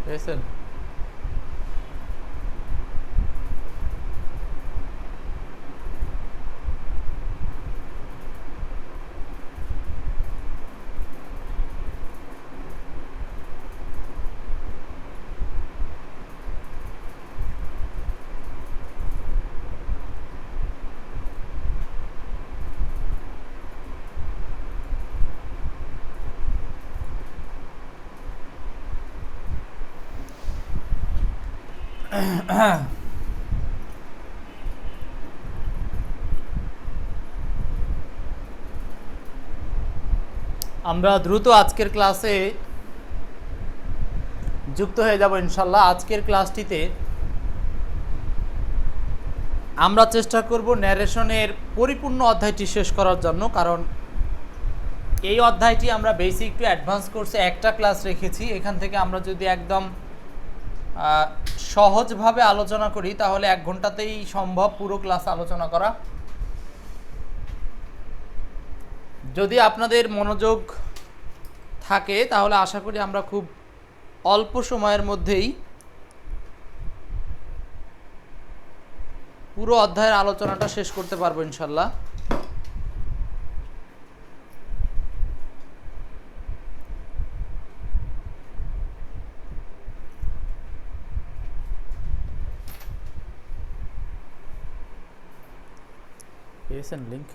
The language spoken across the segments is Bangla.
পেয়েছেন? আমরা দ্রুত আজকের ক্লাসে যুক্ত হয়ে যাব ইনশাল্লাহ। আজকের ক্লাসটিতে আমরা চেষ্টা করব ন্যারেশনের পরিপূর্ণ অধ্যায়টি শেষ করার জন্য, কারণ এই অধ্যায়টি আমরা বেসিক টু অ্যাডভান্স কোর্সে একটা ক্লাস রেখেছি। এখান থেকে আমরা যদি একদম সহজভাবে আলোচনা করি তাহলে 1 ঘন্টাতেই সম্ভব পুরো ক্লাস আলোচনা করা। যদি আপনাদের মনোযোগ থাকে তাহলে আশা করি আমরা খুব অল্প সময়ের মধ্যেই পুরো অধ্যায়ের আলোচনাটা শেষ করতে পারবো ইনশাল্লাহ। পেয়েছেন লিংক?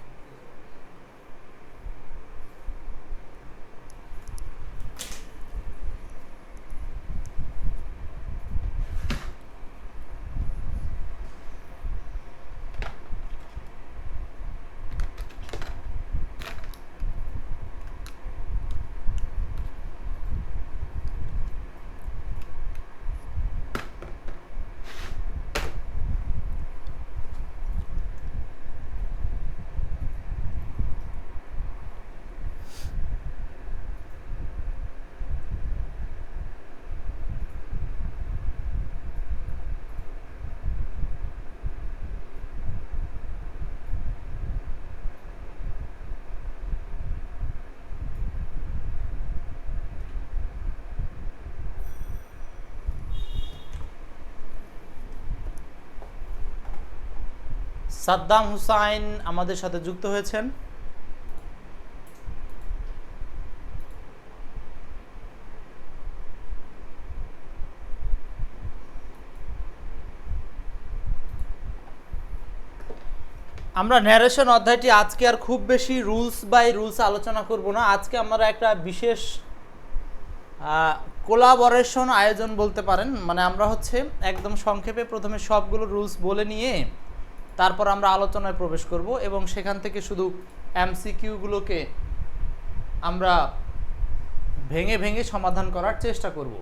সাদ্দাম হুসাইন আমাদের সাথে যুক্ত হয়েছেন। আমরা ন্যারেশন অধ্যায়টি আজকে আর খুব বেশি রুলস বাই রুলস আলোচনা করব না। আজকে আমরা একটা বিশেষ কোলাবোরেশন আয়োজন বলতে পারেন। মানে আমরা হচ্ছে একদম সংক্ষেপে প্রথমে সবগুলো রুলস বলে নিয়ে তারপর আমরা আলোচনায় প্রবেশ করব এবং সেখান থেকে শুধু এমসিকিউগুলোকে আমরা ভেঙে ভেঙে সমাধান করার চেষ্টা করব।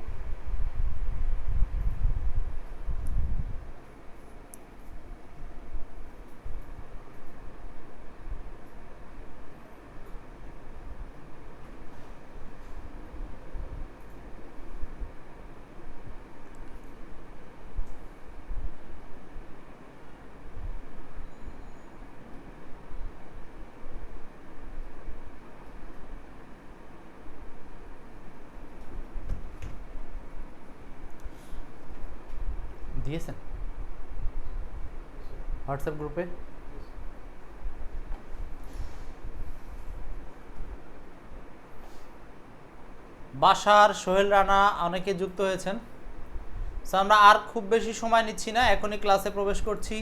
দিয়েছেন হোয়াটসঅ্যাপ গ্রুপে? বাসার, সোহেল রানা অনেকে যুক্ত হয়েছেন। সো আমরা আর খুব বেশি সময় নিচ্ছি না, এখনই ক্লাসে প্রবেশ করছি।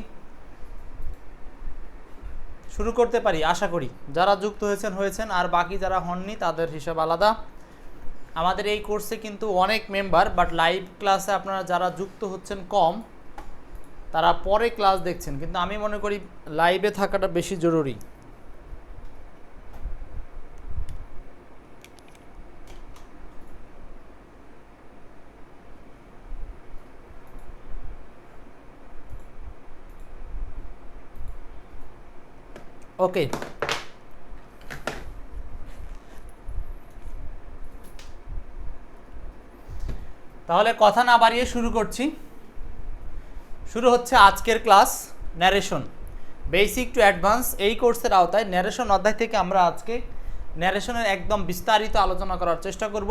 শুরু করতে পারি আশা করি। যারা যুক্ত হয়েছেন, আর বাকি যারা হননি তাদের হিসাব আলাদা। আমাদের এই কোর্সে কিন্তু অনেক মেম্বার, বাট লাইভ ক্লাসে আপনারা যারা যুক্ত হচ্ছেন কম, তারা পরে ক্লাস দেখছেন, কিন্তু আমি মনে করি লাইভে থাকাটা বেশি জরুরি। ওকে, তাহলে কথা না বাড়িয়ে শুরু করছি। শুরু হচ্ছে আজকের class narration basic to advance. এই কোর্সের আওতায় ন্যারেশন অধ্যায় থেকে আমরা আজকে ন্যারেশনের একদম বিস্তারিত আলোচনা করার চেষ্টা করব।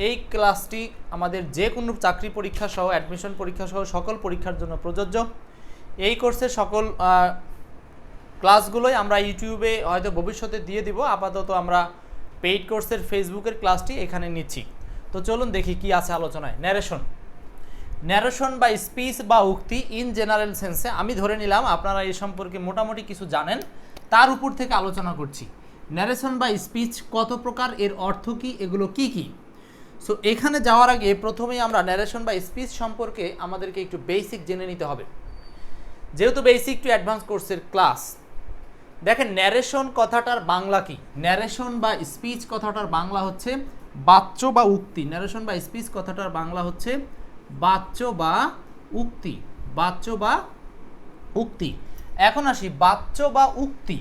এই ক্লাসটি আমাদের যে কোনো চাকরি পরীক্ষা সহ অ্যাডমিশন পরীক্ষা সহ সকল পরীক্ষার জন্য প্রযোজ্য। এই কোর্সের সকল ক্লাসগুলোই আমরা ইউটিউবে হয়তো ভবিষ্যতে দিয়ে দিব, আপাতত আমরা পেইড কোর্সের ফেসবুকের ক্লাসটি এখানে নিচ্ছি। তো চলুন দেখি কি আছে আলোচনায়। ন্যারেশন বা স্পিচ বা উক্তি ইন জেনারেল সেন্সে আমি ধরে নিলাম আপনারা এই সম্পর্কে মোটামুটি কিছু জানেন, তার উপর থেকে আলোচনা করছি। ন্যারেশন বা স্পিচ কত প্রকার, এর অর্থ কী, এগুলো কি কি। সো এখানে যাওয়ার আগে প্রথমেই আমরা ন্যারেশন বা স্পিচ সম্পর্কে আমাদেরকে একটু বেসিক জেনে নিতে হবে, যেহেতু বেসিক টু অ্যাডভান্স কোর্সের ক্লাস। দেখেন ন্যারেশন কথাটার বাংলা কি? ন্যারেশন বা স্পিচ কথাটার বাংলা হচ্ছে বাচ্য বা উক্তি। ন্যারেশন বা স্পিচ কথাটার বাংলা হচ্ছে বাচ্য বা উক্তি। বাচ্য বা উক্তি। এখন আসি বাচ্য বা উক্তি,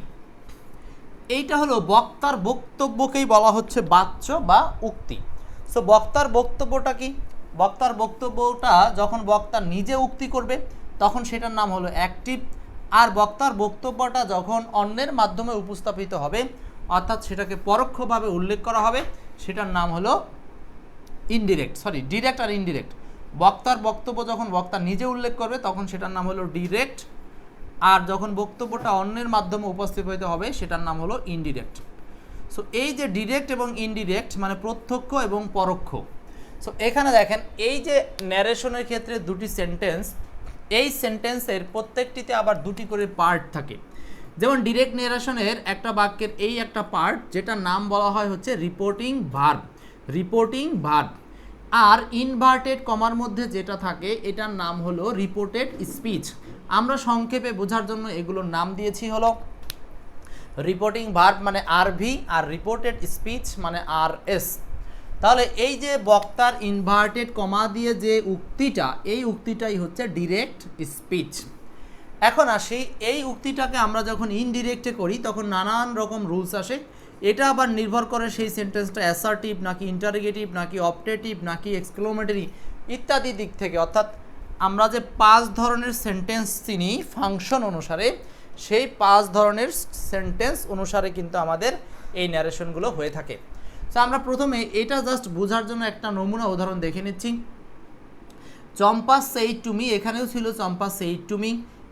এইটা হলো বক্তার বক্তব্যকেই বলা হচ্ছে বাচ্য বা উক্তি। সো বক্তার বক্তব্যটা কি? বক্তার বক্তব্যটা যখন বক্তা নিজে উক্তি করবে তখন সেটার নাম হলো অ্যাক্টিভ, আর বক্তার বক্তব্যটা যখন অন্যের মাধ্যমে উপস্থাপিত হবে অর্থাৎ সেটাকে পরোক্ষভাবে উল্লেখ করা হবে সেটার নাম হলো ইনডিরেক্ট, ডিরেক্ট আর ইনডিরেক্ট। বক্তার বক্তব্য যখন বক্তা নিজে উল্লেখ করবে তখন সেটার নাম হলো ডিরেক্ট, আর যখন বক্তব্যটা অন্যের মাধ্যমে উপস্থাপিত হবে সেটার নাম হলো ইনডিরেক্ট। সো এই যে ডিরেক্ট এবং ইনডিরেক্ট মানে প্রত্যক্ষ এবং পরোক্ষ। সো এখানে দেখেন এই যে ন্যারেশনের ক্ষেত্রে দুটি সেন্টেন্স, এই সেন্টেন্সের প্রত্যেকটিতে আবার দুটি করে পার্ট থাকে। যেমন ডিরেক্ট ন্যারেশনের একটা বাক্যের এই একটা পার্ট যেটার নাম বলা হয় হচ্ছে রিপোর্টিং ভার্ব, রিপোর্টিং ভার্ব। আর ইনভার্টেড কমার মধ্যে যেটা থাকে এটার নাম হলো রিপোর্টেড স্পিচ। আমরা সংক্ষেপে বোঝার জন্য এগুলোর নাম দিয়েছি হলো রিপোর্টিং ভার্ব মানে আরভি আর রিপোর্টেড স্পিচ মানে আরএস। তাহলে এই যে বক্তার ইনভার্টেড কমা দিয়ে যে উক্তিটা, এই উক্তিটাই হচ্ছে ডিরেক্ট স্পিচ। এখন আসি এই উক্তিটাকে আমরা যখন ইনডিরেক্টে করি তখন নানান রকম রুলস আসে। এটা আবার নির্ভর করে সেই সেন্টেন্সটা অ্যাসার্টিভ নাকি ইন্টারোগেটিভ নাকি অপটেটিভ নাকি এক্সক্লেমেটরি ইত্যাদি দিক থেকে। অর্থাৎ আমরা যে 5 ধরনের সেন্টেন্স চিনি ফাংশন অনুসারে, সেই 5 ধরনের সেন্টেন্স অনুসারে কিন্তু আমাদের এই ন্যারেশনগুলো হয়ে থাকে। তো আমরা প্রথমে এটা জাস্ট বোঝার জন্য একটা নমুনা উদাহরণ দেখে নিচ্ছি। চম্পা সেইড টু মি, এখানেও ছিল চম্পা সেইড টু মি।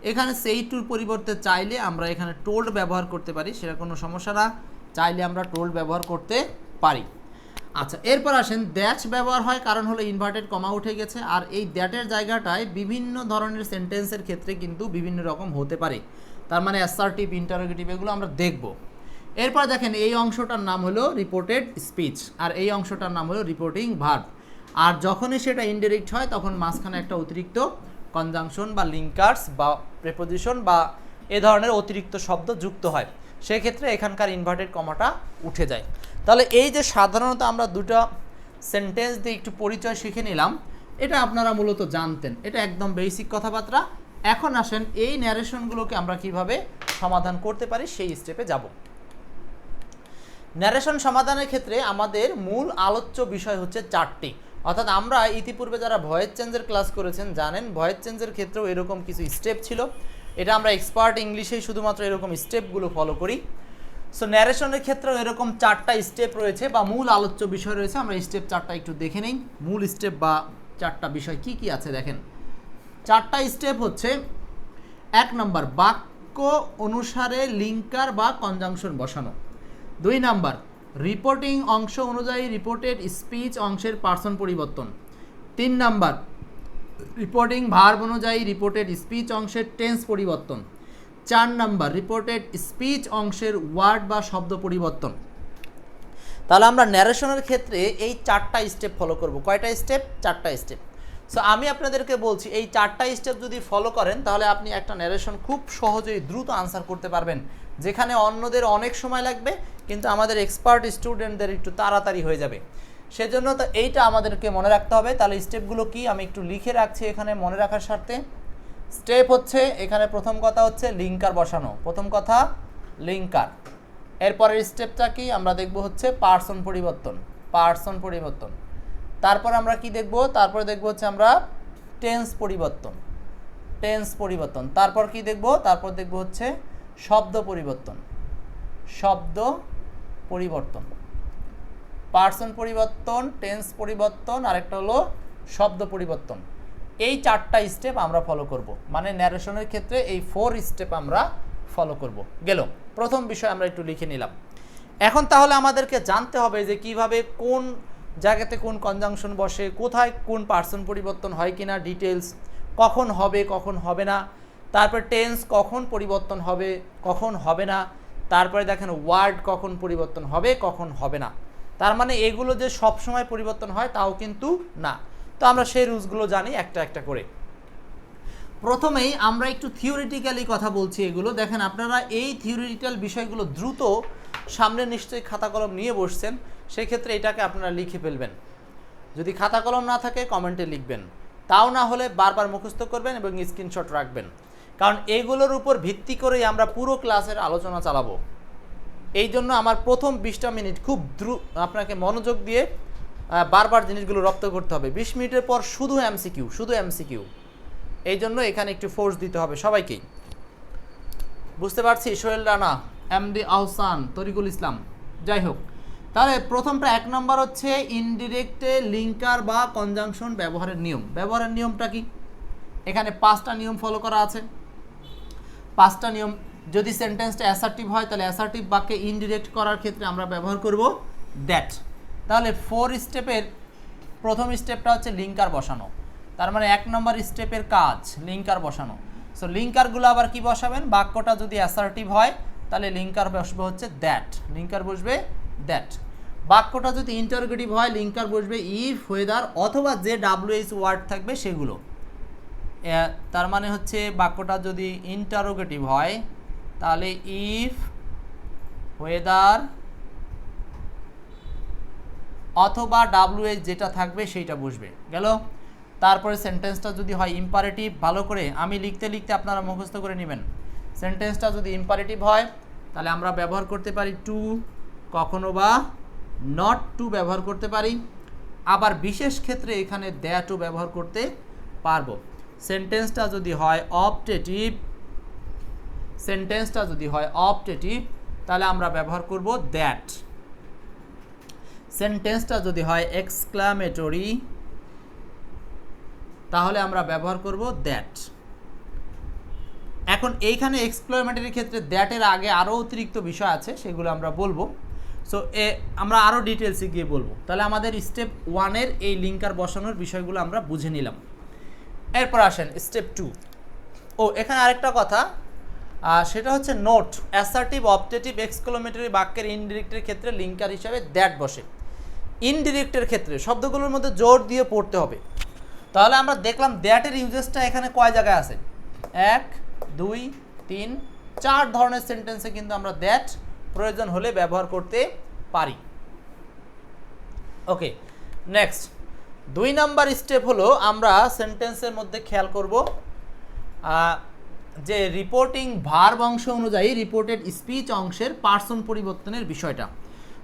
এখানে সেইড টুর পরিবর্তে চাইলে আমরা এখানে টোল্ড ব্যবহার করতে পারি, সেটা কোনো সমস্যা না, চাইলে আমরা টোল্ড ব্যবহার করতে পারি। আচ্ছা, এরপর আসেন দ্যাট ব্যবহার হয় কারণ হলো ইনভার্টেড কমা উঠে গেছে, আর এই দ্যাটের জায়গাটায় বিভিন্ন ধরনের সেন্টেন্সের ক্ষেত্রে কিন্তু বিভিন্ন রকম হতে পারে। তার মানে অ্যাসার্টিভ, ইন্টারোগেটিভ এগুলো আমরা দেখব। এরপর দেখেন এই অংশটার নাম হলো রিপোর্টেড স্পিচ আর এই অংশটার নাম হলো রিপোর্টিং ভার্ব। আর যখনই সেটা ইনডিরেক্ট হয় তখন মাঝখানে একটা অতিরিক্ত কনজাংশন বা লিঙ্কার্স বা প্রেপোজিশন বা এ ধরনের অতিরিক্ত শব্দ যুক্ত হয়, সেক্ষেত্রে এখানকার ইনভার্টেড কমাটা উঠে যায়। তাহলে এই যে সাধারণত আমরা দুটো সেন্টেন্স দিয়ে একটু পরিচয় শিখে নিলাম, এটা আপনারা মূলত জানতেন, এটা একদম বেসিক কথাবার্তা। এখন আসেন এই ন্যারেশনগুলোকে আমরা কিভাবে সমাধান করতে পারি সেই স্টেপে যাব। ন্যারেশন সমাধানের ক্ষেত্রে আমাদের মূল আলোচ্য বিষয় হচ্ছে 4টি। অর্থাৎ আমরা ইতিপূর্বে যারা ভয়েস চেঞ্জের ক্লাস করেছেন জানেন ভয়েস চেঞ্জের ক্ষেত্রেও এরকম কিছু স্টেপ ছিল। এটা আমরা এক্সপার্ট ইংলিশেই শুধুমাত্র এরকম স্টেপগুলো ফলো করি। সো ন্যারেশনের ক্ষেত্রেও এরকম 4টা স্টেপ রয়েছে বা মূল আলোচ্য বিষয় রয়েছে। আমরা স্টেপ 4টা একটু দেখে নেই। মূল স্টেপ বা 4টা বিষয় কি কি আছে দেখেন। 4টা স্টেপ হচ্ছে 1 নম্বর বাক্য অনুসারে লিঙ্কার বা কনজাংশন বসানো। 2 নাম্বার রিপোর্টিং অংশ অনুযায়ী রিপোর্টেড স্পিচ অংশের পার্সন পরিবর্তন। 3 নাম্বার রিপোর্টিং ভার্ব অনুযায়ী রিপোর্টেড স্পিচ অংশের টেন্স পরিবর্তন। 4 নাম্বার রিপোর্টেড স্পিচ অংশের ওয়ার্ড বা শব্দ পরিবর্তন। তাহলে আমরা ন্যারেশনের ক্ষেত্রে এই 4টা স্টেপ ফলো করব। কয়টা স্টেপ? 4টা স্টেপ। সো আমি আপনাদেরকে বলছি এই 4টা স্টেপ যদি ফলো করেন তাহলে আপনি একটা ন্যারেশন খুব সহজেই দ্রুত আনসার করতে পারবেন, যেখানে অন্যদের অনেক সময় লাগবে কিন্তু আমাদের এক্সপার্ট স্টুডেন্টদের একটু তাড়াতাড়ি হয়ে যাবে। সেজন্য তো এইটা আমাদেরকে মনে রাখতে হবে। তাহলে স্টেপগুলো কি আমি একটু লিখে রাখছি এখানে মনে রাখার স্বার্থে। স্টেপ হচ্ছে এখানে প্রথম কথা হচ্ছে লিঙ্কার বসানো, প্রথম কথা লিঙ্কার। এরপরের স্টেপটা কি আমরা দেখব হচ্ছে পার্সন পরিবর্তন, পার্সন পরিবর্তন। তারপর আমরা কি দেখব? তারপরে দেখব হচ্ছে আমরা টেন্স পরিবর্তন, টেন্স পরিবর্তন। তারপর কি দেখব? তারপর দেখব হচ্ছে শব্দ পরিবর্তন, শব্দ পরিবর্তন। পার্সন পরিবর্তন, টেন্স পরিবর্তন, আর একটা হলো শব্দ পরিবর্তন। এই 4টা স্টেপ আমরা ফলো করব, মানে ন্যারেশনের ক্ষেত্রে এই 4 স্টেপ আমরা ফলো করব। গেল প্রথম বিষয় আমরা একটু লিখে নিলাম। এখন তাহলে আমাদেরকে জানতে হবে যে কিভাবে কোন জায়গাতে কোন কনজাংশন বসে, কোথায় কোন পার্সন পরিবর্তন হয় কিনা, ডিটেলস কখন হবে কখন হবে না, তারপর টেন্স কখন পরিবর্তন হবে কখন হবে না, তারপরে দেখেন ওয়ার্ড কখন পরিবর্তন হবে কখন হবে না। তার মানে এগুলো যে সব সময় পরিবর্তন হয় তাও কিন্তু না। তো আমরা সেই রুলসগুলো জানি একটা একটা করে। প্রথমেই আমরা একটু থিওরিটিক্যালি কথা বলছি। এগুলো দেখেন আপনারা এই থিওরিটিক্যাল বিষয়গুলো দ্রুত সামনে নিশ্চয়ই খাতা কলম নিয়ে বসছেন, সেক্ষেত্রে এটাকে আপনারা লিখে ফেলবেন। যদি খাতা কলম না থাকে কমেন্টে লিখবেন, তাও না হলে বারবার মুখস্থ করবেন এবং স্ক্রিনশট রাখবেন, কারণ এইগুলোর উপর ভিত্তি করেই আমরা পুরো ক্লাসের আলোচনা চালাবো। এই জন্য আমার প্রথম 20টা মিনিট খুব দ্রুত আপনাকে মনোযোগ দিয়ে বারবার জিনিসগুলো রপ্ত করতে হবে। 20 মিনিটের পর শুধু এমসিকিউ, শুধু এমসিকিউ। এই জন্য এখানে একটু ফোর্স দিতে হবে সবাইকেই। বুঝতে পারছি? সোহেল রানা, এমডি আহসান, তরিকুল ইসলাম, যাই হোক। তাহলে প্রথমটা 1 নম্বর হচ্ছে ইনডিরেক্টে লিঙ্কার বা কনজাংশন ব্যবহারের নিয়ম। ব্যবহারের নিয়মটা কি? এখানে 5টা নিয়ম ফলো করা আছে। 5টা নিয়ম। যদি সেন্টেন্সটা অ্যাসার্টিভ হয় তাহলে অ্যাসার্টিভ বাক্যে ইনডিরেক্ট করার ক্ষেত্রে আমরা ব্যবহার করব দ্যাট। তাহলে 4 স্টেপের প্রথম স্টেপটা হচ্ছে লিঙ্কার বসানো। তার মানে 1 নম্বর স্টেপের কাজ লিঙ্কার বসানো। সো লিঙ্কারগুলো আবার কি বসাবেন? বাক্যটা যদি অ্যাসার্টিভ হয় তাহলে লিঙ্কার বসবে হচ্ছে দ্যাট, লিঙ্কার বসবে দ্যাট। বাক্যটা যদি ইন্টারোগেটিভ হয় লিঙ্কার বসবে ইফ, ওয়েদার অথবা যে WH ওয়ার্ড থাকবে সেগুলো। তার মানে হচ্ছে বাক্যটা যদি ইন্টারোগেটিভ হয় তাহলে ইফ, ওয়েদার অথবা WH যেটা থাকবে সেইটা বসবে। গেল। তারপরে সেন্টেন্সটা যদি হয় ইম্পারেটিভ, ভালো করে আমি লিখতে লিখতে আপনারা মুখস্থ করে নেবেন। সেন্টেন্সটা যদি ইম্পারেটিভ হয় তাহলে আমরা ব্যবহার করতে পারি টু, কখনো বা নট টু ব্যবহার করতে পারি। আবার বিশেষ ক্ষেত্রে এখানে দ্যাটও ব্যবহার করতে পারবো। সেন্টেন্সটা যদি হয় অপটেটিভ, সেন্টেন্সটা যদি হয় অপটেটিভ তাহলে আমরা ব্যবহার করব দ্যাট। সেন্টেন্সটা যদি হয় এক্সক্লামেটরি তাহলে আমরা ব্যবহার করব দ্যাট। এখন এইখানে এক্সক্লামেটরির ক্ষেত্রে দ্যাটের আগে আরও অতিরিক্ত বিষয় আছে, সেগুলো আমরা বলবো। সো আমরা আরও ডিটেলসে গিয়ে বলবো। তাহলে আমাদের স্টেপ 1-এর এই লিঙ্কার বসানোর বিষয়গুলো আমরা বুঝে নিলাম। এরপর আসেন স্টেপ 2। এখানে আরেকটা কথা, সেটা হচ্ছে নোট। অ্যাসার্টিভ, অপটেটিভ, এক্সক্লামেটরি বাক্যের ইনডিরেক্টের ক্ষেত্রে লিঙ্কার হিসাবে দ্যাট বসে। ইনডিরেক্টের ক্ষেত্রে শব্দগুলোর মধ্যে জোর দিয়ে পড়তে হবে। তাহলে আমরা দেখলাম দ্যাটের ইউজেসটা এখানে কয় জায়গায় আছে? 1, 2, 3, 4 ধরনের সেন্টেন্সে কিন্তু আমরা দ্যাট প্রয়োজন হলে ব্যবহার করতে পারি। ওকে, নেক্সট 2 নাম্বার স্টেপ হলো আমরা সেন্টেন্সের মধ্যে খেয়াল করব যে রিপোর্টিং ভার্ব অংশ অনুযায়ী রিপোর্টেড স্পিচ অংশের পার্সন পরিবর্তনের বিষয়টা।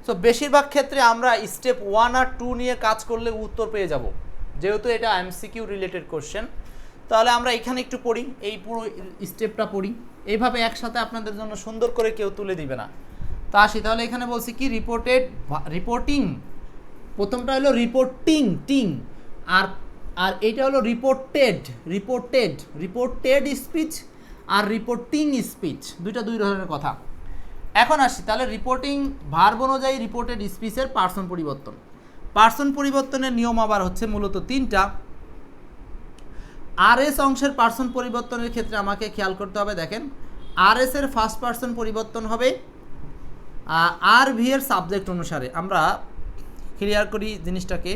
সো বেশিরভাগ ক্ষেত্রে আমরা স্টেপ 1 আর 2 নিয়ে কাজ করলে উত্তর পেয়ে যাব, যেহেতু এটা এমসিকিউ রিলেটেড কোশ্চেন। তাহলে আমরা এখানে একটু পড়ি, এই পুরো স্টেপটা পড়ি, এইভাবে একসাথে আপনাদের জন্য সুন্দর করে কেউ তুলে দিবে না। তা আসি, তাহলে এখানে বলছি কি রিপোর্টিং, প্রথমটা হলো রিপোর্টিং টিং, আর এইটা হলো রিপোর্টেড স্পিচ আর রিপোর্টিং স্পিচ, দুইটা দুই ধরনের কথা। এখন আসি, তাহলে রিপোর্টিং ভার্ব অনুযায়ী রিপোর্টেড স্পিচের পার্সন পরিবর্তন। পার্সন পরিবর্তনের নিয়ম আবার হচ্ছে মূলত 3টা। RS অংশের পার্সন পরিবর্তনের ক্ষেত্রে আমাকে খেয়াল করতে হবে। দেখেন, RS এর ফার্স্ট পার্সন পরিবর্তন হবে RV এর সাবজেক্ট অনুসারে। আমরা ক্লিয়ার করি জিনিসটাকে।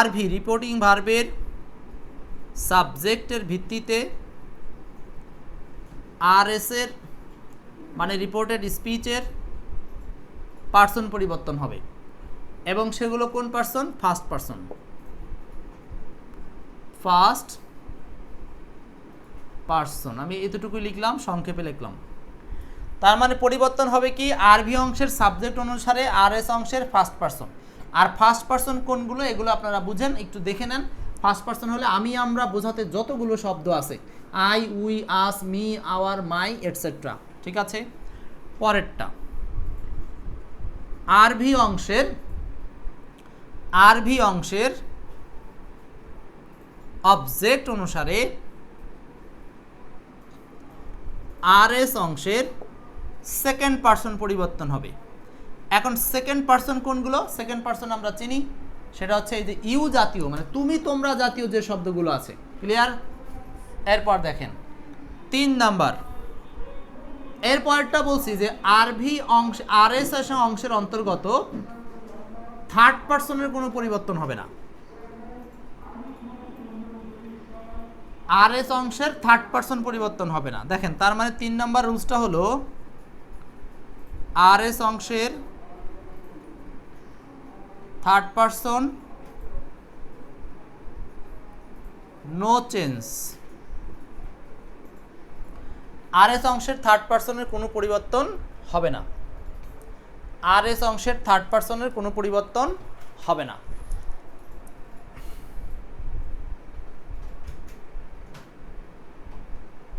RV রিপোর্টিং ভার্বের সাবজেক্টের ভিত্তিতে RS এর মানে রিপোর্টেড স্পিচের পার্সন পরিবর্তন হবে, এবং সেগুলো কোন person? First person. First person আমি এতটুকুই লিখলাম, সংক্ষেপে লিখলাম। তার মানে পরিবর্তন হবে কি? RV অংশের সাবজেক্ট অনুসারে RS অংশের ফার্স্ট পার্সন। আর ফার্স্ট পার্সন কোনগুলো এগুলো আপনারা বুঝেন, একটু দেখে নেন। ফার্স্ট পার্সন হলে আমি, আমরা বোঝাতে যতগুলো শব্দ আছে, I, we, us, me, our, my, etcetera. ঠিক আছে, পরেরটা আরভি অংশের অবজেক্ট অনুসারে আরএস অংশের সেকেন্ড পারসন পরিবর্তন হবে। এখন সেকেন্ড পারসন কোনগুলো? সেকেন্ড পারসন আমরা চিনি, সেটা হচ্ছে এই যে ইউ জাতীয়, মানে তুমি তোমরা জাতীয় যে শব্দগুলো আছে। ক্লিয়ার? এরপর দেখেন 3 নাম্বার, এরপরটা বলছি যে আরভি অংশ আরএস অংশের অন্তর্গত থার্ড পারসনের কোনো পরিবর্তন হবে না। আরএস অংশের থার্ড পারসন পরিবর্তন হবে না। দেখেন তার মানে 3 নাম্বার রুলসটা হলো আরএস অংশের third person no change. RS অংশের থার্ড পারসনের কোনো পরিবর্তন হবে না। আরএস অংশের থার্ড পারসনের কোনো পরিবর্তন হবে না।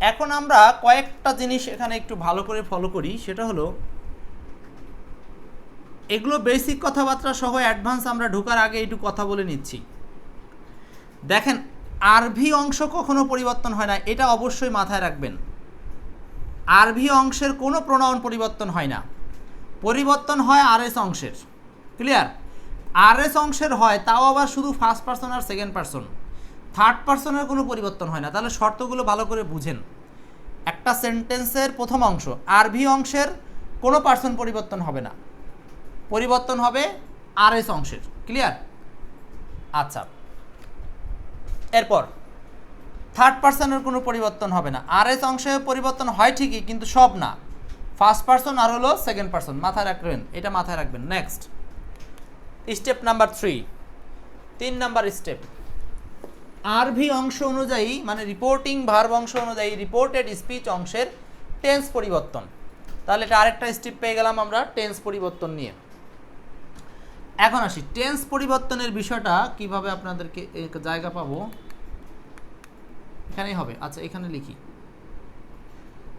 এখন আমরা কয়েকটা জিনিস এখানে একটু ভালো করে ফলো করি, সেটা হলো এগুলো বেসিক কথাবার্তা সহ অ্যাডভান্স আমরা ঢোকার আগে একটু কথা বলে নিচ্ছি। দেখেন আরভি অংশ কখনো পরিবর্তন হয় না, এটা অবশ্যই মাথায় রাখবেন। আরভি অংশের কোনো প্রোনাউন পরিবর্তন হয় না, পরিবর্তন হয় আরএস অংশের। ক্লিয়ার? আরএস অংশের হয়, তাও আবার শুধু ফার্স্ট পারসন আর সেকেন্ড পারসন, থার্ড পারসনের কোনো পরিবর্তন হয় না। তাহলে শর্তগুলো ভালো করে বুঝেন। একটা সেন্টেন্সের প্রথম অংশ আরভি অংশের কোনো পারসন পরিবর্তন হবে না, পরিবর্তন হবে আরএস অংশের। ক্লিয়ার? আচ্ছা, এরপর থার্ড পারসনের কোনো পরিবর্তন হবে না। আরএস অংশে পরিবর্তন হয় ঠিকই, কিন্তু সব না, ফার্স্ট পারসন আর হলো সেকেন্ড পারসন। মাথায় রাখবেন, এটা মাথায় রাখবেন। Next step number 3 number step, RV অংশ অনুযায়ী মানে রিপোর্টিং ভার্ব অংশ অনুযায়ী রিপোর্টেড স্পিচ অংশের টেন্স পরিবর্তন। তাহলে এটা আরেকটা স্টেপ পেয়ে গেলাম আমরা টেন্স পরিবর্তন নিয়ে। এখন আসি টেন্স পরিবর্তনের বিষয়টা কিভাবে আপনাদেরকে জায়গা পাবো, এখানেই হবে। আচ্ছা এখানে লিখি।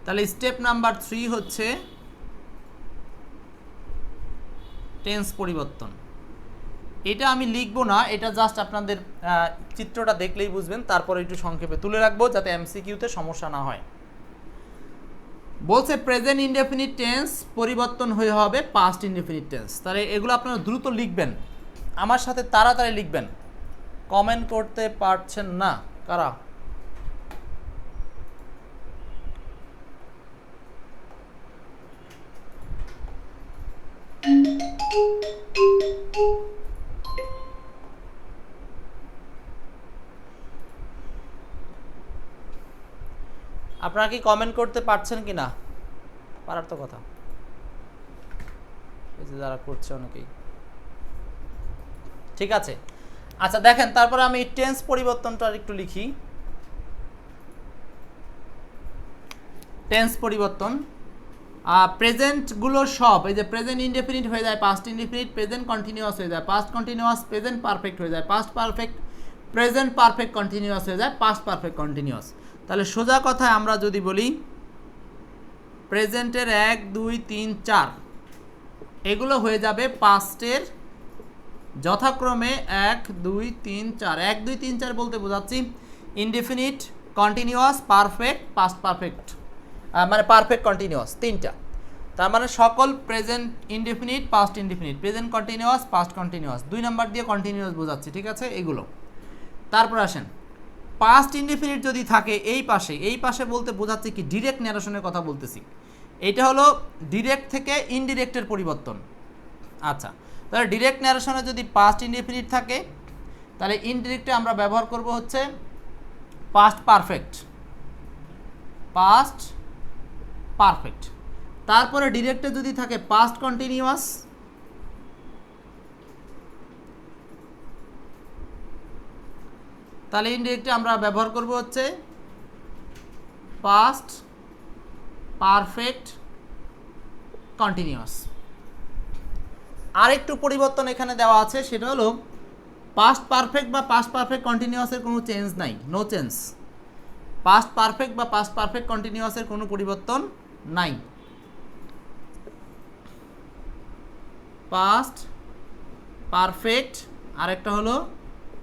তাহলে স্টেপ নাম্বার 3 হচ্ছে টেন্স পরিবর্তন। এটা আমি লিখবো না, এটা জাস্ট আপনাদের চিত্রটা দেখলেই বুঝবেন, তারপরে একটু সংক্ষেপে তুলে রাখবো যাতে এমসিকিউতে সমস্যা না হয়। বলছে প্রেজেন্ট ইনডেফিনিট টেন্স পরিবর্তন হয়ে হবে পাস্ট ইনডেফিনিট টেন্স। তাহলে এগুলো আপনারা দ্রুত লিখবেন, আমার সাথে তাড়াতাড়ি লিখবেন। কমেন্ট করতে পারছেন না কারা? আপনারা কি কমেন্ট করতে পারছেন কি না? পারার তো কথা, এই যে যারা করছে অনেকেই। ঠিক আছে, আচ্ছা দেখেন তারপরে আমি টেন্স পরিবর্তনটা একটু লিখি। টেন্স পরিবর্তন প্রেজেন্টগুলো সব, এই যে প্রেজেন্ট ইনডেফিনিট হয়ে যায় পাস্ট ইনডেফিনিট, প্রেজেন্ট কন্টিনিউয়াস হয়ে যায় পাস্ট কন্টিনিউয়াস, প্রেজেন্ট পারফেক্ট হয়ে যায় past perfect, present perfect continuous হয়ে যায় পাস্ট পারফেক্ট কন্টিনিউয়াস। তাহলে সোজা কথায় আমরা যদি বলি প্রেজেন্টের 1 2 3 4 এগুলো হয়ে যাবে পাস্টের যথাক্রমে 1 2 3 4। 1 2 3 4 বলতে বোঝাচ্ছি indefinite, continuous, perfect, past perfect, মানে পারফেক্ট কন্টিনিউয়াস, তিনটা। তার মানে সকল present indefinite, past indefinite, present continuous, past continuous, 2 number দিয়ে কন্টিনিউয়াস বোঝাচ্ছি। ঠিক আছে এগুলো। তারপর আসেন পাস্ট ইনডেফিনিট যদি থাকে এই পাশে বলতে বোঝাচ্ছে কি ডিরেক্ট ন্যারেশনের কথা বলতেছি। এটা হলো ডিরেক্ট থেকে ইনডিরেক্টের পরিবর্তন। আচ্ছা, তাহলে ডিরেক্ট ন্যারেশনে যদি পাস্ট ইনডেফিনিট থাকে তাহলে ইনডিরেক্টে আমরা ব্যবহার করব হচ্ছে পাস্ট পারফেক্ট, পাস্ট পারফেক্ট। তারপরে ডিরেক্টে যদি থাকে পাস্ট কন্টিনিউয়াস, তাহলে ইনডিরেক্টে আমরা ব্যবহার করব হচ্ছে পাস্ট পারফেক্ট কন্টিনিউয়াস। আরেকটু পরিবর্তন এখানে দেওয়া আছে, সেটা হলো পাস্ট পারফেক্ট বা পাস্ট পারফেক্ট কন্টিনিউয়াসের কোনো চেঞ্জ নাই, নো চেঞ্জ। পাস্ট পারফেক্ট বা পাস্ট পারফেক্ট কন্টিনিউয়াসের কোনো পরিবর্তন নাই। পাস্ট পারফেক্ট, আরেকটা হলো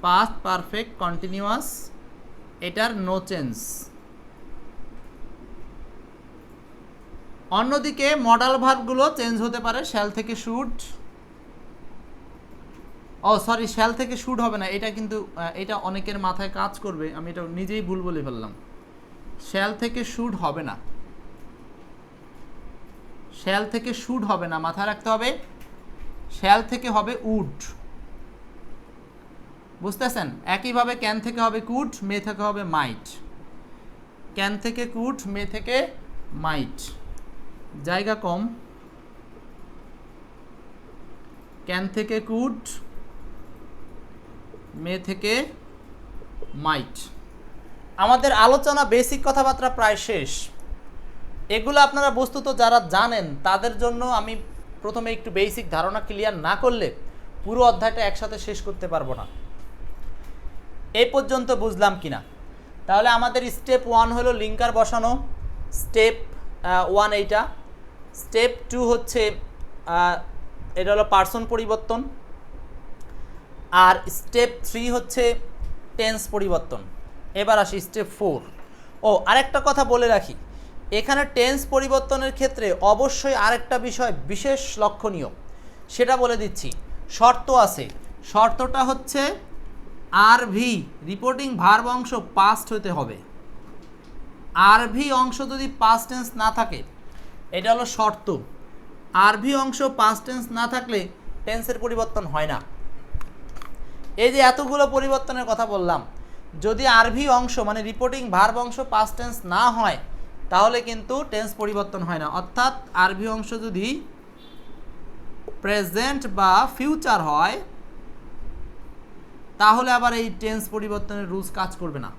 পাস্ট পারফেক্ট কন্টিনিউয়াস, এটার নো চেঞ্জ। অন্যদিকে মডাল ভার্বগুলো চেঞ্জ হতে পারে, শ্যাল থেকে শুড, সরি শ্যাল থেকে শুড হবে না, এটা কিন্তু এটা অনেকের মাথায় কাজ করবে, আমি এটা নিজেই ভুল বলে ফেললাম। শ্যাল থেকে শুড হবে না, শ্যাল থেকে শুড হবে না, মাথায় রাখতে হবে শ্যাল থেকে হবে উড, বুঝতেছেন? একইভাবে ক্যান থেকে হবে কুড, মে থেকে হবে মাইট, ক্যান থেকে কুড, মে থেকে মাইট, জায়গা কম, ক্যান থেকে কুড, মে থেকে মাইট। আমাদের আলোচনা বেসিক কথাবার্তা প্রায় শেষ। এগুলো আপনারা বস্তুত যারা জানেন তাদের জন্য আমি প্রথমে একটু বেসিক ধারণা ক্লিয়ার না করলে পুরো অধ্যায়টা একসাথে শেষ করতে পারবো না। এই পর্যন্ত বুঝলাম কিনা? তাহলে আমাদের স্টেপ 1 হলো লিঙ্কার বসানো, স্টেপ 1 এইটা, স্টেপ 2 হচ্ছে এটা হলো পার্সন পরিবর্তন, আর স্টেপ 3 হচ্ছে টেন্স পরিবর্তন। এবার আসি স্টেপ 4। আরেকটা কথা বলে রাখি, এখানে টেন্স পরিবর্তনের ক্ষেত্রে অবশ্যই আরেকটা বিষয় বিশেষ লক্ষণীয়, সেটা বলে দিচ্ছি। শর্ত আছে, শর্তটা হচ্ছে আরভি রিপোর্টিং ভার্ব অংশ পাস্ট হতে হবে। আরভি অংশ যদি পাস্ট টেন্স না থাকে, এটা হলো শর্ত, আরভি অংশ পাস্ট টেন্স না থাকলে টেন্সের পরিবর্তন হয় না। এই যে এতগুলো পরিবর্তনের কথা বললাম, যদি আরভি অংশ মানে রিপোর্টিং ভার্ব অংশ পাস্ট টেন্স না হয় তাহলে কিন্তু টেন্স পরিবর্তন হয় না। অর্থাৎ আরভি অংশ যদি প্রেজেন্ট বা ফিউচার হয় তাহলে আবার এই টেন্স পরিবর্তনের রুলস কাজ করবে না।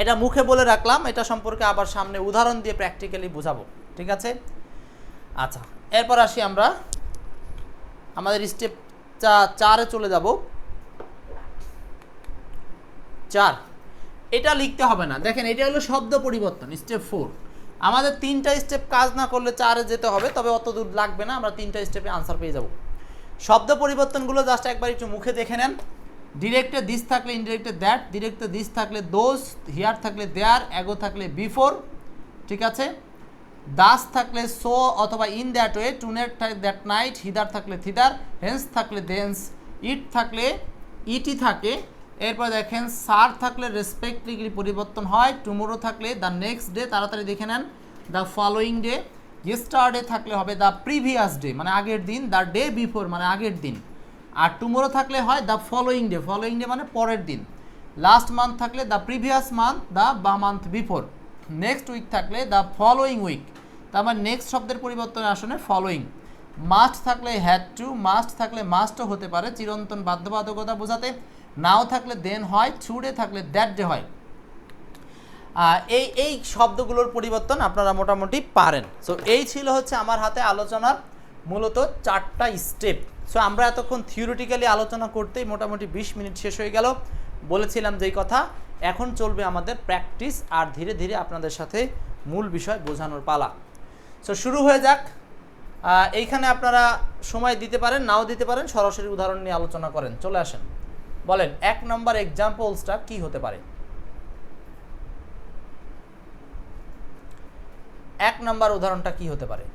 এটা মুখে বলে রাখলাম, এটা সম্পর্কে আবার সামনে উদাহরণ দিয়ে প্র্যাকটিক্যালি বোঝাবো, ঠিক আছে? আচ্ছা, এরপর আসি আমরা আমাদের স্টেপ 4-এ চলে যাব। 4 এটা লিখতে হবে না, দেখেন এটা হলো শব্দ পরিবর্তন, স্টেপ 4। আমাদের 3টা স্টেপ কাজ না করলে 4-এ যেতে হবে, তবে অত দূর লাগবে না, আমরা 3টা স্টেপে আনসার পেয়ে যাব। শব্দ পরিবর্তনগুলো জাস্ট একবার একটু মুখে দেখে নেন। ডিরেক্টে দিস থাকলে ইনডিরেক্টে দ্যাট, ডিরেক্টে দিস থাকলে দোজ, হিয়ার থাকলে দেয়ার, অ্যাগো থাকলে বিফোর, ঠিক আছে? দাস থাকলে সো অথবা ইন দ্যাট ওয়ে, টুনেট থাকলে দ্যাট নাইট, হিদার থাকলে থিদার, হেন্স থাকলে দেন্স, ইট থাকলে ইটি থাকে। এরপর দেখেন সার থাকলে রেসপেক্টলি পরিবর্তন হয়, টুমোরো থাকলে দ্য নেক্সট ডে, তাড়াতাড়ি দেখে নেন, দ্য ফলোয়িং ডে। ইয়েস্টারডে থাকলে হবে দ্য প্রিভিয়াস ডে মানে আগের দিন, দ্য ডে বিফোর মানে আগের দিন। আর টুমোরো থাকলে হয় the following day, following day মানে পরের দিন। লাস্ট মান্থ থাকলে দ্য প্রিভিয়াস মান্থ, দ্য বা মান্থ বিফোর। নেক্সট উইক থাকলে দ্য ফলোয়িং উইক, তার মানে নেক্সট শব্দের পরিবর্তনে আসলে ফলোয়িং। মাস্ট থাকলে হ্যাড টু, মাস্ট থাকলে মাস্টও হতে পারে চিরন্তন বাধ্যবাধকতা বোঝাতে। নাও থাকলে দেন হয়, ছুড়ে থাকলে দ্যাট ডে হয়। এই শব্দগুলোর পরিবর্তন আপনারা মোটামুটি পারেন। সো এই ছিল হচ্ছে আমার হাতে আলোচনার মূলত 4টা স্টেপ। সো আমরা এতক্ষণ থিওরিটিক্যালি আলোচনা করতেই মোটামুটি 20 মিনিট শেষ হয়ে গেল। বলেছিলাম যেই কথা, এখন চলবে আমাদের প্র্যাকটিস, আর ধীরে ধীরে আপনাদের সাথে মূল বিষয় বোঝানোর পালা। সো শুরু হয়ে যাক। এইখানে আপনারা সময় দিতে পারেন, নাও দিতে পারেন, সরাসরি উদাহরণ নিয়ে আলোচনা করেন। চলে আসেন, বলেন 1 নম্বর এক্সাম্পলসটা কি হতে পারে? 1 নম্বর উদাহরণটা কি হতে পারে?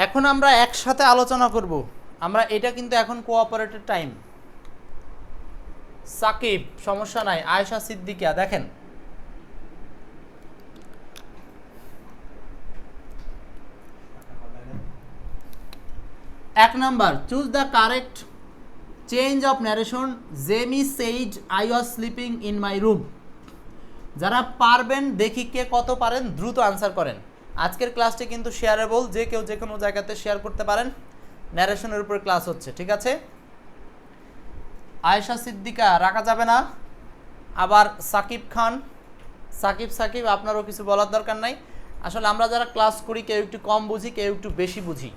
এখন আমরা একসাথে আলোচনা করব। আমরা এটা কিন্তু এখন কোঅপারেটেড টাইম। সাকিব, সমস্যা নাই। আয়েশা সিদ্দিকা, দেখেন এক number, choose the correct change of narration. Jamie said I was sleeping in my room. যারা পারবেন দেখি কে কত পারেন, দ্রুত আনসার করেন। আজকের ক্লাসটি কিন্তু শেয়ারেবল, যে কেউ যে কোনো জায়গাতে শেয়ার করতে পারেন। ন্যারেশনের উপর ক্লাস হচ্ছে, ঠিক আছে? আয়েশা সিদ্দিকা রাখা যাবে না। আবার সাকিব খান, সাকিব সাকিব আপনারও কিছু বলার দরকার নাই। আসলে আমরা যারা ক্লাস করি কেউ একটু কম বুঝি, কেউ একটু বেশি বুঝি,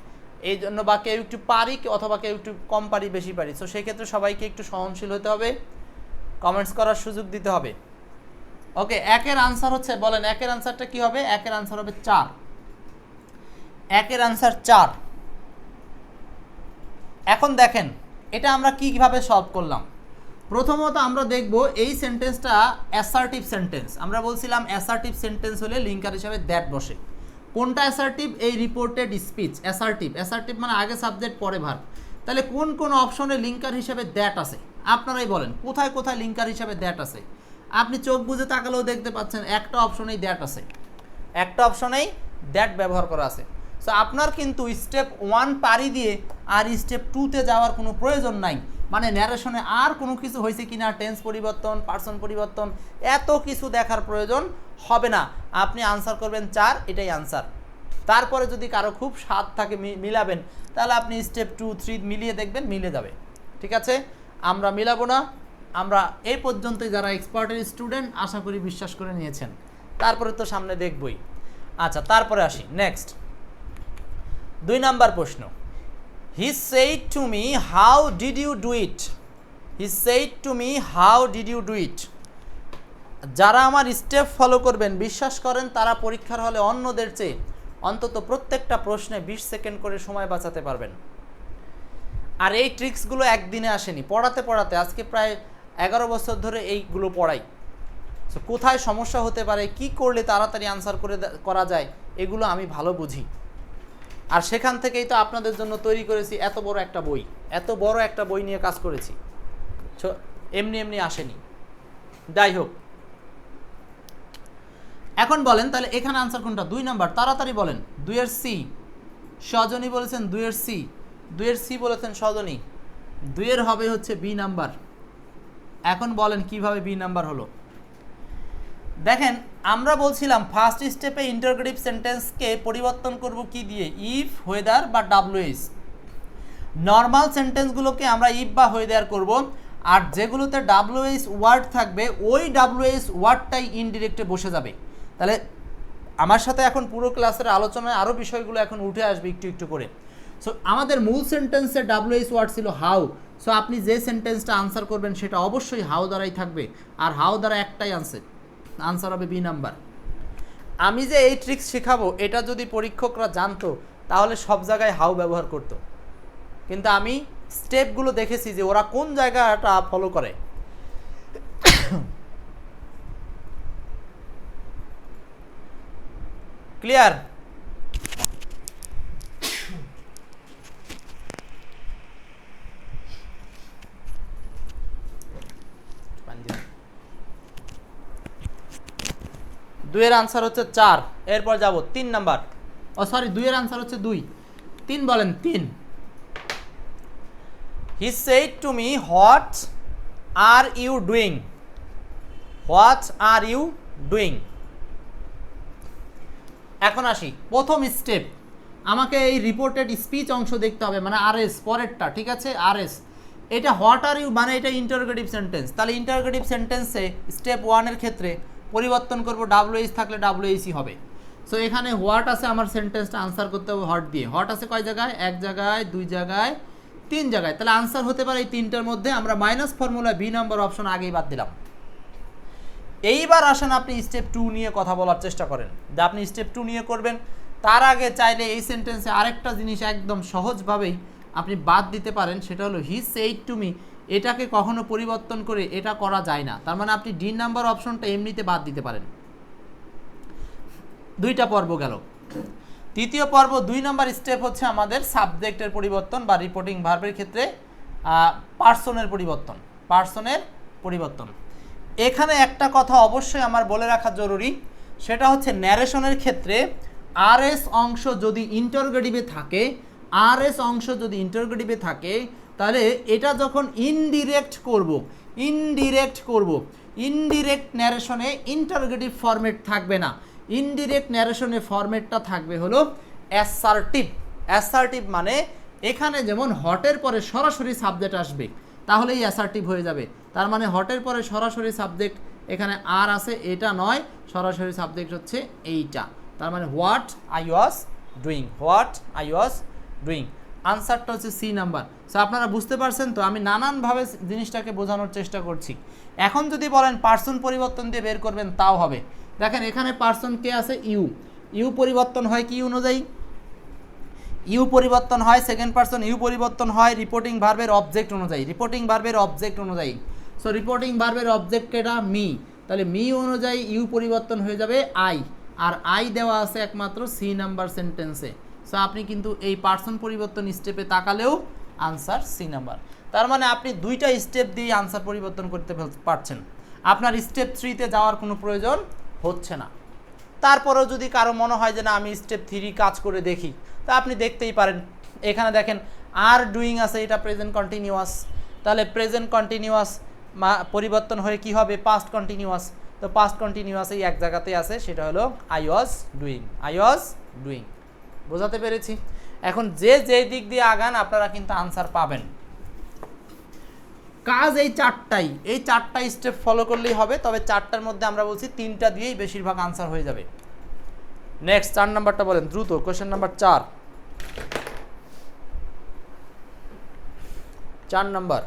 এই জন্য বা কেউ একটু পারি অথবা কেউ একটু কম পারি বেশি পারি। সো সেই ক্ষেত্রে সবাইকে একটু সহনশীল হতে হবে, কমেন্টস করার সুযোগ দিতে হবে। ওকে, একের আনসার হচ্ছে, বলেন একের আনসারটা কি হবে? একের আনসার হবে 4। একের আনসার 4। এখন দেখেন এটা আমরা কিভাবে সলভ করলাম। প্রথমত আমরা দেখব এই সেন্টেন্সটা অ্যাসার্টিভ সেন্টেন্স। আমরা বলছিলাম অ্যাসার্টিভ সেন্টেন্স হলে লিঙ্কার হিসাবে দ্যাট বসে। কোনটা অ্যাসার্টিভ? এই রিপোর্টেড স্পিচ অ্যাসার্টিভ। অ্যাসার্টিভ মানে আগে সাবজেক্ট পরে ভার্ব। তাহলে কোন কোন অপশনে লিঙ্কার হিসাবে দ্যাট আছে আপনারাই বলেন, কোথায় কোথায় লিঙ্কার হিসাবে দ্যাট আছে? আপনি চোখ বুজে তাকালেও দেখতে পাচ্ছেন একটা অপশনেই দ্যাট আছে, একটা অপশনেই দ্যাট ব্যবহার করা আছে। সো আপনার কিন্তু স্টেপ 1 পারি দিয়ে আর স্টেপ 2তে যাওয়ার কোনো প্রয়োজন নাই। মানে ন্যারেশনে আর কোনো কিছু হয়েছে কিনা, টেন্স পরিবর্তন, পার্সন পরিবর্তন, এত কিছু দেখার প্রয়োজন হবে না। আপনি আনসার করবেন 4, এটাই আনসার। তারপরে যদি কারো খুব স্বাদ থাকে মিলাবেন, তাহলে আপনি স্টেপ 2, 3 মিলিয়ে দেখবেন, মিলে যাবে। ঠিক আছে, আমরা মিলাবো না। আমরা এই পর্যন্তই যারা এক্সপার্টের স্টুডেন্ট আশা করি বিশ্বাস করে নিয়েছেন। তারপরে তো সামনে দেখবই। আচ্ছা, তারপরে আসি নেক্সট 2 নাম্বার প্রশ্ন। He said to me how did you do it. He said to me how did you do it. যারা আমার স্টেপ ফলো করবেন, বিশ্বাস করেন তারা পরীক্ষার হলে অন্যদের চেয়ে অন্তত প্রত্যেকটা প্রশ্নে 20 সেকেন্ড করে সময় বাঁচাতে পারবেন। আর এই ট্রিক্সগুলো একদিনে আসেনি, পড়াতে পড়াতে আজকে প্রায় 11 বছর ধরে এইগুলো পড়াই। সো কোথায় সমস্যা হতে পারে, কি করলে তাড়াতাড়ি আনসার করা যায়, এগুলো আমি ভালো বুঝি। আর সেখান থেকেই তো আপনাদের জন্য তৈরি করেছি এত বড় একটা বই। এত বড় একটা বই নিয়ে কাজ করেছি, এমনি এমনি আসেনি। যাই হোক, এখন বলেন তাহলে এখানে আনসার কোনটা? 2 নাম্বার, তাড়াতাড়ি বলেন। 2 এর সি। সজনী বলেছেন 2 এর সি। 2 এর সি বলেছেন সজনী। 2 এর হবে হচ্ছে বি নাম্বার। এখন বলেন কিভাবে বি নাম্বার হলো। দেখেন আমরা বলছিলাম ফার্স্ট স্টেপে ইন্টারোগেটিভ সেন্টেন্সকে পরিবর্তন করব কি দিয়ে? ইফ, হোয়েদার বা ডাব্লিউএস। নর্মাল সেন্টেন্সগুলোকে আমরা ইফ বা হোয়েদার করব, আর যেগুলোতে ডাব্লিউএস ওয়ার্ড থাকবে ওই ডাব্লিউএস ওয়ার্ডটাই ইনডিরেক্টে বসে যাবে। তাহলে আমার সাথে এখন পুরো ক্লাসের আলোচনায় আরও বিষয়গুলো এখন উঠে আসবে একটু একটু করে। সো আমাদের মূল সেন্টেন্সের ডাব্লিউএস ওয়ার্ড ছিল হাউ। সো আপনি যে সেন্টেন্সটা আনসার করবেন সেটা অবশ্যই হাউ দ্বারাই থাকবে, আর হাউ দ্বারা একটাই আনসার হবে বি নাম্বার। আমি যে এই ট্রিক্স শেখাবো এটা যদি পরীক্ষকরা জানতো তাহলে সব জায়গায় হাউ ব্যবহার করতো, কিন্তু আমি স্টেপগুলো দেখেছি যে ওরা কোন জায়গাটা ফলো করে। ক্লিয়ার? দুইয়ের আনসার হচ্ছে 4। এরপর যাব 3 নাম্বার। ও সরি, 2 এর আনসার হচ্ছে 2। 3 বলেন। 3। He said to me what are you doing. What are you doing. এখন আসি প্রথম স্টেপ। আমাকে এই রিপোর্টেড স্পিচ অংশ দেখতে হবে, মানে আরএস পরেরটা। ঠিক আছে, আরএস। এটা হোয়াট আর ইউ মানে এটা ইন্টারোগেটিভ সেন্টেন্স। তাহলে ইন্টারোগেটিভ সেন্টেন্সে স্টেপ 1 এর ক্ষেত্রে পরিবর্তন করব, ডাব্লিউএইচ থাকলে ডাব্লিউএইচই হবে। সো এখানে হোয়াট আছে, আমার সেন্টেন্সটা আনসার করতে হবে হোয়াট দিয়ে। হোয়াট আছে কয় জায়গায়? 1 জায়গায়, 2 জায়গায়, 3 জায়গায়। তাহলে আনসার হতে পারে এই 3টার মধ্যে। আমরা minus formula B number option আগেই বাদ দিলাম। এইবার আসেন আপনি স্টেপ 2 নিয়ে কথা বলার চেষ্টা করেন, যে আপনি স্টেপ 2 নিয়ে করবেন। তার আগে চাইলে এই সেন্টেন্সে আরেকটা জিনিস একদম সহজভাবেই আপনি বাদ দিতে পারেন, সেটা হলো হি সেইড টু মি। এটাকে কখনো পরিবর্তন করে এটা করা যায় না, তার মানে আপনি ডি নাম্বার অপশনটা এমনিতে বাদ দিতে পারেন। 2টা পর্ব গেল। তৃতীয় পর্ব 2 নাম্বার স্টেপ হচ্ছে আমাদের সাবজেক্টের পরিবর্তন বা রিপোর্টিং ভার্বের ক্ষেত্রে পার্সনের পরিবর্তন। এখানে একটা কথা অবশ্যই আমার বলে রাখা জরুরি, সেটা হচ্ছে ন্যারেশনের ক্ষেত্রে আরএস অংশ যদি ইন্টারোগেটিভে থাকে, তাহলে এটা যখন ইনডিরেক্ট করব, ইনডিরেক্ট ন্যারেশনে ইন্টারোগেটিভ ফরম্যাট থাকবে না। ইনডিরেক্ট ন্যারেশনের ফরম্যাটটা থাকবে হলো অ্যাসার্টিভ। মানে এখানে যেমন হটের পরে সরাসরি সাবজেক্ট আসবে, তাহলেই অ্যাসার্টিভ হয়ে যাবে। তার মানে হটের পরে সরাসরি সাবজেক্ট এখানে আর আছে, এটা নয়, সরাসরি সাবজেক্ট হচ্ছে এইটা। তার মানে what I was doing, what I was doing. আনসারটা হচ্ছে সি নাম্বার। সো আপনারা বুঝতে পারছেন তো, আমি নানানভাবে জিনিসটাকে বোঝানোর চেষ্টা করছি। এখন যদি বলেন পার্সন পরিবর্তন দিয়ে বের করবেন, তাও হবে। দেখেন এখানে পার্সন কে আছে, ইউ। ইউ পরিবর্তন হয় কি অনুযায়ী? ইউ পরিবর্তন হয় সেকেন্ড পার্সন, ইউ পরিবর্তন হয় রিপোর্টিং ভার্বের অবজেক্ট অনুযায়ী, রিপোর্টিং ভার্বের অবজেক্ট অনুযায়ী। সো রিপোর্টিং ভার্বের অবজেক্ট কেটা, মি। তাহলে মি অনুযায়ী ইউ পরিবর্তন হয়ে যাবে আই, আর আই দেওয়া আছে একমাত্র সি নাম্বার সেন্টেন্সে। সো আপনি কিন্তু এই পার্সন পরিবর্তন স্টেপে তাকালেও আনসার সি নাম্বার। তার মানে আপনি দুইটা স্টেপ দিয়ে আনসার পরিবর্তন করতে পারছেন, আপনার স্টেপ 3তে যাওয়ার কোনো প্রয়োজন হচ্ছে না। তারপরেও যদি কারো মনে হয় যে না আমি স্টেপ 3 কাজ করে দেখি, তা আপনি দেখতেই পারেন। এখানে দেখেন আর ডুইং আছে, এটা প্রেজেন্ট কন্টিনিউয়াস। তাহলে প্রেজেন্ট কন্টিনিউয়াস পরিবর্তন হয়ে কি হবে, পাস্ট কন্টিনিউয়াস। তো পাস্ট কন্টিনিউয়াস এই এক জায়গাতেই আছে, সেটা হলো I was doing, I was doing. বোঝাতে পেরেছি? এখন যে দিক দিয়ে আগান আপনারা কিন্তু আনসার পাবেন। কাজ এই চারটা স্টেপ ফলো করলেই হবে। তবে চারটার মধ্যে আমরা বলছি 3টা দিয়েই বেশিরভাগ আনসার হয়ে যাবে। নেক্সট 4 নাম্বারটা বলেন দ্রুত, কোশ্চেন নাম্বার 4 নাম্বার।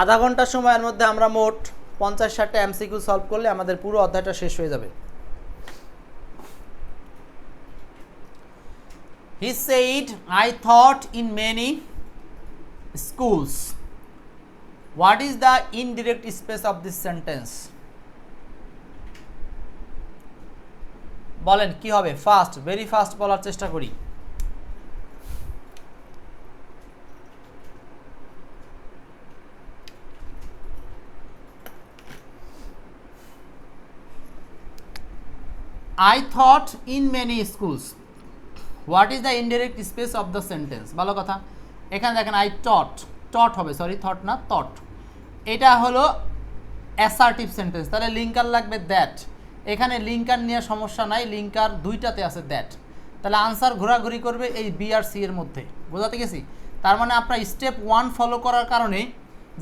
আধা ঘন্টা সময়ের মধ্যে আমরা মোট 50-60টা এমসিকিউ সলভ করলে আমাদের পুরো অধ্যায়টা শেষ হয়ে যাবে। He said, I taught in many schools. What is the indirect space of this sentence? বলেন কি হবে? ফাস্ট, ভেরি ফাস্ট বলার চেষ্টা করি। I taught in many schools. What is the indirect space of the sentence? ভালো কথা। এখানে দেখেন I taught হবে, সরি থট না, taught। এটা হলো অ্যাসার্টিভ সেন্টেন্স, তাহলে লিঙ্কার লাগবে দ্যাট। এখানে লিঙ্কার নিয়ে সমস্যা নাই, লিঙ্কার দুইটাতে আছে দ্যাট। তাহলে আনসার ঘোরাঘুরি করবে এই বি আর সি এর মধ্যে। বোঝাতে গেছি? তার মানে আপনার স্টেপ 1 ফলো করার কারণে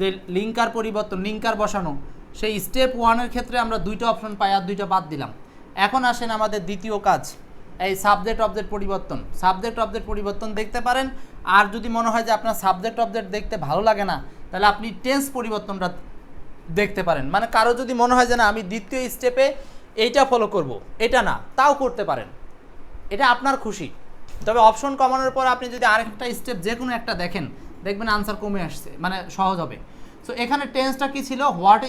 যে লিঙ্কার পরিবর্তন, লিঙ্কার বসানো, সেই স্টেপ 1-এর ক্ষেত্রে আমরা 2টা অপশন পাই আর 2টা বাদ দিলাম। এখন আসেন আমাদের দ্বিতীয় কাজ, এই সাবজেক্ট অবজেক্ট পরিবর্তন। সাবজেক্ট অবজেক্ট পরিবর্তন দেখতে পারেন। আর যদি মনে হয় যে আপনার সাবজেক্ট অবজেক্ট দেখতে ভালো লাগে না, তাহলে আপনি টেন্স পরিবর্তনটা দেখতে পারেন। মানে কারো যদি মনে হয় যে না আমি দ্বিতীয় স্টেপে এইটা ফলো করব, এটা না, তাও করতে পারেন, এটা আপনার খুশি। তবে অপশন কমানোর পর আপনি যদি আরেকটা স্টেপ যে কোনো একটা দেখেন, দেখবেন আনসার কমে আসছে, মানে সহজ হবে। সো এখানে টেন্সটা কি ছিল, হোয়াট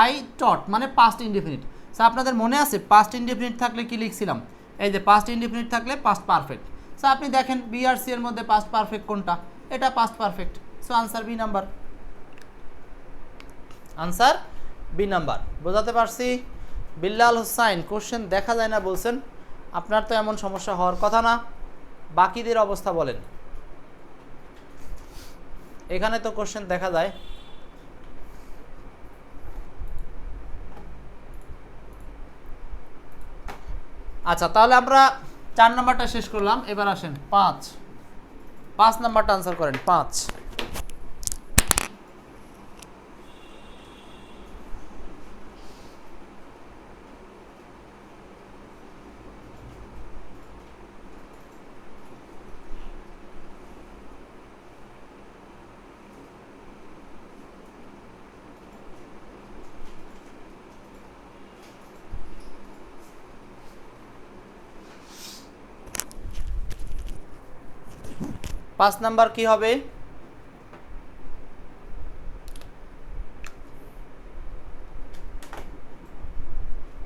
আই টট, মানে পাস্ট ইনডেফিনিট। সো আপনাদের মনে আছে পাস্ট ইনডেফিনিট থাকলে কি লিখছিলাম, এই যে পাস্ট ইনডেফিনিট থাকলে পাস্ট পারফেক্ট। সো আপনি দেখেন বি আর সি এর মধ্যে পাস্ট পারফেক্ট কোনটা, এটা past perfect. So answer B number, answer B number. বোঝাতে পারছি? বিল্লাল হোসাইন, কোশ্চেন দেখা যায় না বলছেন, আপনার তো এমন সমস্যা হওয়ার কথা না। বাকিদের অবস্থা বলেন। এখানে তো কোশ্চেন দেখা যায়। আচ্ছা, তাহলে আমরা 4 নাম্বারটা শেষ করলাম। এবার আসেন 5 নাম্বারটা আনসার করেন। 5 নাম্বার কি হবে?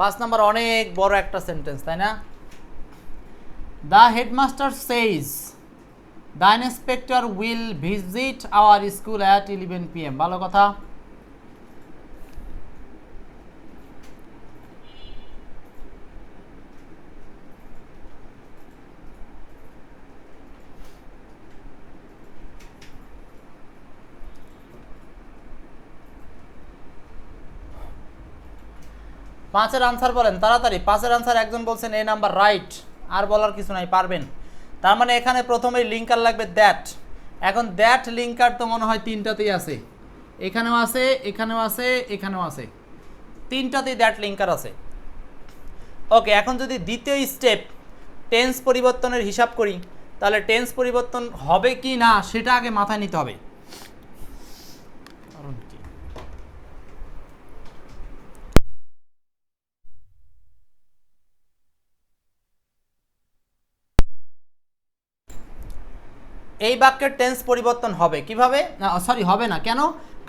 5 নাম্বার অনেক বড় একটা সেন্টেন্স, তাই না? The headmaster সেইজ the inspector will visit our school at 11 PM। ভালো কথা। 5-এর আনসার বলেন তাড়াতাড়ি। 5-এর আনসার একজন বলছেন এ নাম্বার রাইট, আর বলার কিছু নাই, পারবেন। তার মানে এখানে প্রথমেই লিঙ্কার লাগবে দ্যাট। এখন দ্যাট লিঙ্কার তো মনে হয় 3টাতেই আছে, এখানেও আছে, এখানেও আছে, এখানেও আছে, 3টাতেই দ্যাট লিঙ্কার আছে। ওকে, এখন যদি দ্বিতীয় স্টেপ টেন্স পরিবর্তনের হিসাব করি, তাহলে টেন্স পরিবর্তন হবে কি না সেটা আগে মাথায় নিতে হবে। এই বাক্যের টেন্স পরিবর্তন হবে কিভাবে, সরি হবে না, কেন?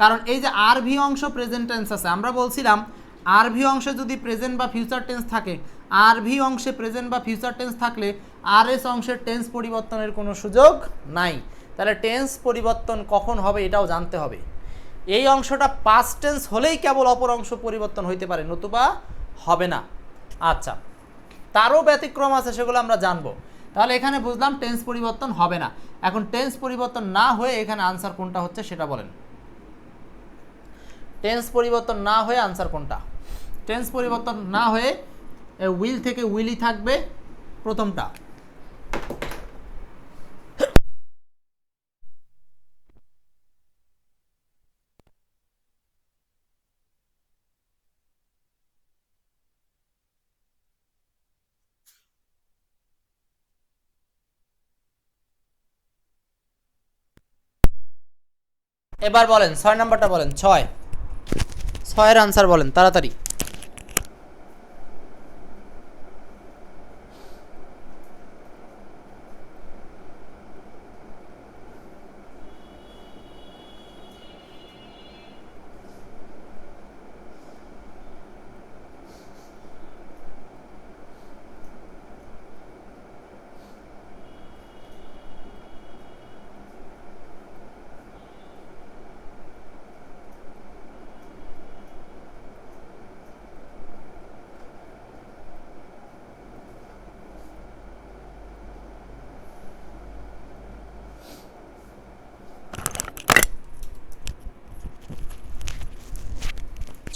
কারণ এই যে আর ভি অংশ প্রেজেন্ট টেন্স আছে, আমরা বলছিলাম আর ভি অংশে যদি প্রেজেন্ট বা ফিউচার টেন্স থাকে, আর ভি অংশে প্রেজেন্ট বা ফিউচার টেন্স থাকলে আর এস অংশের টেন্স পরিবর্তনের কোনো সুযোগ নাই। তাহলে টেন্স পরিবর্তন কখন হবে এটাও জানতে হবে। এই অংশটা পাস্ট টেন্স হলেই কেবল অপর অংশ পরিবর্তন হইতে পারে, নতুবা হবে না। আচ্ছা, তারও ব্যতিক্রম আছে, সেগুলো আমরা জানবো। তাহলে এখানে বুঝলাম টেন্স পরিবর্তন হবে না। এখন টেন্স পরিবর্তন না হয়ে এখানে আনসার কোনটা হচ্ছে সেটা বলেন। টেন্স পরিবর্তন না হয়ে আনসার কোনটা? টেন্স পরিবর্তন না হয়ে উইল থেকে উইলই থাকবে, প্রথমটা। এবার বলেন 6 নাম্বারটা বলেন, 6-এর আনসার বলেন তাড়াতাড়ি।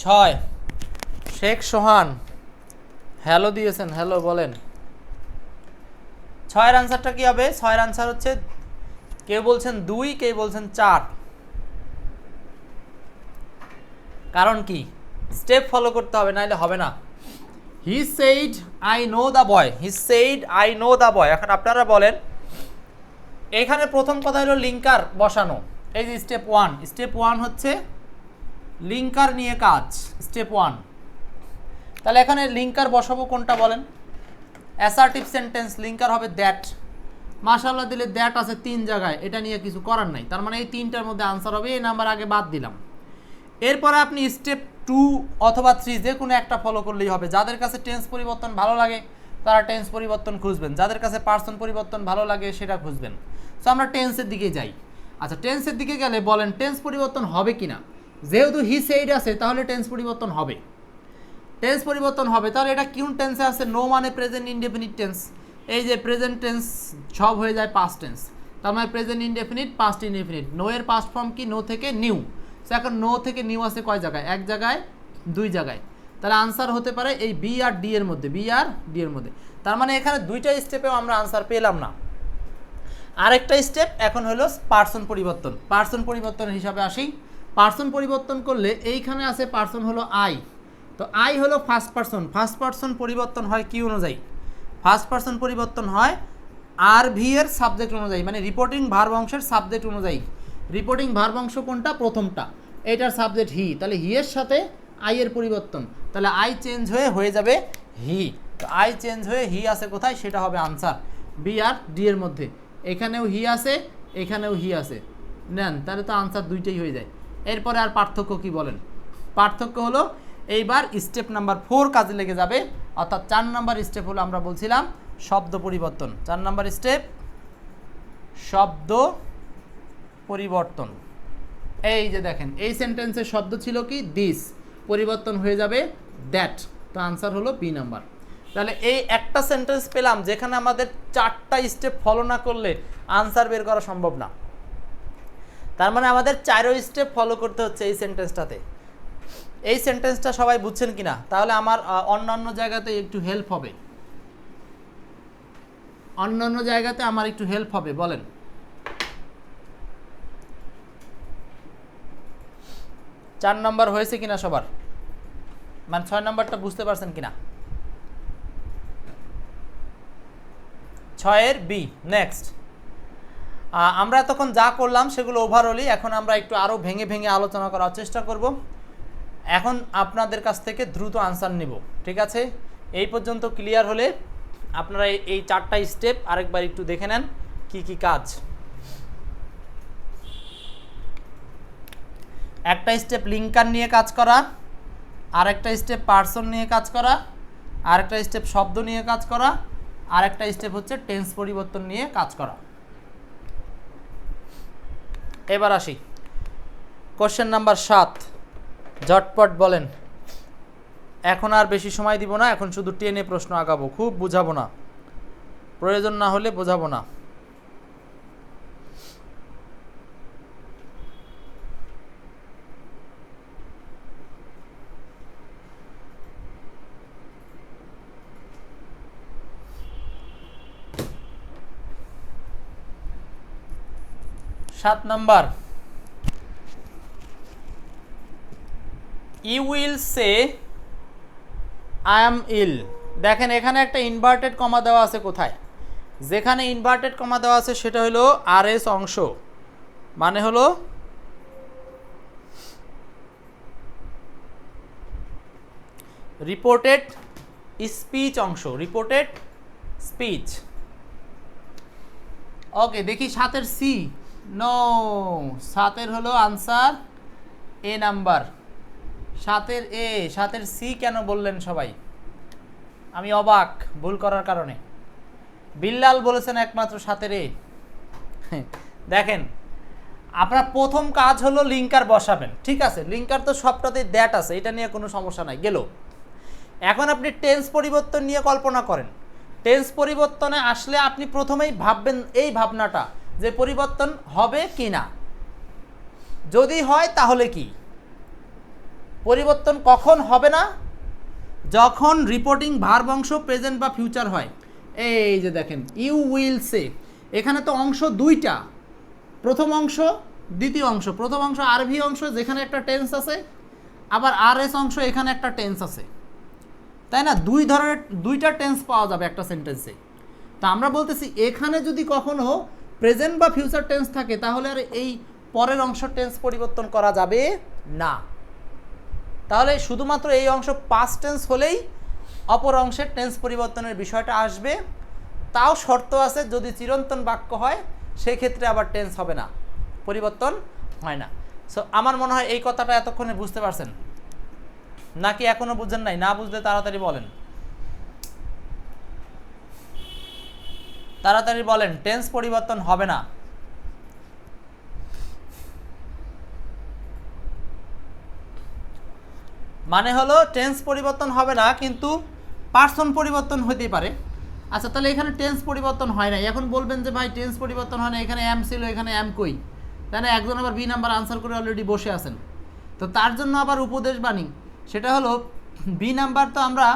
ছয়, শেখ সোহান হ্যালো দিয়েছেন, হ্যালো বলেন। 6-এর আনসারটা কি হবে? 6-এর আনসার হচ্ছে, কেউ বলছেন 2, কেউ বলছেন 4। কারণ কি? স্টেপ ফলো করতে হবে, নাইলে হবে না। হি said I know the boy, he said I know the boy. এখন আপনারা বলেন, এখানে প্রথম কথা হলো লিঙ্কার বসানো। এই যে স্টেপ 1, স্টেপ 1 হচ্ছে লিঙ্কার নিয়ে কাজ, স্টেপ 1। তাহলে এখানে লিঙ্কার বসাবো কোনটা বলেন? অ্যাসার্টিভ সেন্টেন্স লিঙ্কার হবে দ্যাট। মাশাআল্লাহ দিলে দ্যাট আছে 3 জায়গায়, এটা নিয়ে কিছু করার নাই। তার মানে এই 3টার মধ্যে আনসার হবে, এই নাম্বার আগে বাদ দিলাম। এরপরে আপনি স্টেপ 2 অথবা 3 যে কোনো একটা ফলো করলেই হবে। যাদের কাছে টেন্স পরিবর্তন ভালো লাগে তারা টেন্স পরিবর্তন খুঁজবেন, যাদের কাছে পার্সন পরিবর্তন ভালো লাগে সেটা খুঁজবেন। সো আমরা টেন্সের দিকে যাই। আচ্ছা, টেন্সের দিকে গেলে বলেন টেন্স পরিবর্তন হবে কিনা? যেহেতু হি সেইড আছে তাহলে টেন্স পরিবর্তন হবে। টেন্স পরিবর্তন হবে, তাহলে এটা কোন টেন্সে আছে? নো মানে প্রেজেন্ট ইনডেফিনিট টেন্স। এই যে প্রেজেন্ট টেন্স সব হয়ে যায় পাস্ট টেন্স, তার মানে present indefinite, past indefinite. Know এর পাস্ট ফর্ম কি? নো থেকে নিউ। এখন নো থেকে নিউ আছে কয় জায়গায়? 1 জায়গায়, 2 জায়গায়। তাহলে আনসার হতে পারে এই বি আর ডি এর মধ্যে, বি আর ডি এর মধ্যে। তার মানে এখানে 2টা স্টেপেও আমরা আনসার পেলাম না। আরেকটা স্টেপ এখন হলো পার্সন পরিবর্তন। পার্সন পরিবর্তনের হিসাবে আসি। পার্সন পরিবর্তন করলে এইখানে আছে পার্সন হলো আই, তো আই হলো ফার্স্ট পার্সন। ফার্স্ট পার্সন পরিবর্তন হয় কি অনুযায়ী? ফার্স্ট পার্সন পরিবর্তন হয় আর ভি এর সাবজেক্ট অনুযায়ী, মানে রিপোর্টিং ভার্ব অংশের সাবজেক্ট অনুযায়ী। রিপোর্টিং ভার্ব অংশ কোনটা? প্রথমটা, এটার সাবজেক্ট হি, তাহলে হি এর সাথে আই এর পরিবর্তন, তাহলে আই চেঞ্জ হয়ে যাবে হি। তো আই চেঞ্জ হয়ে হি আছে কোথায়? সেটা হবে আনসার বি আর ডি এর মধ্যে। এখানেও হি আছে, এখানেও হি আছে, নেন, তাহলে তো আনসার 2টাই হয়ে যায়। এরপরে আর পার্থক্য কি বলেন? পার্থক্য হলো এইবার স্টেপ নাম্বার 4 কাজে লেগে যাবে, অর্থাৎ 4 নাম্বার স্টেপ হলো আমরা বলছিলাম শব্দ পরিবর্তন। 4 নাম্বার স্টেপ শব্দ পরিবর্তন। এই যে দেখেন, এই সেন্টেন্সের শব্দ ছিল কি? দিস, পরিবর্তন হয়ে যাবে দ্যাট। তো আনসার হলো বি নাম্বার। তাহলে এই একটা সেন্টেন্স পেলাম যেখানে আমাদের 4টা স্টেপ ফলো না করলে আনসার বের করা সম্ভব না। তার মানে আমাদের 4 স্টেপ ফলো করতে হচ্ছে এই সেন্টেন্সটাতে। এই সেন্টেন্সটা সবাই বুঝছেন কিনা, তাহলে আমার অন্যান্য জায়গাতে একটু হেল্প হবে, অন্যান্য জায়গাতে আমার একটু হেল্প হবে, বলেন। চার নম্বর হয়েছে কিনা সবার, মানে 6 নম্বরটা বুঝতে পারছেন কিনা? 6-এর বি। নেক্সট, আমরা এতক্ষণ যা করলাম সেগুলো ওভারঅলই, এখন আমরা একটু আরও ভেঙে ভেঙে আলোচনা করার চেষ্টা করব। এখন আপনাদের কাছ থেকে দ্রুত আনসার নিব, ঠিক আছে? এই পর্যন্ত ক্লিয়ার হলে আপনারা এই 4টা স্টেপ আরেকবার একটু দেখে নেন কি কি কাজ। একটা স্টেপ লিঙ্কার নিয়ে কাজ করা, আরেকটা স্টেপ পার্সন নিয়ে কাজ করা, আরেকটা স্টেপ শব্দ নিয়ে কাজ করা, আরেকটা স্টেপ হচ্ছে টেন্স পরিবর্তন নিয়ে কাজ করা। এবার আসি কোশ্চেন নাম্বার 7, ঝটপট বলেন। এখন আর বেশি সময় দিব না, এখন শুধু টেনে প্রশ্ন আগাবো, খুব বুঝাবো না, প্রয়োজন না হলে বোঝাবো না। সাত number, you will say I am ill. দেখেন এখানে একটা ইনভার্টেড কমা দেওয়া আছে, কোথায়? যেখানে ইনভার্টেড কমা দেওয়া আছে সেটা হলো আর এস অংশ, মানে হলো রিপোর্টেড স্পিচ অংশ, রিপোর্টেড স্পিচ। ওকে, দেখি 7-এর সি। নো, 7-এর হলো আনসার এ নাম্বার। 7-এর এ, 7-এর সি কেন বললেন সবাই? আমি অবাক ভুল করার কারণে। বিল্লাল বলেছেন একমাত্র 7-এর এ। দেখেন, আপনার প্রথম কাজ হলো লিঙ্কার বসাবেন, ঠিক আছে? লিঙ্কার তো সবটাতেই দ্যাট আছে, এটা নিয়ে কোনো সমস্যা নাই, গেল। এখন আপনি টেন্স পরিবর্তন নিয়ে কল্পনা করেন। টেন্স পরিবর্তনে আসলে আপনি প্রথমেই ভাববেন এই ভাবনাটা যে পরিবর্তন হবে কি না, যদি হয় তাহলে কি। পরিবর্তন কখন হবে না? যখন রিপোর্টিং ভার্ব অংশ প্রেজেন্ট বা ফিউচার হয়। এই যে দেখেন ইউ উইল সে, এখানে তো অংশ দুইটা, প্রথম অংশ দ্বিতীয় অংশ। প্রথম অংশ আরভি অংশ, যেখানে একটা টেন্স আছে, আবার আর এস অংশ, এখানে একটা টেন্স আছে, তাই না? দুই ধরনের দুইটা টেন্স পাওয়া যাবে একটা সেন্টেন্সে। তা আমরা বলতেছি এখানে যদি কখনো প্রেজেন্ট বা ফিউচার টেন্স থাকে তাহলে আর এই পরের অংশ টেন্স পরিবর্তন করা যাবে না। তাহলে শুধুমাত্র এই অংশ পাস্ট টেন্স হলেই অপর অংশের টেন্স পরিবর্তনের বিষয়টা আসবে। তাও শর্ত আছে, যদি চিরন্তন বাক্য হয় সেক্ষেত্রে আবার টেন্স হবে না, পরিবর্তন হয় না। সো আমার মনে হয় এই কথাটা এতক্ষণে বুঝতে পারছেন, নাকি এখনো বুঝেন নাই? না বুঝলে তাড়াতাড়ি বলেন, তাড়াতাড়ি বলেন। টেন্স পরিবর্তন হবে না। মানে হলো টেন্স পরিবর্তন হবে না, কিন্তু পার্সন পরিবর্তন হতেই পারে। আচ্ছা, তাহলে এখানে টেন্স পরিবর্তন হয় না, এখন বলবেন যে ভাই টেন্স পরিবর্তন হয় না, এখানে এম ছিল, এখানে এম কই? তাই না? একজন আবার বি নাম্বার আনসার করে অলরেডি বসে আছেন, তো তার জন্য আবার উপদেশ বাণী, সেটা হলো বি নাম্বার তো আমরা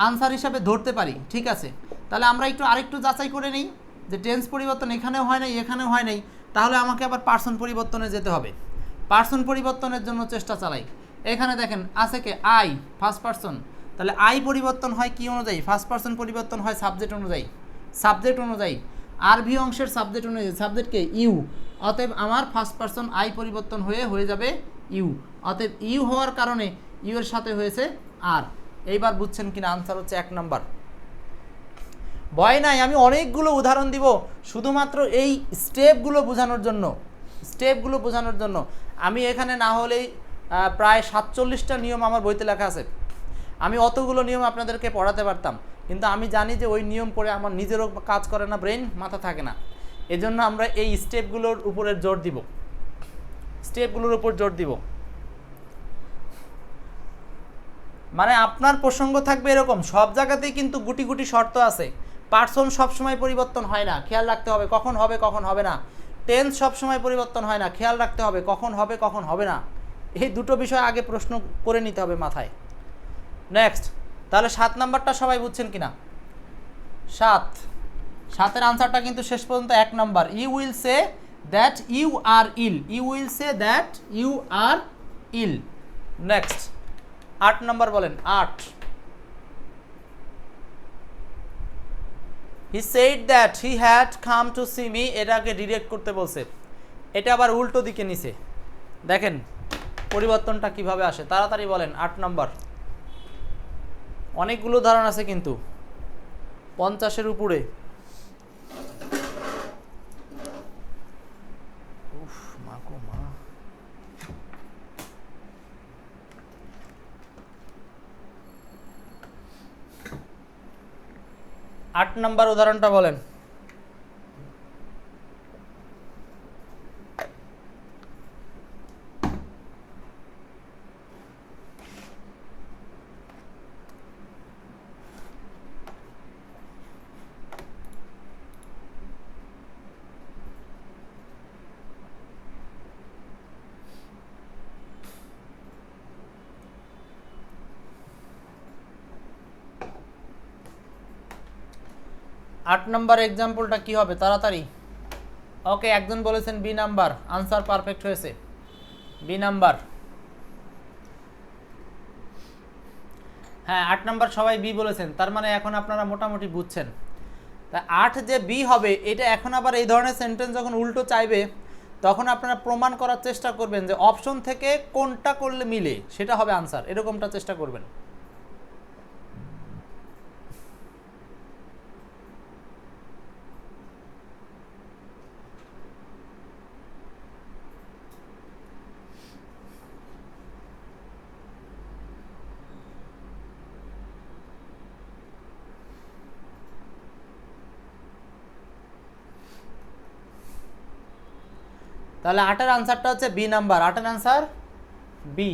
আনসার হিসাবে ধরতে পারি, ঠিক আছে? তাহলে আমরা আরেকটু যাচাই করে নিই যে টেন্স পরিবর্তন এখানেও হয় নাই, এখানেও হয় নাই, তাহলে আমাকে আবার পার্সন পরিবর্তনে যেতে হবে। পার্সন পরিবর্তনের জন্য চেষ্টা চালাই। এখানে দেখেন আছে কে? I, first person. তাহলে আই পরিবর্তন হয় কি অনুযায়ী? ফার্স্ট পার্সন পরিবর্তন হয় সাবজেক্ট অনুযায়ী, সাবজেক্ট অনুযায়ী। আরভি অংশের সাবজেক্ট অনুযায়ী, সাবজেক্টকে ইউ, অতএব আমার ফার্স্ট পার্সন আই পরিবর্তন হয়ে যাবে ইউ। অতএব ইউ হওয়ার কারণে ইউ এর সাথে হয়েছে আর। এইবার বুঝছেন কিনা? আনসার হচ্ছে 1 নাম্বার। ভয় নাই, আমি অনেকগুলো উদাহরণ দিব শুধুমাত্র এই স্টেপগুলো বোঝানোর জন্য, স্টেপগুলো বোঝানোর জন্য। আমি এখানে না হলেই প্রায় 47টা নিয়ম আমার বইতে লেখা আছে, আমি অতগুলো নিয়ম আপনাদেরকে পড়াতে পারতাম, কিন্তু আমি জানি যে ওই নিয়ম পড়ে আমার নিজেরও কাজ করে না, ব্রেন মাথা থাকে না। এজন্য আমরা এই স্টেপগুলোর উপরে জোর দিব, স্টেপগুলোর উপর জোর দিব। মানে আপনার প্রসঙ্গ থাকবে এরকম, সব জায়গাতেই কিন্তু গুটি গুটি শর্ত আছে। পার্সন সবসময় পরিবর্তন হয় না, খেয়াল রাখতে হবে কখন হবে কখন হবে না। টেন্স সবসময় পরিবর্তন হয় না, খেয়াল রাখতে হবে কখন হবে কখন হবে না। এই দুটো বিষয় আগে প্রশ্ন করে নিতে হবে মাথায়। নেক্সট, তাহলে 7 নাম্বারটা সবাই বুঝছেন কিনা? 7-এর আনসারটা কিন্তু শেষ পর্যন্ত 1 number, you will say that you are ill, you will say that you are ill. Next 8 number বলেন। 8, he said that he had come to see me, এটাকে ডিরেক্ট করতে বলছে, এটা আবার উল্টো দিকে নিছে। দেখেন পরিবর্তনটা কিভাবে আসে, তাড়াতাড়ি বলেন। 8 নাম্বার, অনেকগুলো ধারণা আছে কিন্তু 50-এর উপরে। উফ মা গো মা। 8 নাম্বার উদাহরণটা বলেন। আট নাম্বার এক্সাম্পলটা কি হবে তাড়াতাড়ি? ওকে, একজন বলেছেন বি নাম্বার, আনসার পারফেক্ট হয়েছে। বি নাম্বার, হ্যাঁ 8 নাম্বার সবাই বি বলেছেন, তার মানে এখন আপনারা মোটামুটি বুঝছেন। তা 8 যে বি হবে, এটা এখন আবার এই ধরনের সেন্টেন্স যখন উল্টো চাইবে তখন আপনারা প্রমাণ করার চেষ্টা করবেন যে অপশন থেকে কোনটা করলে মিলে সেটা হবে আনসার, এরকমটা চেষ্টা করবেন। তাহলে 8-এর আনসারটা হচ্ছে বি নাম্বার, 8-এর আনসার বি।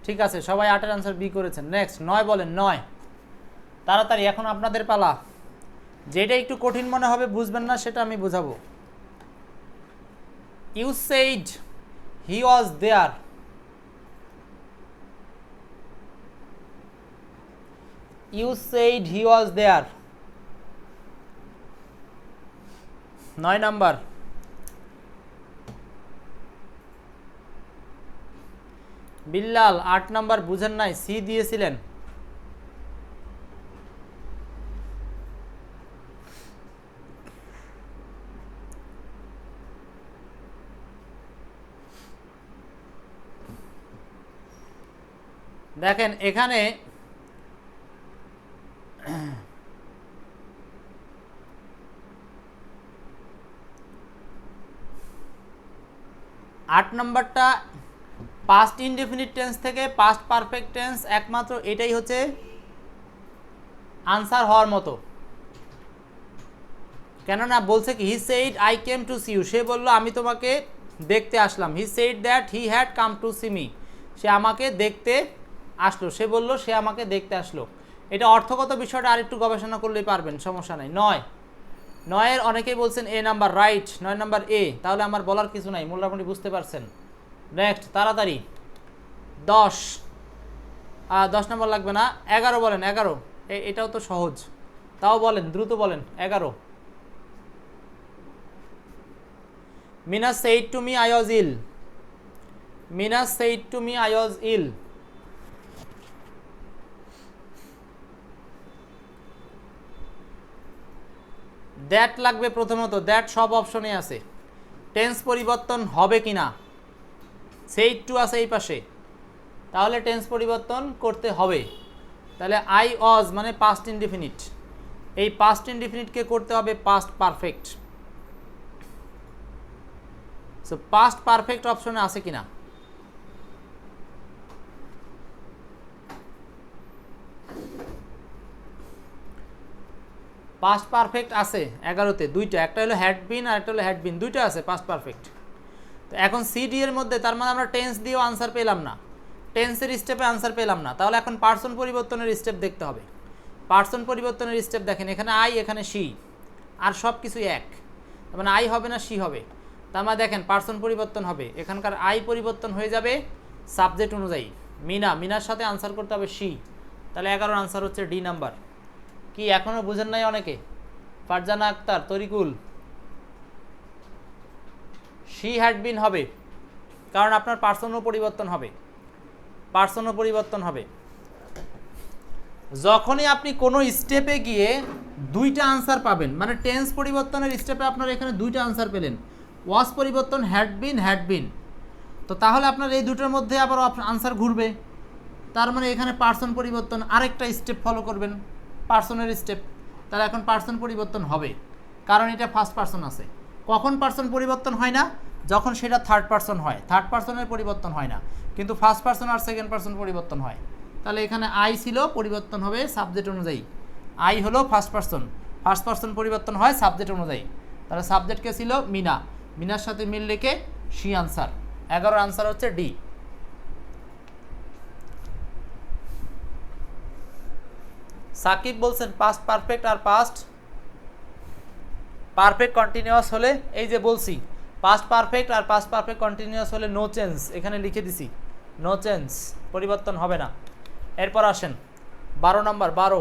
ঠিক আছে, সবাই 8-এর আনসার বি করেছেন। নেক্সট 9 বলেন। 9 তাড়াতাড়ি, এখন আপনাদের পালা। যেটা একটু কঠিন মনে হবে, বুঝবেন না, সেটা আমি বুঝাবো। You said he was there, you said he was there. 9 number, Billal 8 number বুঝেন নাই, সি দিয়েছিলেন। দেখেন এখানে 8 নাম্বারটা পাস্ট ইনডেফিনিট টেন্স থেকে পাস্ট পারফেক্ট টেন্স, একমাত্র এটাই হচ্ছে আনসার হওয়ার মতো। কেননা বলছে কি, he said I came to see you, সে বলল আমি তোমাকে দেখতে আসলাম। He said that he had come to see me, সে আমাকে দেখতে আসলো, সে বলল সে আমাকে দেখতে আসলো। এটা অর্থগত বিষয়টা আরেকটু গবেষণা করলেই পারবেন, সমস্যা নাই। 9-এর অনেকেই বলছেন এ নাম্বার, রাইট, 9 নাম্বার এ, তাহলে আমার বলার কিছু নাই, মোটামুটি বুঝতে পারছেন। নেক্সট তাড়াতাড়ি 10 নাম্বার লাগবে না। 11 বলেন। 11 এটাও তো সহজ, তাও বলেন, দ্রুত বলেন। 11, Mina said to me I was ill, Mina said to me I was ill. That লাগবে প্রথমত, দ্যাট সব অপশনে আছে। টেন্স পরিবর্তন হবে কিনা, সেইড টু আছে এই পাশে, তাহলে টেন্স পরিবর্তন করতে হবে। তাহলে আই ওয়াজ মানে পাস্ট ইনডিফিনিট, এই পাস্ট ইনডিফিনিটকে করতে হবে past perfect. So past perfect অপশনে আছে কিনা, পাস্ট পারফেক্ট আছে 11তে, দুইটা, একটা হলো হ্যাড বিন আর একটা হলো হ্যাড বিন, দুইটা আছে পাস্ট পারফেক্ট। তো এখন সিডি এর মধ্যে তার মানে আমরা টেন্স দিয়েও আনসার পেলাম না, টেন্সের স্টেপে আনসার পেলাম না, তাহলে এখন পার্সন পরিবর্তনের স্টেপ দেখতে হবে। পার্সন পরিবর্তনের স্টেপ দেখেন, এখানে আই, এখানে সি, আর সব কিছু এক, মানে আই হবে না সি হবে। তার মানে দেখেন পার্সন পরিবর্তন হবে, এখানকার আই পরিবর্তন হয়ে যাবে সাবজেক্ট অনুযায়ী। মিনার সাথে আনসার করতে হবে শি, তাহলে 11 আনসার হচ্ছে ডি নাম্বার। কি এখনো বুঝেন নাই অনেকে? Farzana Akter, Tarikul, she had been হবে, কারণ আপনার পার্সনও পরিবর্তন হবে, পার্সনও পরিবর্তন হবে। যখনই আপনি কোনো স্টেপে গিয়ে দুইটা আনসার পাবেন, মানে টেন্স পরিবর্তনের স্টেপে আপনার এখানে দুইটা আনসার পেলেন, ওয়াজ পরিবর্তন হ্যাড বিন, তো তাহলে আপনার এই দুটোর মধ্যে আবার আনসার ঘুরবে, তার মানে এখানে পার্সন পরিবর্তন আরেকটা স্টেপ ফলো করবেন, পার্সনের স্টেপ, তাহলে এখন পার্সন পরিবর্তন হবে, কারণ এটা ফার্স্ট পার্সন আছে। কখন পার্সন পরিবর্তন হয় না? যখন সেটা থার্ড পার্সন হয়, থার্ড পার্সনের পরিবর্তন হয় না, কিন্তু ফার্স্ট পার্সন আর সেকেন্ড পার্সন পরিবর্তন হয়। তাহলে এখানে আই ছিল, পরিবর্তন হবে সাবজেক্ট অনুযায়ী, আই হলো ফার্স্ট পার্সন পরিবর্তন হয় সাবজেক্ট অনুযায়ী, তাহলে সাবজেক্টকে ছিল মিনার সাথে মিল রেখে সি আনসার, 11 আনসার হচ্ছে ডি। সাকিব বলছেন পাস্ট পারফেক্ট আর পাস্ট পারফেক্ট কন্টিনিউয়াস হলে, এই যে বলছি পাস্ট পারফেক্ট আর পাস্ট পারফেক্ট কন্টিনিউয়াস হলে নো চেঞ্জ, এখানে লিখে দিছি নো চেঞ্জ, পরিবর্তন হবে না। এরপর আসেন 12 নাম্বার, 12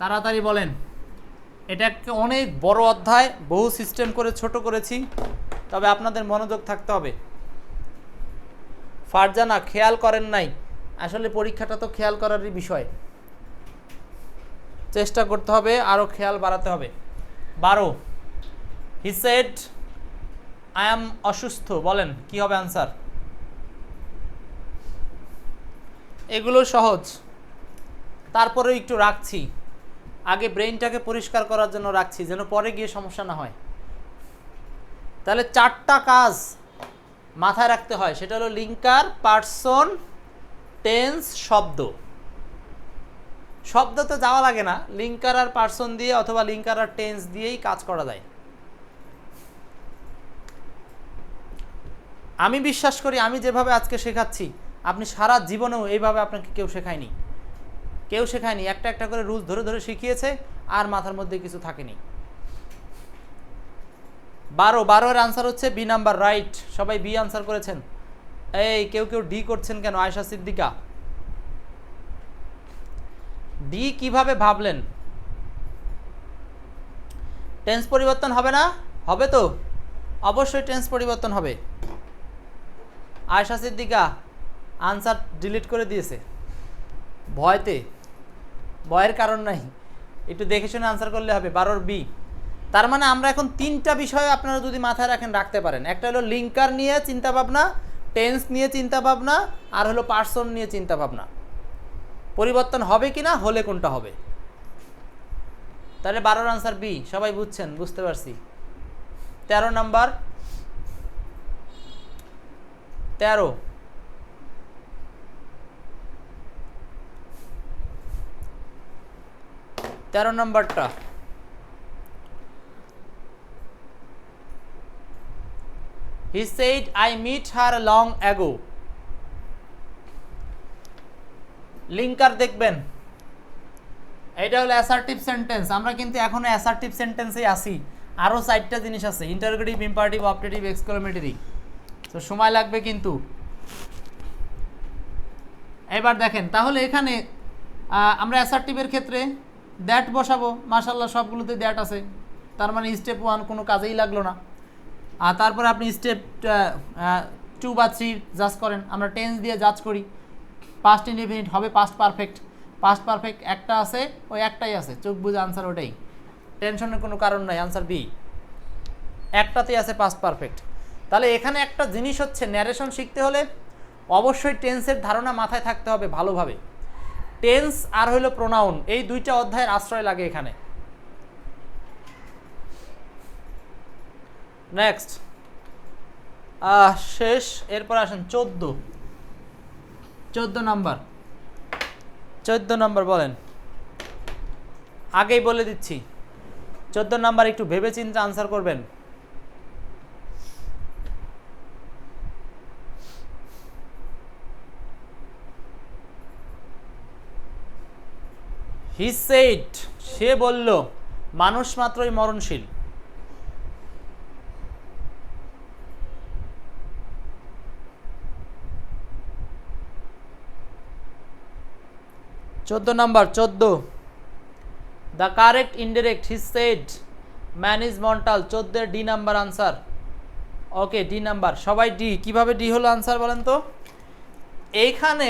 তাড়াতাড়ি বলেন। এটা একটা অনেক বড় অধ্যায়, বহু সিস্টেম করে ছোট করেছি, তবে আপনাদের মনোযোগ থাকতে হবে। ফারজানা খেয়াল করেন নাই, আসলে পরীক্ষাটা তো খেয়াল করারই বিষয়, চেষ্টা করতে হবে, আরও খেয়াল বাড়াতে হবে। 12 হি সেড আই অ্যাম অসুস্থ, বলেন কি হবে আনসার? এগুলো সহজ, তারপরেও একটু রাখছি, আগে ব্রেইনটাকে পরিষ্কার করার জন্য রাখছি, যেন পরে গিয়ে সমস্যা না হয়। তাহলে 4টা কাজ মাথায় রাখতে হয়, সেটা হলো লিঙ্কার, পার্সন, টেন্স, শব্দতে যাওয়া লাগে না, লিঙ্কার আর পার্সন দিয়ে অথবা লিঙ্কার আর টেন্স দিয়েই কাজ করা যায়। আমি বিশ্বাস করি আমি যেভাবে আজকে শেখাচ্ছি, আপনি সারা জীবনেও এইভাবে আপনাকে কেউ শেখায়নি, একটা একটা করে রুলস ধরে ধরে শিখিয়েছে, আর মাথার মধ্যে কিছু থাকেনি। 12 এর আনসার হচ্ছে বি নাম্বার, রাইট, সবাই বি আনসার করেছেন। এই কেউ ডি করছেন কেন? আয়েশা সিদ্দিকা, ডি কিভাবে ভাবলেন? টেন্স পরিবর্তন হবে না? হবে তো, অবশ্যই টেন্স পরিবর্তন হবে। আয়েশা সিদ্দিকা আনসার ডিলিট করে দিয়েছে ভয়ের কারণ নাই, একটু দেখে শুনে আনসার করলে হবে। 12 বি, তার মানে আমরা এখন 3টা বিষয় আপনারা যদি মাথায় রাখতে পারেন, একটা হলো লিঙ্কার নিয়ে চিন্তা ভাবনা, টেন্স নিয়ে চিন্তা ভাবনা, আর হলো পার্সন নিয়ে চিন্তা ভাবনা, পরিবর্তন হবে কিনা, হলে কোনটা হবে। তাহলে 12 আনসার বি, সবাই বুঝছেন? বুঝতে পারছি। 13 নাম্বার, 13 নম্বরটা, he said I meet her long ago, linker দেখবেন, এটা হলো অ্যাসার্টিভ সেন্টেন্স। আমরা কিন্তু এখনো অ্যাসার্টিভ সেন্টেন্সে আসি, আরও 4টা জিনিস আছে, ইন্টারোগেটিভ, ইম্পারেটিভ, অবজেক্টিভ, এক্সক্লেমেটরি, তো সময় লাগবে কিন্তু। এবার দেখেন, তাহলে এখানে আমরা অ্যাসার্টিভের ক্ষেত্রে দ্যাট বসাবো, মাশাআল্লাহ সবগুলোতে দ্যাট আছে, তার মানে স্টেপ 1 কোনো কাজেই লাগলো না। আর তারপরে আপনি স্টেপ 2 বা 3 জাজ করেন, আমরা টেন্স দিয়ে জাজ করি, পাস্ট ইনডিফিনিট হবে পাস্ট পারফেক্ট একটা আছে, ওই একটাই আছে, চোখ বুঝে আনসার ওটাই, টেনশনের কোনো কারণ নাই, আনসার বি, একটাতেই আছে পাস্ট পারফেক্ট। তাহলে এখানে একটা জিনিস হচ্ছে, ন্যারেশন শিখতে হলে অবশ্যই টেন্সের ধারণা মাথায় থাকতে হবে ভালোভাবে। টেন্স আর হলো প্রোনাউন, এই 2টা অধ্যায়ের আশ্রয় লাগে এখানে। নেক্সট শেষ, এরপর আসেন 14 নাম্বার বলেন, আগেই বলে দিচ্ছি 14 নাম্বার একটু ভেবে চিন্তে আনসার করবেন। হি সেড, সে বলল, মানুষ মাত্রই মরণশীল। 14 number 14 the correct indirect he said man is mortal 14 D number answer okay D number সবাই ডি কিভাবে ডি হলো আনসার বলেন তো এইখানে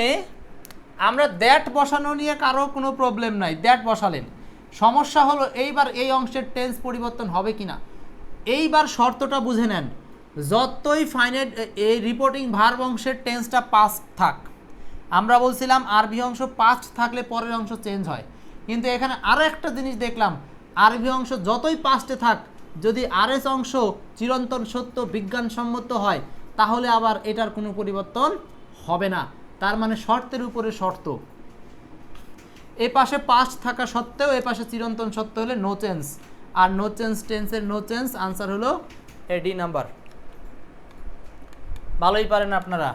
আমরা দ্যাট বসানো নিয়ে কারো কোনো প্রবলেম নাই দ্যাট বসালেন সমস্যা হলো এইবার এই অংশের টেন্স পরিবর্তন হবে কিনা এইবার শর্তটা বুঝে নেন যতই ফাইনাইট এই রিপোর্টিং ভার্ব অংশের টেন্সটা পাস্ট থাক আমরা বলছিলাম আরবি অংশ পাস্ট থাকলে পরের অংশ চেঞ্জ হয় কিন্তু এখানে আরও একটা জিনিস দেখলাম আরবি অংশ যতই পাস্টে থাক যদি আরএস অংশ চিরন্তন সত্য বিজ্ঞানসম্মত হয় তাহলে আবার এটার কোনো পরিবর্তন হবে না তার মানে শর্তের উপরে শর্ত এই পাশে পাস্ট থাকা সত্ত্বেও এই পাশে চিরন্তন সত্য হলে নো চেঞ্জ আর নো চেঞ্জ টেন্সের নো চেঞ্জ আনসার হলো এডি নাম্বার ভালোই পারেন আপনারা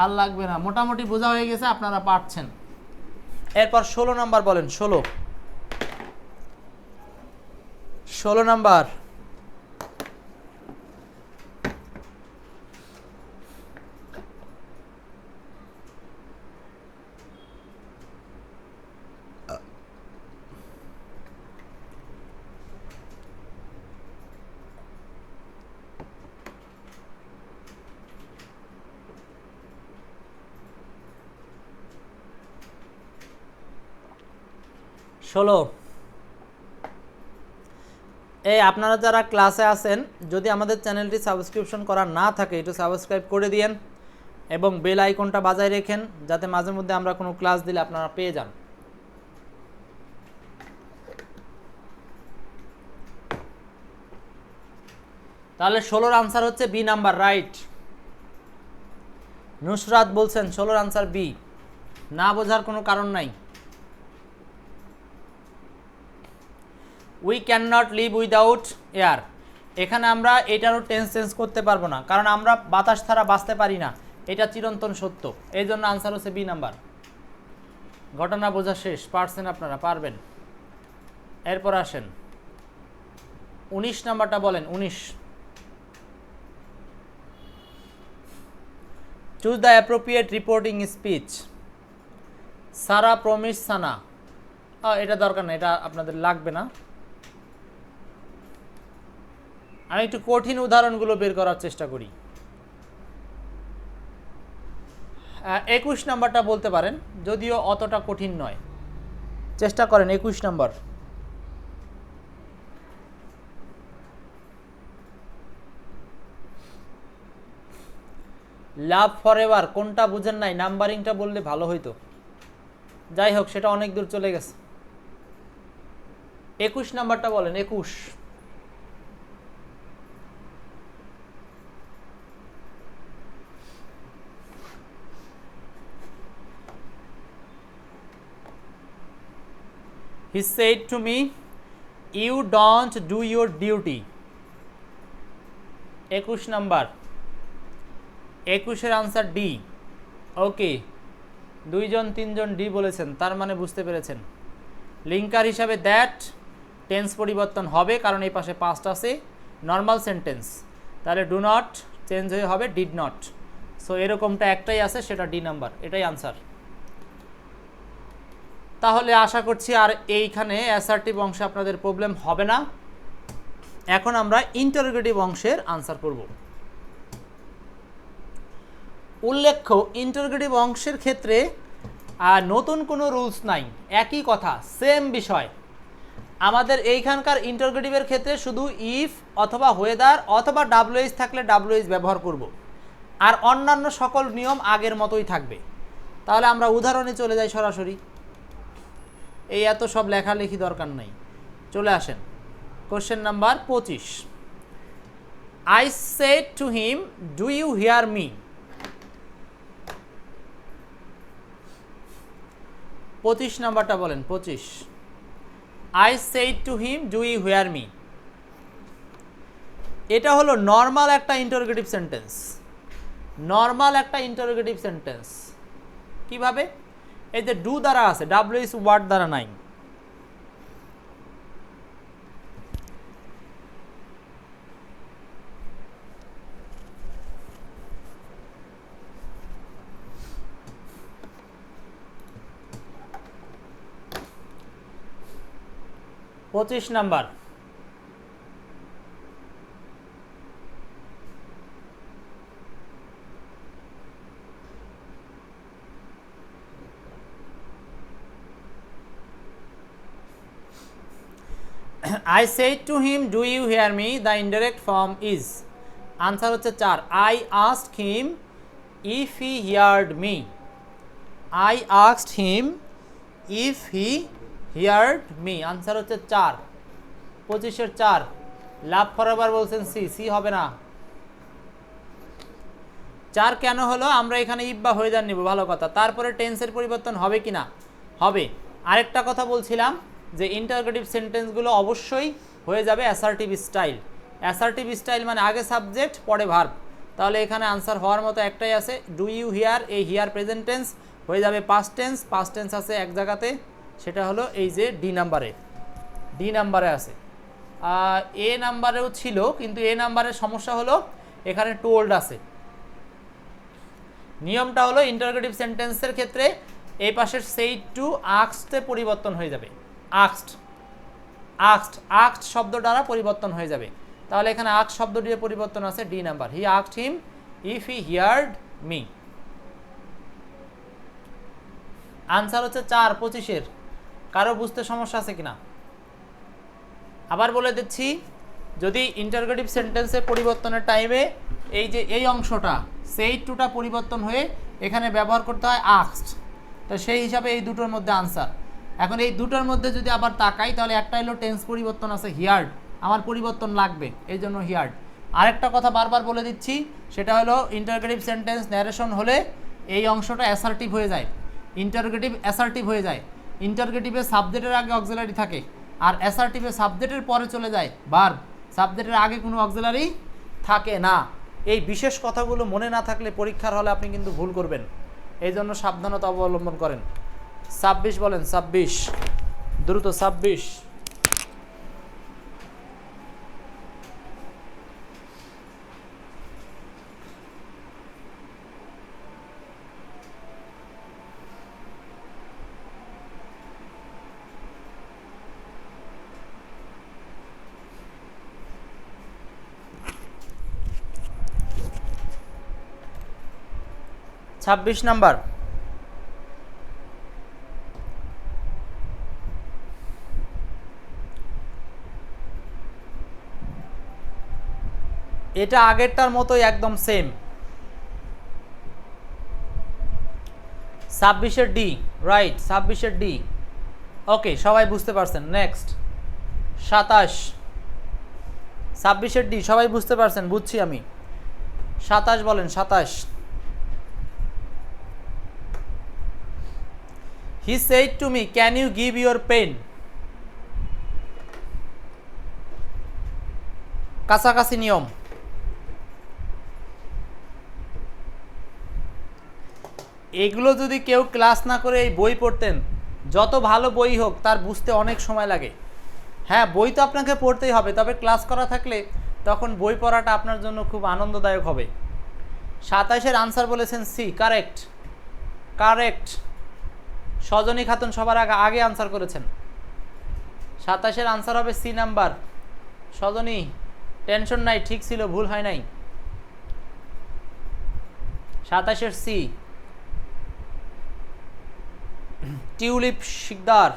আর লাগবে না মোটামুটি বোঝা হয়ে গেছে আপনারা পারছেন এরপর 16 নাম্বার বলেন 16 নাম্বার এই আপনারা যারা ক্লাসে আছেন যদি আমাদের চ্যানেলটি সাবস্ক্রিপশন করা না থাকে একটু সাবস্ক্রাইব করে দিয়েন এবং বেল আইকনটা বাজায় রেখেন যাতে মাঝে মধ্যে আমরা কোনো ক্লাস দিলে আপনারা পেয়ে যান তাহলে 16 আনসার হচ্ছে বি নাম্বার রাইট নুসরাত বলছেন 16 আনসার বি না বোঝার কোনো কারণ নাই we can not live without air এখানে আমরা এটারও টেন্স চেঞ্জ করতে পারবো না কারণ আমরা বাতাস ছাড়া বাঁচতে পারি না এটা চিরন্তন সত্য এই জন্য আনসার হচ্ছে বি নাম্বার ঘটনা বোঝা শেষ পারছেন আপনারা পারবেন এরপর আসেন 19 নাম্বারটা বলেন 19 choose the appropriate reporting speech Sara promise Sana এটা দরকার না এটা আপনাদের লাগবে না আমি একটু কঠিন উদাহরণগুলো বের করার চেষ্টা করি 21 নাম্বারটা বলতে পারেন যদিও অতটা কঠিন নয় চেষ্টা করেন 21 নাম্বার লাভ ফরএভার কোনটা বুঝেন নাই নাম্বারিংটা বললে ভালো হইতো যাই হোক সেটা অনেক দূর চলে গেছে 21 নাম্বারটা বলেন 21 He said to me, you don't do your duty. 21 number 21 এর আনসার ডি ওকে 2 জন 3 জন ডি বলেছেন তার মানে বুঝতে পেরেছেন লিঙ্কার হিসাবে দ্যাট টেন্স পরিবর্তন হবে কারণ এই পাশে পাস্ট আছে নর্মাল সেন্টেন্স তাহলে ডু নট চেঞ্জ হয়ে হবে ডিড নট সো এরকমটা একটাই আছে সেটা ডি নাম্বার এটাই আনসার তাহলে আশা করছি আর এইখানে অ্যাসার্টিভ অংশে আপনাদের প্রবলেম হবে না এখন আমরা ইন্টারোগেটিভ অংশের আনসার করব উল্লেখ্য ইন্টারোগেটিভ অংশের ক্ষেত্রে নতুন কোনো রুলস নাই একই কথা সেম বিষয় আমাদের এইখানকার ইন্টারোগেটিভের ক্ষেত্রে শুধু ইফ অথবা ওয়েদার অথবা ডাব্লিউএইচ থাকলে ডাব্লিউএইচ ব্যবহার করব আর অন্যান্য সকল নিয়ম আগের মতোই থাকবে তাহলে আমরা উদাহরণে চলে যাই সরাসরি এই এত সব লেখালেখি দরকার নাই চলে আসেন question number 25 I said to him do you hear me 25 নাম্বারটা বলেন 25 I said to him do you hear me এটা হলো নরমাল একটা ইন্টারোগেটিভ সেন্টেন্স নরমাল একটা ইন্টারোগেটিভ সেন্টেন্স কিভাবে এই যে ডু দ্বারা আছে ডাব্লিউএইচ ওয়ার্ড দ্বারা নাই 25 number. I said to him, do you hear me? The indirect form is, answer হচ্ছে 4, I asked him if he heard me. I asked him if he heard me. answer হচ্ছে 4, 25 এর 4। লাভ ফরএভার বলছেন সি, সি হবে না। 4 কেন হলো? আমরা এখানে ইফ বা হয়ে যান নিব, ভালো কথা। তারপরে টেন্সের পরিবর্তন হবে কি না? হবে। আরেকটা কথা বলছিলাম যে ইন্টারোগেটিভ সেন্টেন্সগুলো অবশ্যই হয়ে যাবে অ্যাসার্টিভ স্টাইল। অ্যাসার্টিভ স্টাইল মানে আগে সাবজেক্ট পরে ভার্ব। তাহলে এখানে আনসার হওয়ার মতো একটাই আছে, ডু ইউ হিয়ার। এই হিয়ার প্রেজেন্ট টেন্স হয়ে যাবে পাস্ট টেন্স। পাস্ট টেন্স আছে এক জায়গাতে, সেটা হলো এই যে ডি নাম্বারে আছে। এ নাম্বারেও ছিল, কিন্তু এ নাম্বারের সমস্যা হলো এখানে টোল্ড আছে। নিয়মটা হলো ইন্টারোগেটিভ সেন্টেন্সের ক্ষেত্রে এই পাশের সেইড টু আস্কতে পরিবর্তন হয়ে যাবে। আস্কড শব্দ দ্বারা পরিবর্তন হয়ে যাবে। তাহলে এখানে আস্ক শব্দ দিয়ে পরিবর্তন আছে D number. He asked him if he heard me. Answer হচ্ছে 4, 25-এর। কারো বুঝতে সমস্যা আছে কিনা? আবার বলে দিচ্ছি, যদি ইন্টারোগেটিভ সেন্টেন্সের পরিবর্তনের টাইমে এই যে এই অংশটা সেইড টুটা পরিবর্তন হয়ে এখানে ব্যবহার করতে হয় আস্কড, তো সেই হিসাবে এই দুটোর মধ্যে আনসার। এখন এই দুটোর মধ্যে যদি আবার তাকাই, তাহলে একটা হলো টেন্স পরিবর্তন আছে হিয়ার্ড, আমার পরিবর্তন লাগবে, এই জন্য হিয়ার্ড। আরেকটা কথা বারবার বলে দিচ্ছি, সেটা হলো ইন্টারোগেটিভ সেন্টেন্স ন্যারেশন হলে এই অংশটা অ্যাসার্টিভ হয়ে যায়, ইন্টারোগেটিভ অ্যাসার্টিভ হয়ে যায়। ইন্টারোগেটিভে সাবজেক্টের আগে অক্সিলারি থাকে, আর অ্যাসার্টিভে সাবজেক্টের পরে চলে যায় ভার্ব, সাবজেক্টের আগে কোনো অক্সিলারি থাকে না। এই বিশেষ কথাগুলো মনে না থাকলে পরীক্ষার হলে আপনি কিন্তু ভুল করবেন, এই জন্য সাবধানতা অবলম্বন করেন। 26 বলেন, 26 দ্রুত, 26। ছাব্বিশ নাম্বার। এটা আগেরটার মতোই একদম সেম। 26-এর ডি, রাইট, 26-এর ডি। ওকে, সবাই বুঝতে পারছেন। নেক্সট 27। 26-এর ডি সবাই বুঝতে পারছেন, বুঝছি আমি। 27 বলেন, 27। He said to me, can you give your pen? কাছাকাছি নিয়ম। এগুলো যদি কেউ ক্লাস না করে এই বই পড়তেন, যত ভালো বই হোক তার বুঝতে অনেক সময় লাগে। হ্যাঁ, বই তো আপনাকে পড়তেই হবে, তবে ক্লাস করা থাকলে তখন বই পড়াটা আপনার জন্য খুব আনন্দদায়ক হবে। 27-এর আনসার বলেছেন C, correct, correct. Sajani Khatun সবার আগে আনসার করেছেন। 27-এর আনসার হবে সি নাম্বার। সজনী, টেনশন নাই, ঠিক ছিল, ভুল হয় নাই। 27-এর সি। টিউলিপ শিকদার,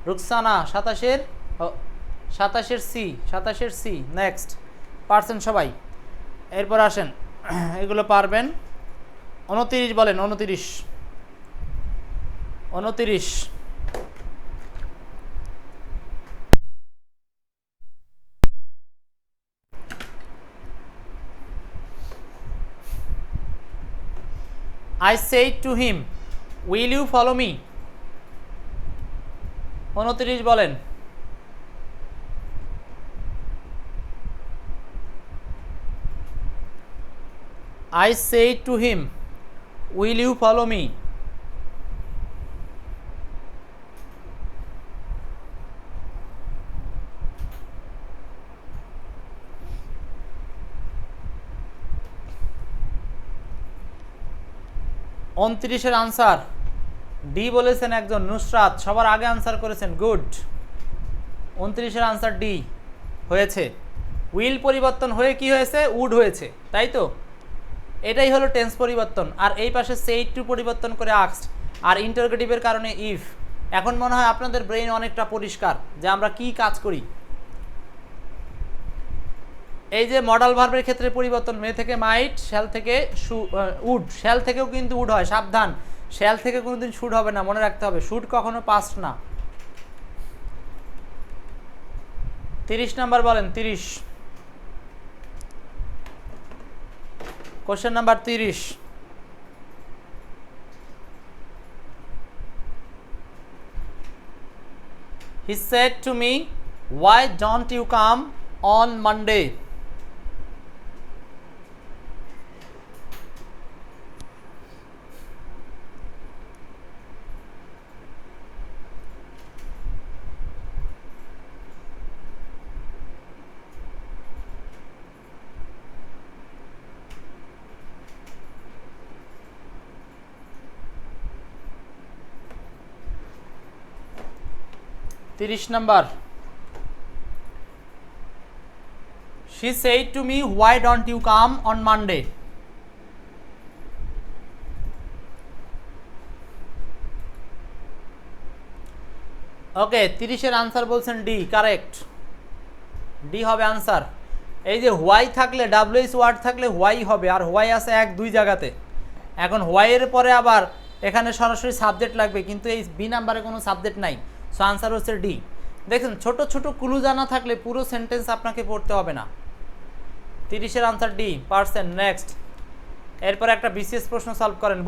রুকসানা, 27-এর সি, 27-এর সি। নেক্সট পারছেন সবাই? এরপর আসেন, এগুলো পারবেন। 29 বলেন, 29। 29। I said to him, will you follow me? 29 বলেন। I said to him, will you follow me? উনত্রিশের আনসার ডি বলেছেন একজন, নুসরাত, সবার আগে আনসার করেছেন, গুড। 29-এর আনসার ডি হয়েছে। উইল পরিবর্তন হয়ে কি হয়েছে, উড হয়েছে, তাই তো? এটাই হলো টেন্স পরিবর্তন। আর এই পাশে সেইড টু পরিবর্তন করে আস্কড, আর ইন্টারোগেটিভের কারণে ইফ। এখন মনে হয় আপনাদের ব্রেইন অনেকটা পরিষ্কার যে আমরা কি কাজ করি। এই যে মডাল ভার্বের ক্ষেত্রে পরিবর্তন, মে থেকে মাইট, শ্যাল থেকে উড, শ্যাল থেকেও কিন্তু উড হয়, সাবধান, শ্যাল থেকে কোনোদিন শুড হবে না, মনে রাখতে হবে, শুড কখনো পাস্ট না। 30 নাম্বার বলেন, 30, question number 30। He said to me, why don't you come on Monday? তিরিশ number, she said to me, why don't you come on Monday? Okay, 30-এর আনসার বলছেন ডি, কারেক্ট, ডি হবে আনসার। এই যে হোয়াই থাকলে, ডাব্লিউএইচ ওয়ার্ড থাকলে হোয়াই হবে, আর হোয়াই আছে 1-2 জায়গাতে। এখন হোয়াইয়ের পরে আবার এখানে সরাসরি সাবজেক্ট লাগবে, কিন্তু এই বি নাম্বারে কোনো সাবজেক্ট নাই, সো আনসার হচ্ছে ডি। দেখুন, ছোট ছোট ক্লু জানা থাকলে পুরো সেন্টেন্স আপনাকে পড়তে হবে না। 30-এর আনসার ডি পারসেন্ট। নেক্সট, এরপর একটা বিসিএস প্রশ্ন সলভ করেন,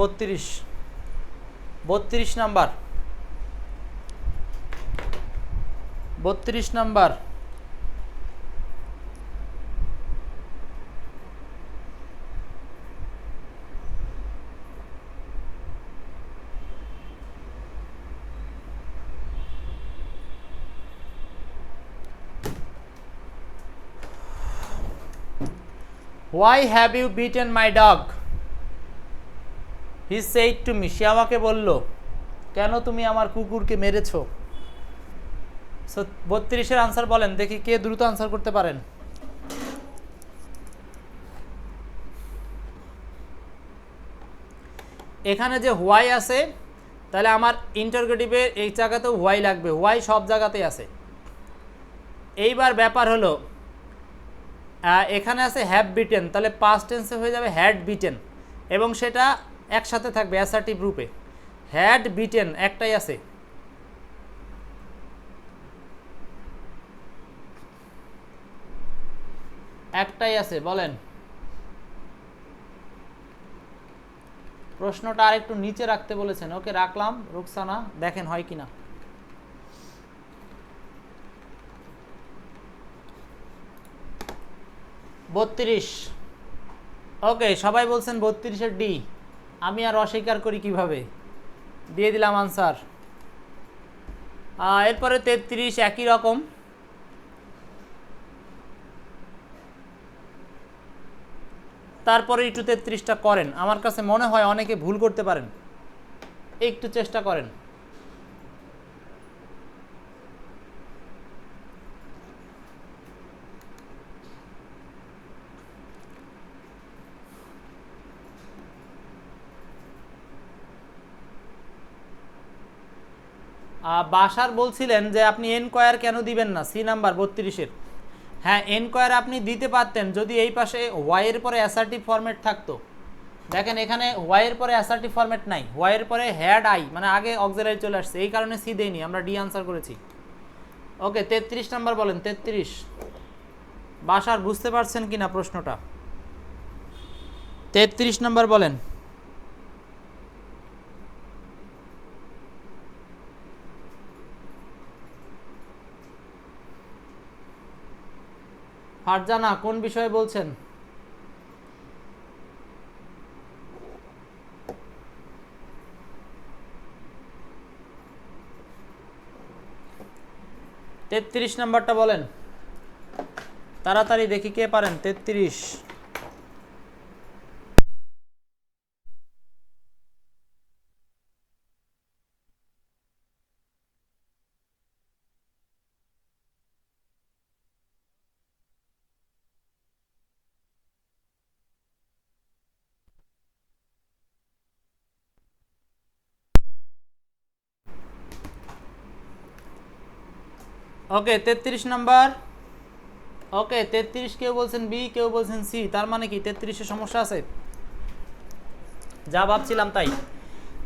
32 number, 32 number. Why have you beaten my dog? He said to me, সে আমাকে বলল, কেন তুমি আমার কুকুরকে মেরেছো? সো 32-এর আনসার বলেন দেখি, কে দ্রুত আনসার করতে পারেন। এখানে যে হোয়াই আছে, তাহলে আমার ইন্টারোগেটিভের এই জায়গাতেও হোয়াই লাগবে, হোয়াই সব জায়গাতেই আছে। এইবার ব্যাপার হলো, এখানে আছে হ্যাভ বিটেন, তাহলে পাস্ট টেন্সে হয়ে যাবে হ্যাড বিটেন, এবং সেটা একসাথে থাকবে অ্যাসার্টিভ রূপে। হ্যাড বিটেন একটাই আছে, একটাই আছে, বলেন। প্রশ্নটা আর একটু নিচে রাখতে বলেছেন, ওকে রাখলাম রুকসানা, দেখেন হয় কিনা। বত্রিশ, ওকে, সবাই বলছেন 32-এর ডি, আমি আর অস্বীকার করি কিভাবে, দিয়ে দিলাম আনসার। এরপরে 33 একই রকম, তারপরে একটু 33টা করেন, আমার কাছে মনে হয় অনেকে ভুল করতে পারেন, একটু চেষ্টা করেন। বাসার বলছিলেন যে আপনি এনকোয়ার কেন দিবেন না, সি নাম্বার 32-এর। হ্যাঁ, এনকোয়ার আপনি দিতে পারতেন যদি এই পাশে ওয়াইয়ের পরে অ্যাসার্টিভ ফরম্যাট থাকতো। দেখেন এখানে ওয়াইয়ের পরে অ্যাসার্টিভ ফরম্যাট নাই, ওয়াইয়ের পরে হ্যাড আই, মানে আগে অক্সিলারি চলে আসছে, এই কারণে সি দেয়নি, আমরা ডি আনসার করেছি। ওকে, 33 নাম্বার বলেন, 33। বাসার বুঝতে পারছেন কিনা প্রশ্নটা? 33 নাম্বার বলেন। ফারজানা কোন বিষয়ে বলছেন? তেত্রিশ নাম্বারটা বলেন তাড়াতাড়ি, দেখি কে পারেন। 33। ওকে 33 নাম্বার। ওকে 33 কেউ বলছেন বি, কেউ বলছেন সি, তার মানে কি 33-এ সমস্যা আছে? যা ভাবছিলাম তাই।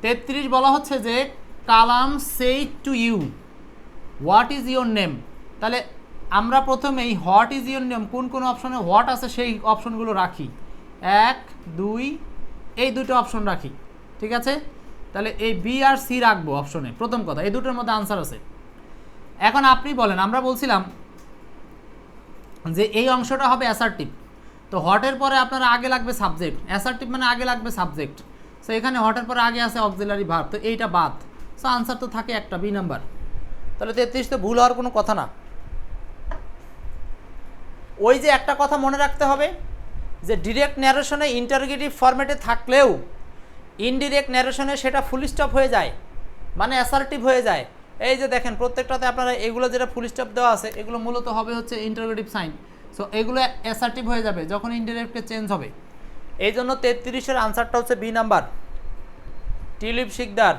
33 বলা হচ্ছে যে Kalam said to you what is your name. তাহলে আমরা প্রথমেই হোয়াট ইজ ইউর নেম কোন কোন অপশনে হোয়াট আছে সেই অপশনগুলো রাখি, 1 2 এই দুটো অপশন রাখি, ঠিক আছে? তাহলে এই বি আর সি রাখবো অপশনে, প্রথম কথা এই দুটোর মধ্যে আনসার আছে। এখন আপনি বলেন, আমরা বলছিলাম যে এই অংশটা হবে অ্যাসার্টিভ, তো হটের পরে আপনার আগে লাগবে সাবজেক্ট, অ্যাসার্টিভ মানে আগে লাগবে সাবজেক্ট, সো এখানে হটের পরে আগে আছে অক্সিলারি ভার্ব, তো এইটা বাদ, সো আনসার তো থাকে একটা বি নাম্বার। তাহলে 33 তো ভুল হওয়ার কোনো কথা না। ওই যে একটা কথা মনে রাখতে হবে যে ডিরেক্ট ন্যারেশনে ইন্টারোগেটিভ ফরম্যাটে থাকলেও ইনডিরেক্ট ন্যারেশনে সেটা ফুল স্টপ হয়ে যায়, মানে অ্যাসার্টিভ হয়ে যায়। এই যে দেখেন প্রত্যেকটাতে আপনারা এগুলো যেটা ফুল স্টপ দেওয়া আছে এগুলো মূলত হবে হচ্ছে ইন্টারোগেটিভ সাইন, সো এগুলো অ্যাসার্টিভ হয়ে যাবে যখন ইনডিরেক্টে চেঞ্জ হবে। এই জন্য 33-এর আনসারটা হচ্ছে বি নাম্বার। টিউলিপ শিকদার,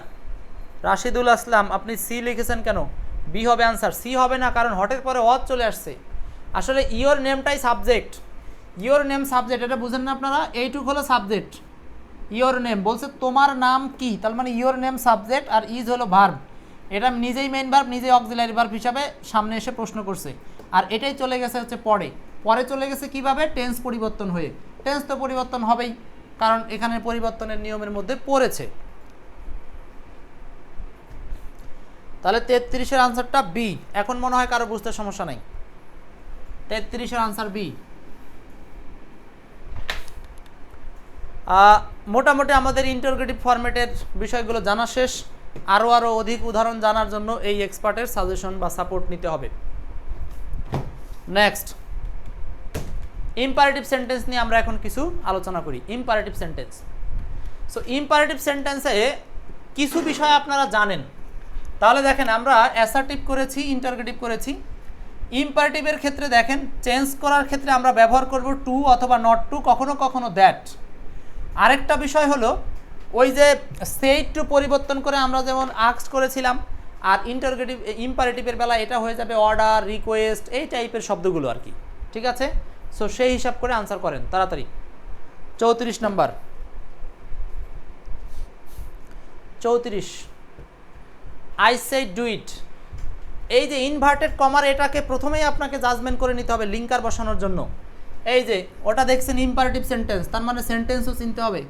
রাশিদুল আসলাম, আপনি সি লিখেছেন কেন? বি হবে আনসার, সি হবে না, কারণ হটের পরে ওয়াজ চলে আসছে। আসলে ইওর নেমটাই সাবজেক্ট, ইওর নেম সাবজেক্ট, এটা বুঝেন না আপনারা? এইটুক হলো সাবজেক্ট, ইওর নেম বলছে তোমার নাম কি, তার মানে ইওর নেম সাবজেক্ট আর ইজ হলো ভার্ব, এটা নিজেই মেইন ভার্ব, নিজেই অক্সিলারি ভার্ব হিসাবে সামনে এসে প্রশ্ন করছে। আর এটাই চলে গেছে হচ্ছে পরে, পরে চলে গেছে কিভাবে? টেন্স পরিবর্তন হয়ে। টেন্স তো পরিবর্তন হবেই, কারণ এখানে পরিবর্তনের নিয়মের মধ্যে পড়েছে। তাহলে 33-এর আনসারটা বি। এখন মনে হয় কারো বুঝতে সমস্যা নাই, 33-এর আনসার বি। মোটামুটি আমাদের ইন্টারোগেটিভ ফরম্যাটের বিষয়গুলো জানা শেষ। আরও অধিক উদাহরণ জানার জন্য এই এক্সপার্টের সাজেশন বা সাপোর্ট নিতে হবে। নেক্সট, ইম্পারেটিভ সেন্টেন্স নিয়ে আমরা এখন কিছু আলোচনা করি। ইম্পারেটিভ সেন্টেন্স, সো ইম্পারেটিভ সেন্টেন্সে কিছু বিষয় আপনারা জানেন। তাহলে দেখেন আমরা অ্যাসার্টিভ করেছি, ইন্টারোগেটিভ করেছি। ইম্পারেটিভের ক্ষেত্রে দেখেন চেঞ্জ করার ক্ষেত্রে আমরা ব্যবহার করব টু অথবা নট টু, কখনো কখনো দ্যাট। আরেকটা বিষয় হলো ওই যে সেইড টু পরিবর্তন করে আমরা যেমন আস্ক করেছিলাম, আর ইন্টারোগেটিভ ইম্পারেটিভের বেলা এটা হয়ে যাবে অর্ডার, রিকোয়েস্ট, এই টাইপের শব্দগুলো আর কি, ঠিক আছে? সো সেই হিসাব করে আনসার করেন তাড়াতাড়ি। 34 number, 34, I said do it. এই যে ইনভার্টেড কমার, এটাকে প্রথমেই আপনাকে জাজমেন্ট করে নিতে হবে লিঙ্কার বসানোর জন্য। এই যে ওটা দেখছেন ইম্পারেটিভ সেন্টেন্স, তার মানে সেন্টেন্সও চিনতে হবে।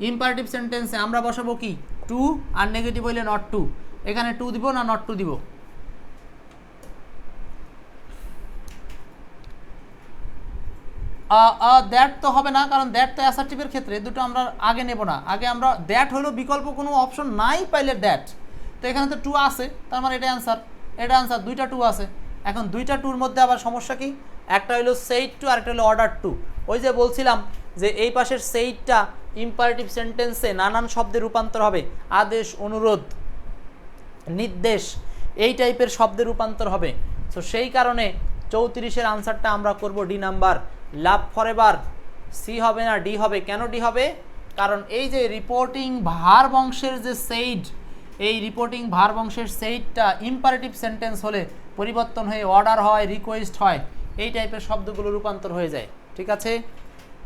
ইম্পারেটিভ সেন্টেন্সে আমরা বসাবো কি? টু, আর নেগেটিভ হইলে নট টু। এখানে টু দিব না নট টু দিব? দ্যাট তো হবে না, কারণ দ্যাট তো অ্যাসার্টিভের ক্ষেত্রে, দুটো আমরা আগে নেব না। আগে আমরা দ্যাট হলো বিকল্প কোনো অপশন নাই পাইলে দ্যাট, তো এখানে তো টু আছে, তার মানে এটা অ্যান্সার, এটা অ্যান্সার। দুইটা টু আছে। এখন দুইটা টুর মধ্যে আবার সমস্যা কি? একটা হলো সেইড টু, আর একটা হলো অর্ডার টু। ওই যে বলছিলাম যে এই পাশের সেইডটা ইম্পারেটিভ সেন্টেন্সে নানান শব্দে রূপান্তর হবে, আদেশ, অনুরোধ, নির্দেশ, এই টাইপের শব্দে রূপান্তর হবে। সো সেই কারণে 34-এর আনসারটা আমরা করব ডি নাম্বার, লাভ ফরএভার। সি হবে না, ডি হবে। কেন ডি হবে? কারণ এই যে রিপোর্টিং ভার্ব অংশের যে সেইড, এই রিপোর্টিং ভার্ব অংশের সেইডটা ইম্পারেটিভ সেন্টেন্স হলে পরিবর্তন হয়ে অর্ডার হয়, রিকোয়েস্ট হয়, এই টাইপের শব্দগুলো রূপান্তর হয়ে যায়, ঠিক আছে?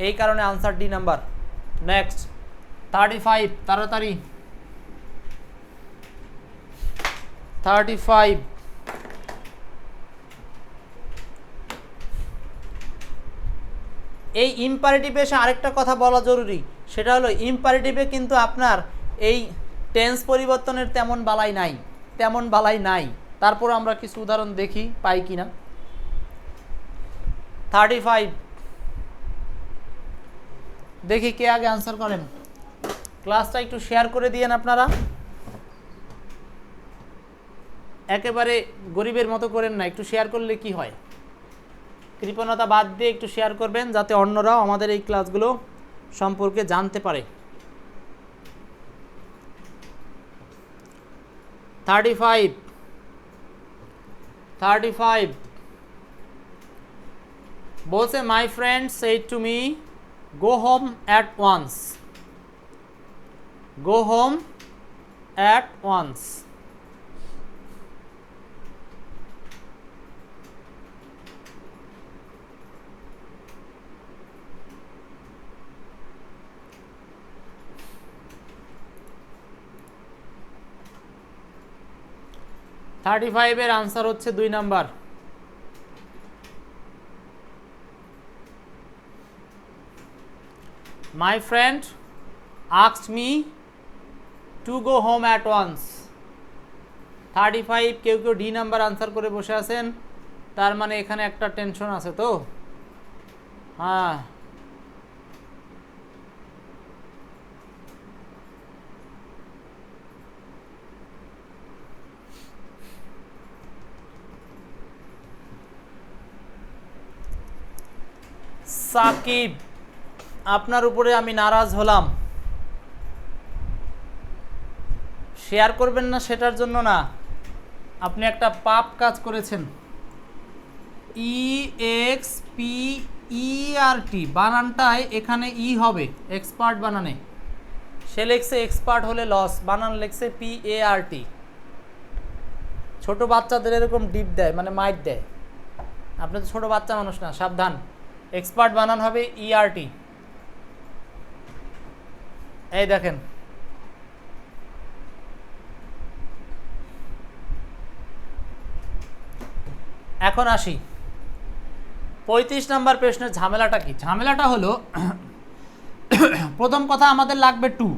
এই কারণে আনসার ডি নাম্বার। নেক্সট 35, তাড়াতাড়ি 35। এই ইম্পারেটিভে এসে আরেকটা কথা বলা জরুরি, সেটা হলো ইম্পারেটিভে কিন্তু আপনার এই টেন্স পরিবর্তনের তেমন বালাই নাই, তেমন বালাই নাই। তারপর আমরা কিছু উদাহরণ দেখি পাই কিনা। 35, দেখি কে আগে আনসার করেন। ক্লাসটা একটু শেয়ার করে দিয়েন আপনারা, একেবারে গরিবের মতো করেন না, একটু শেয়ার করলে কি হয়, কৃপণতা বাদ দিয়ে একটু শেয়ার করবেন যাতে অন্যরাও আমাদের এই ক্লাসগুলো সম্পর্কে জানতে পারে। 35 বলছে my friend said to me go home at once, go home at once. 35 এর आंसर হচ্ছে 2 number. My friend asked me to go home at once. 35 কেউ কেউ ডি নাম্বার आंसर করে বসে আছেন, তার মানে এখানে একটা টেনশন আছে তো। হ্যাঁ, সাকিব আপনার উপরে আমি নারাজ হলাম। শেয়ার করবেন না সেটার জন্য না, আপনি একটা পাপ কাজ করেছেন। EXPERT বানানটাই এখানে ই হবে এক্সপার্ট বানানে, সে লেখছে এক্সপার্ট হলে লস, বানান লেখছে PART। ছোট বাচ্চাদের এরকম ডিপ দেয়, মানে মাইট দেয়। আপনি তো ছোট বাচ্চা মানুষ না, সাবধান। এক্সপার্ট বানান হবে ERT। এই দেখেন, এখন আসি 35 নাম্বার প্রশ্নের ঝামেলাটা কি। ঝামেলাটা হলো প্রথম কথা আমাদের লাগবে 2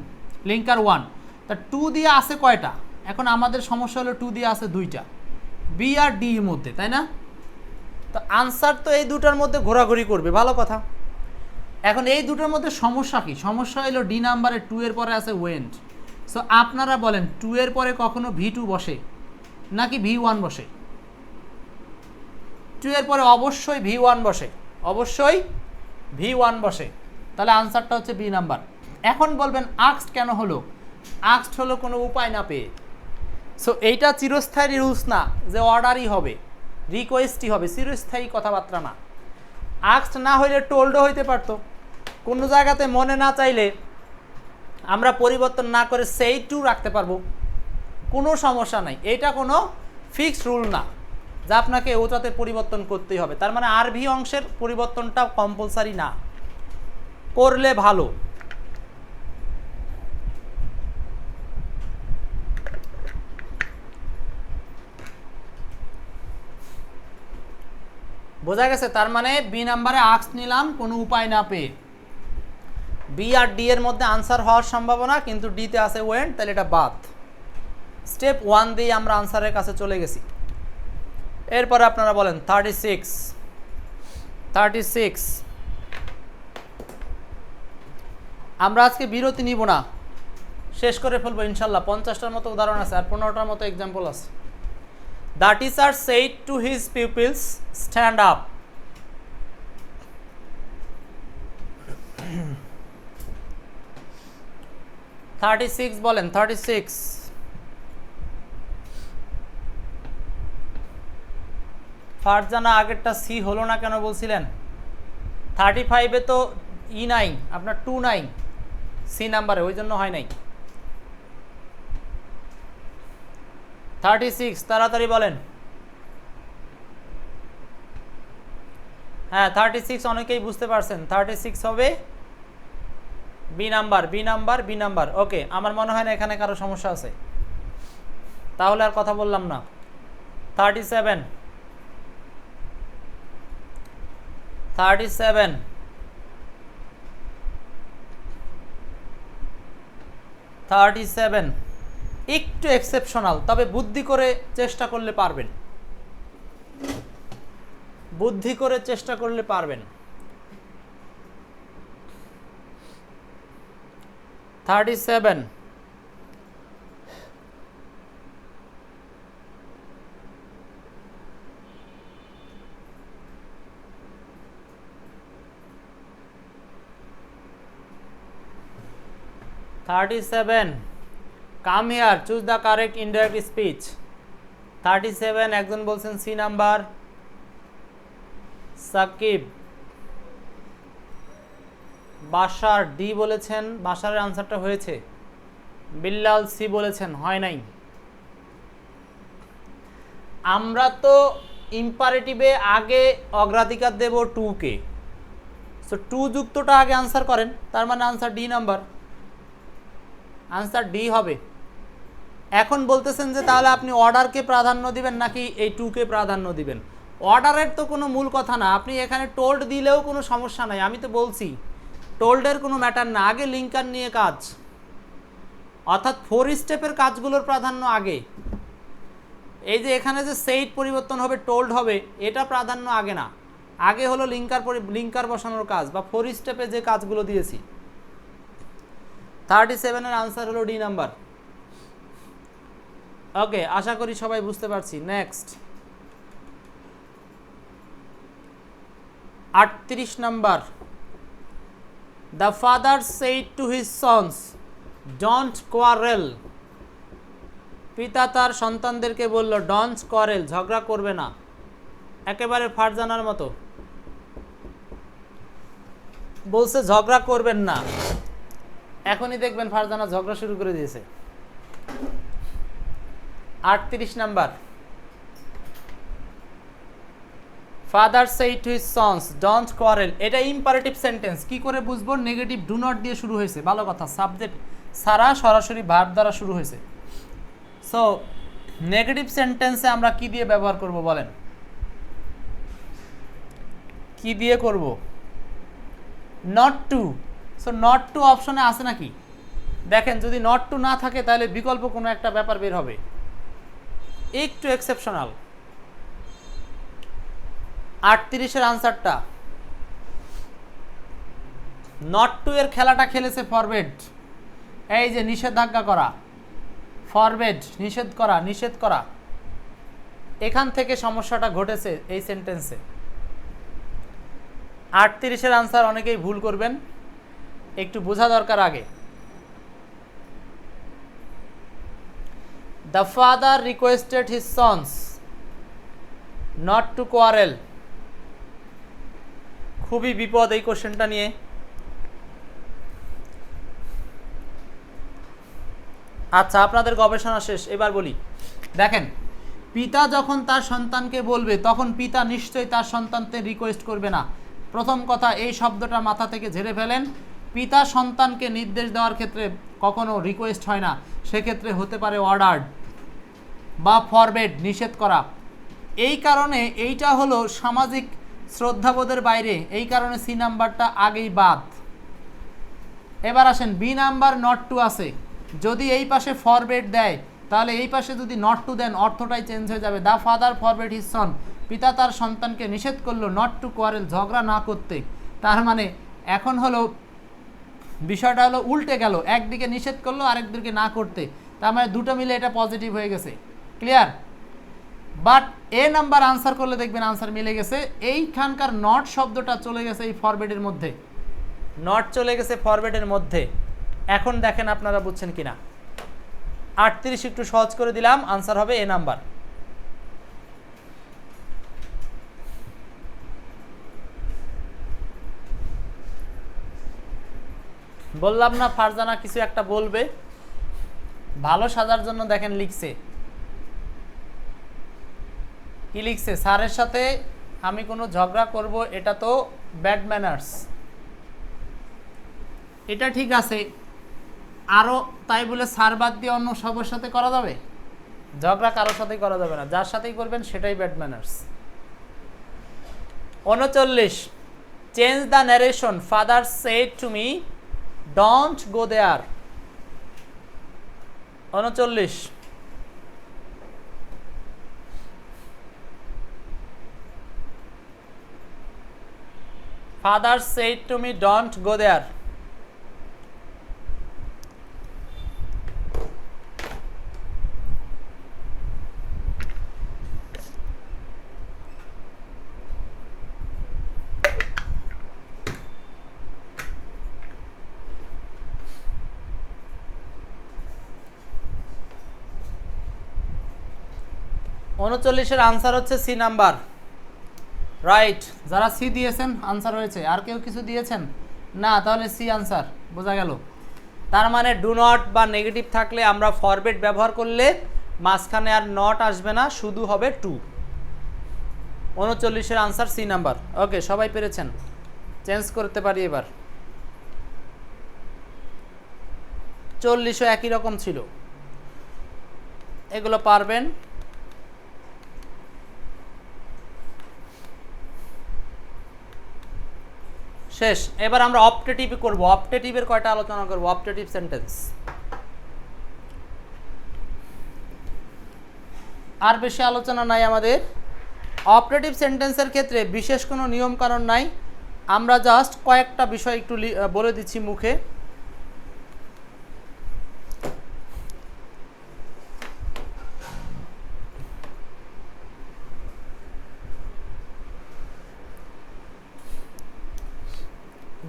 লিঙ্কার 1, তা 2 দিয়ে আছে কয়টা? এখন আমাদের সমস্যা হলো 2 দিয়ে আছে 2টা, বি আর ডি এর মধ্যে, তাই না? তো আনসার তো এই দুটার মধ্যে ঘোরাঘুরি করবে, ভালো কথা। এখন এই দুটোর মধ্যে সমস্যা কি? সমস্যা হলো ডি নাম্বারে 2 এর পরে আছে ওয়েন্ট। সো আপনারা বলেন 2 এর পরে কখনো V2 বসে নাকি V1 বসে? 2 এর পরে অবশ্যই V1 বসে, অবশ্যই V1 বসে। তাহলে আনসারটা হচ্ছে বি নাম্বার। এখন বলবেন আক্সড কেন হলো? আক্সড হলো কোনো উপায় না পেয়ে। সো এইটা চিরস্থায়ী রুলস না যে অর্ডারই হবে, রিকোয়েস্টই হবে, চিরস্থায়ী কথাবার্তা না। আক্সড না হইলে টোল্ডও হইতে পারতো। কোনো জায়গাতে মনে না চাইলে আমরা পরিবর্তন না করে সেই 2 রাখতে পারবো, কোনো সমস্যা নাই। এটা কোনো ফিক্সড রুল না যা আপনাকে ওটাতে পরিবর্তন করতেই হবে। তার মানে আরভি অংশের পরিবর্তনটা কম্পালসারি না, করলে ভালো। বোঝা গেছে? তার মানে বি নাম্বারে আক্স নিলাম কোনো উপায় না পেয়ে। বি আর ডি এর মধ্যে আনসার হওয়ার সম্ভাবনা, কিন্তু ডিতে আছে ওয়েন্ট, তাহলে এটা বাদ। স্টেপ 1 দিয়ে আমরা আনসারের কাছে চলে গেছি। এরপরে আপনারা বলেন 36। আমরা আজকে বিরতি নিব না, শেষ করে ফেলবো ইনশাল্লাহ। 50টার মতো উদাহরণ আছে আর 15টার মতো এক্সাম্পল আছে। The teacher said to his pupils, stand up. বলেন 36। ফারজানা আগেরটা সি হলো না কেন বলছিলেন? 35-এ তো ই নাই, আপনার 2 নাই সি নাম্বারে, ওই জন্য হয় নাই। 36 তাড়াতাড়ি বলেন। হ্যাঁ 36 অনেকেই বুঝতে পারছেন। 36 হবে বি নাম্বার। ওকে, আমার মনে হয় না এখানে কারো সমস্যা আছে, তাহলে আর কথা বললাম না। 37 একটু এক্সেপশনাল, তবে বুদ্ধি করে চেষ্টা করলে পারবেন, 37 Come here, choose the correct indirect speech. 37 একজন বলছেন C number, Sakib. Bashar D বলেছেন, বাশারের আনসারটা হয়েছে। বিল্লাল সি বলেছেন, হয় নাই। আমরা তো ইম্পারেটিভে আগে অগ্রাধিকার দেব 2 কে, সো 2 যুক্তটা আগে আনসার করেন, তার মানে answer D number, answer D হবে। এখন বলতেছেন যে তাহলে আপনি অর্ডারকে প্রাধান্য দিবেন নাকি এই টুকে প্রাধান্য দিবেন। অর্ডারের তো কোনো মূল কথা না, আপনি এখানে টোল্ড দিলেও কোনো সমস্যা নাই, আমি তো বলছি টোল্ডের কোনো ম্যাটার না, আগে লিঙ্কার নিয়ে কাজ, অর্থাৎ 4 স্টেপের কাজগুলোর প্রাধান্য আগে। এই যে এখানে যে সেইট পরিবর্তন হবে, টোল্ড হবে, এটা প্রাধান্য আগে না, আগে হলো লিঙ্কার বসানোর কাজ বা 4 স্টেপে যে কাজগুলো দিয়েছি। 37 এর আনসার হলো ডি নাম্বার। ওকে, আশা করি সবাই বুঝতে পারছি। Next 38 number, the father said to his sons don't quarrel. পিতা তার সন্তানদেরকে বলল ডোন্ট কোয়ারেল, ঝগড়া করবে না। একেবারে ফারজানার মতো বলছে ঝগড়া করবেন না, এখনই দেখবেন ফারজানা ঝগড়া শুরু করে দিয়েছে। 38 number, father said to his sons don't quarrel, এটা ইম্পারেটিভ সেন্টেন্স। কি করে বুঝবো? নেগেটিভ ডু নট দিয়ে শুরু হয়েছে, ভালো কথা, সাবজেক্ট সারা সরাসরি ভার্ব দ্বারা শুরু হয়েছে। সো নেগেটিভ সেন্টেন্সে আমরা কি দিয়ে ব্যবহার করব বলেন, কি দিয়ে করব? Not to. So not to অপশনে আছে নাকি? দেখেন, যদি নট টু না থাকে তাহলে বিকল্প কোনো একটা ব্যাপার বের হবে, একটু এক্সেপশনাল। 38-এর আনসারটা নট টু এর খেলাটা খেলেছে ফরওয়ার্ড, এই যে নিষেধাজ্ঞা করা, ফরওয়ার্ড নিষেধ করা, নিষেধ করা, এখান থেকে সমস্যাটা ঘটেছে এই সেন্টেন্সে। 38-এর আনসার অনেকেই ভুল করবেন, একটু বোঝা দরকার আগে। The father requested his sons not to quarrel. খুবই বিপদ এই কোশ্চেনটা নিয়ে। আচ্ছা, আপনাদের গবেষণা শেষ, এবার বলি। দেখেন, পিতা যখন তার সন্তানকে বলবে তখন পিতা নিশ্চয়ই তার সন্তানকে রিকোয়েস্ট করবে না। প্রথম কথা, এই শব্দটা মাথা থেকে ঝেড়ে ফেলেন। পিতা সন্তানকে নির্দেশ দেওয়ার ক্ষেত্রে কখনো রিকোয়েস্ট হয় না, সেক্ষেত্রে হতে পারে অর্ডার বা ফরবেড, নিষেধ করা। এই কারণে এইটা হলো সামাজিক শ্রদ্ধাবোধের বাইরে, এই কারণে সি নাম্বারটা আগেই বাদ। এবার আসেন, বি নাম্বার নট টু আছে, যদি এই পাশে ফরবেড দেয় তাহলে এই পাশে যদি নট টু দেন অর্থটাই চেঞ্জ হয়ে যাবে। The father forbade his son, পিতা তার সন্তানকে নিষেধ করলো নট টু কোয়ারেল, ঝগড়া না করতে। তার মানে এখন হলো বিষয়টা হলো উল্টে গেল, একদিকে নিষেধ করলো আরেকদিকে না করতে, তার মানে দুটো মিলে এটা পজিটিভ হয়ে গেছে। Clear? But A number answer করলে দেখবেন আনসার মিলে গেছে, এইখানকার নট শব্দটা চলে গেছে এই ফরবেডের মধ্যে, নট চলে গেছে ফরবেডের মধ্যে। এখন দেখেন আপনারা বুঝছেন কিনা। 38 একটু সহজ করে দিলাম, আনসার হবে এ নাম্বার। বললাম না ফারজানা কিছু একটা বলবে, ভালো সাজার জন্য। দেখেন লিখছে, কি লিখছে? স্যারের সাথে আমি কোনো ঝগড়া করব এটা তো ব্যাড ম্যানার্স। এটা ঠিক আছে, আরও তাই বলে স্যার বাদ দিয়ে অন্য সবার সাথে করা যাবে? ঝগড়া কারোর সাথেই করা যাবে না, যার সাথেই করবেন সেটাই bad manners. 39, change the narration, father said to me don't go there. 39, father said to me don't go there. উনচল্লিশের আনসার হচ্ছে সি নাম্বার। রাইট, যারা সি দিয়েছেন আনসার হয়েছে। আর কেউ কিছু দিয়েছেন না? তাহলে সি আনসার, বোঝা গেল। তার মানে ডু নট বা নেগেটিভ থাকলে আমরা ফরবেড ব্যবহার করলে মাঝখানে আর নট আসবে না, শুধু হবে টু। 39-এর আনসার সি নাম্বার। ওকে, সবাই পেরেছেন, চেঞ্জ করতে পারি এবার। 40ও একই রকম ছিল। এগুলো পারবেন। শেষ। এবার আমরা অপটেটিভ করব। অপটেটিভের কয়টা আলোচনা করব? অপটেটিভ সেন্টেন্স আর বেশি আলোচনা নাই আমাদের। অপটেটিভ সেন্টেন্সের ক্ষেত্রে বিশেষ কোনো নিয়ম কানুন নাই, আমরা জাস্ট কয়েকটা বিষয় একটু বলে দিচ্ছি মুখে।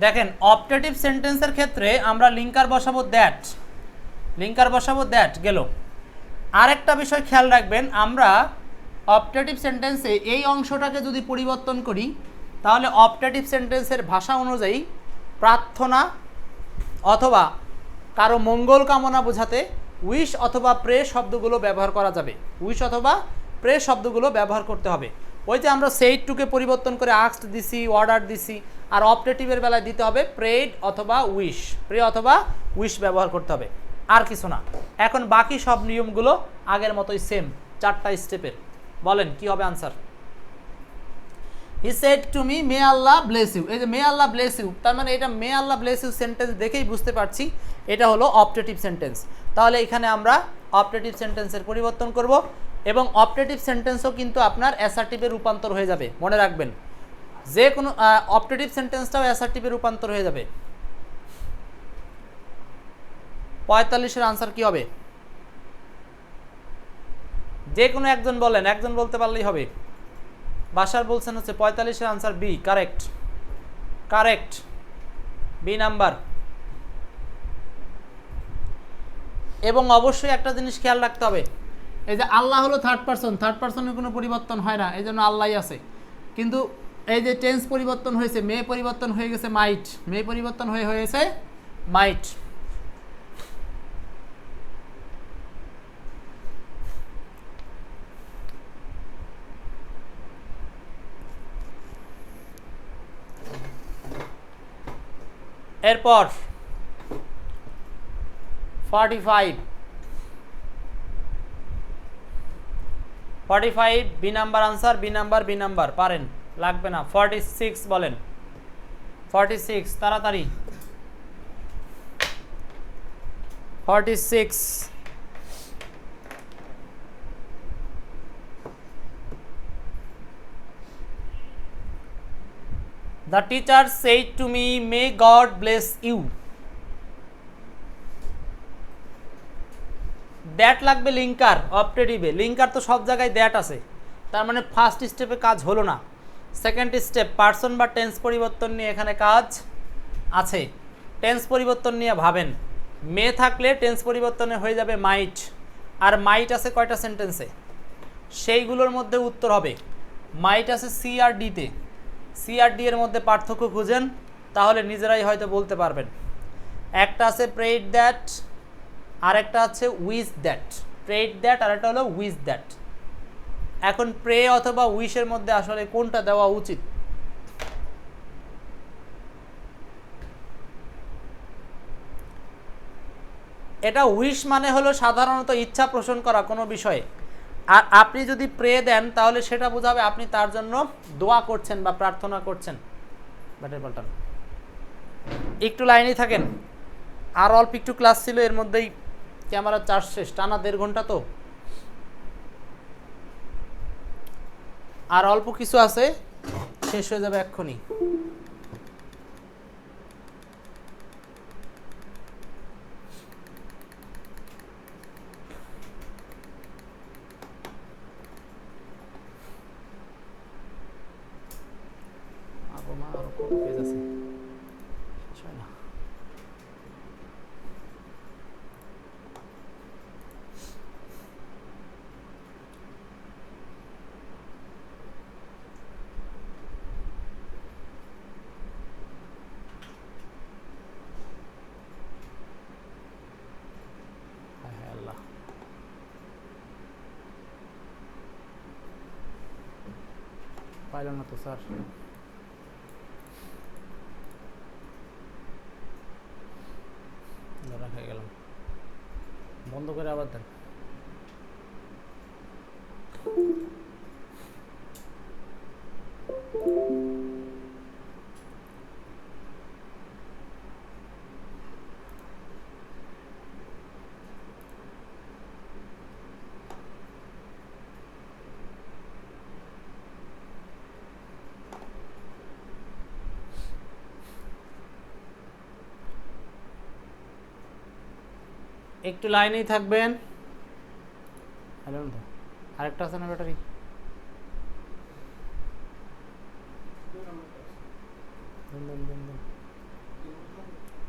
দেখেন, অপটেটিভ সেন্টেন্সের ক্ষেত্রে আমরা লিঙ্কার বসাবো দ্যাট, লিঙ্কার বসাবো দ্যাট গেল। আরেকটা বিষয় খেয়াল রাখবেন, আমরা অপটেটিভ সেন্টেন্সে এই অংশটাকে যদি পরিবর্তন করি তাহলে অপটেটিভ সেন্টেন্সের ভাষা অনুযায়ী প্রার্থনা অথবা কারো মঙ্গল কামনা বোঝাতে উইশ অথবা প্রে শব্দগুলো ব্যবহার করা যাবে। উইশ অথবা প্রে শব্দগুলো ব্যবহার করতে হবে। ওই যে আমরা সেইড টুকে পরিবর্তন করে আস্কড দিছি, অর্ডার দিছি, আর অপটেটিভের বেলায় দিতে হবে প্রেড অথবা উইশ, প্রে অথবা উইশ ব্যবহার করতে হবে, আর কিছু না। এখন বাকি সব নিয়মগুলো আগের মতোই সেম, 4টা স্টেপের। বলেন কি হবে answer? He said to me may Allah bless you. এই যে মে আল্লাহ ব্লেস ইউ, তার মানে এটা may Allah bless you sentence দেখেই বুঝতে পারছি এটা হলো অপটেটিভ সেন্টেন্স। তাহলে এখানে আমরা অপটেটিভ সেন্টেন্সের পরিবর্তন করব এবং অপটেটিভ সেন্টেন্সও কিন্তু আপনার অ্যাসার্টিভে রূপান্তর হয়ে যাবে। মনে রাখবেন, যে কোনো অপটেটিভ সেন্টেন্সটাও অ্যাসার্টিভে রূপান্তর হয়ে যাবে। 45-এর আনসার কি হবে? যে কোনো একজন বলেন, একজন বলতে পারলেই হবে। বাশার বলছেন হচ্ছে 45-এর answer B, correct, correct, B number. এবং অবশ্যই একটা জিনিস খেয়াল রাখতে হবে, এই যে আল্লাহ হলো থার্ড পারসন, থার্ড পারসনের কোনো পরিবর্তন হয় না, এই জন্য আল্লাহই আছে। কিন্তু এই যে টেন্স পরিবর্তন হয়েছে, মে পরিবর্তন হয়ে গেছে মাইট, মে পরিবর্তন হয়েছে মাইট। এরপর 45 B number answer, B number, B number পারেন, লাগবে না। 46 বলেন, 46 তাড়াতাড়ি। 46 The teacher said to me, may God bless you. That লাগবে লিঙ্কার অপটেটিভে। লিঙ্কার তো সব জায়গায় দ্যাট আছে, তার মানে ফার্স্ট স্টেপে কাজ হলো না। সেকেন্ড স্টেপ পার্সন বা টেন্স পরিবর্তন নিয়ে এখানে কাজ আছে। টেন্স পরিবর্তন নিয়ে ভাবেন, মে থাকলে টেন্স পরিবর্তনে হয়ে যাবে মাইট, আর মাইট আছে কয়টা সেন্টেন্সে? সেইগুলোর মধ্যে উত্তর হবে মাইট আছে সি আর ডিতে। সি আর ডি এর মধ্যে পার্থক্য খুঁজেন, তাহলে নিজেরাই হয়তো বলতে পারবেন। একটা আছে প্রেড দ্যাট, আর একটা আছে উইজ দ্যাট। প্রেড দ্যাট আর একটা হলো উইজ দ্যাট। এখন প্রে অথবা উইশের মধ্যে আসলে কোনটা দেওয়া উচিত? এটা উইশ মানে হলো সাধারণত ইচ্ছা পোষণ করা কোনো বিষয়ে, আর আপনি যদি প্রে দেন তাহলে সেটা বোঝাবে আপনি তার জন্য দোয়া করছেন বা প্রার্থনা করছেন। ব্যাটারি পাল্টান, একটু লাইনেই থাকেন, আর অল্প একটু ক্লাস ছিল, এর মধ্যেই ক্যামেরা চার্জ শেষ, টানা 1.5 ঘন্টা তো, আর অল্প কিছু আছে, শেষ হয়ে যাবে এক্ষুনি। পাইলাম না তো স্যার, ধরা খেয়ে গেলাম, বন্ধ করে আবার দেন। একটু লাইনেই থাকবেন। হ্যালো, আরেকটা আছে না ব্যাটারি?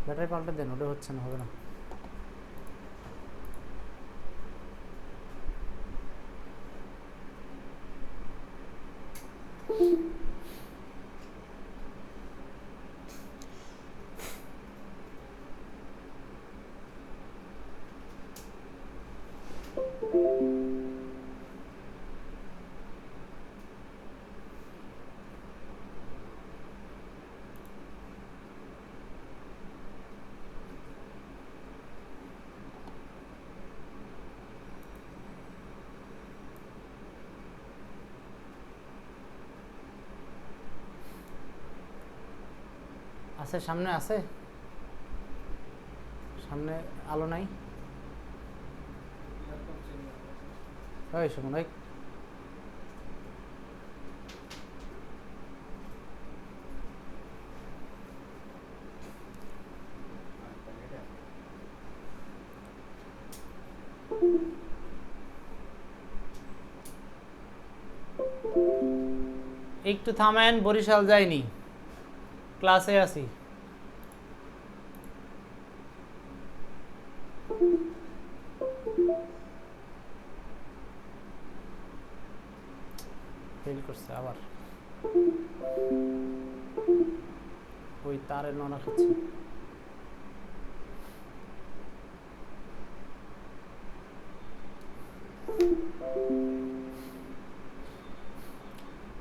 ব্যাটারি পাল্টে দেন, ওটা হচ্ছে না, হবে না। আছে, সামনে আছে, সামনে আলো নাই। ওই শুনুন, ওই একটু থামেন, বরিশাল যাইনি, ক্লাসে আছি। ফেল করছে আবার, ওই তারের নড়া খাচ্ছে।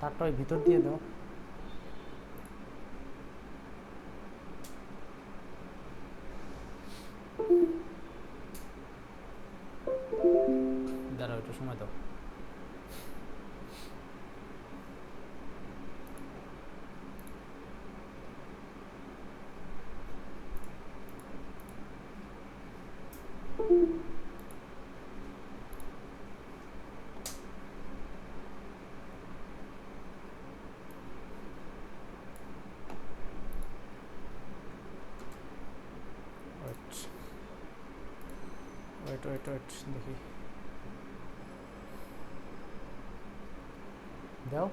তারটা ওই ভিতর দিয়ে দাও। দাঁড়াও, একটু সময় দাও। ওয়েট ওয়েট ওয়েট, দেখি দাও।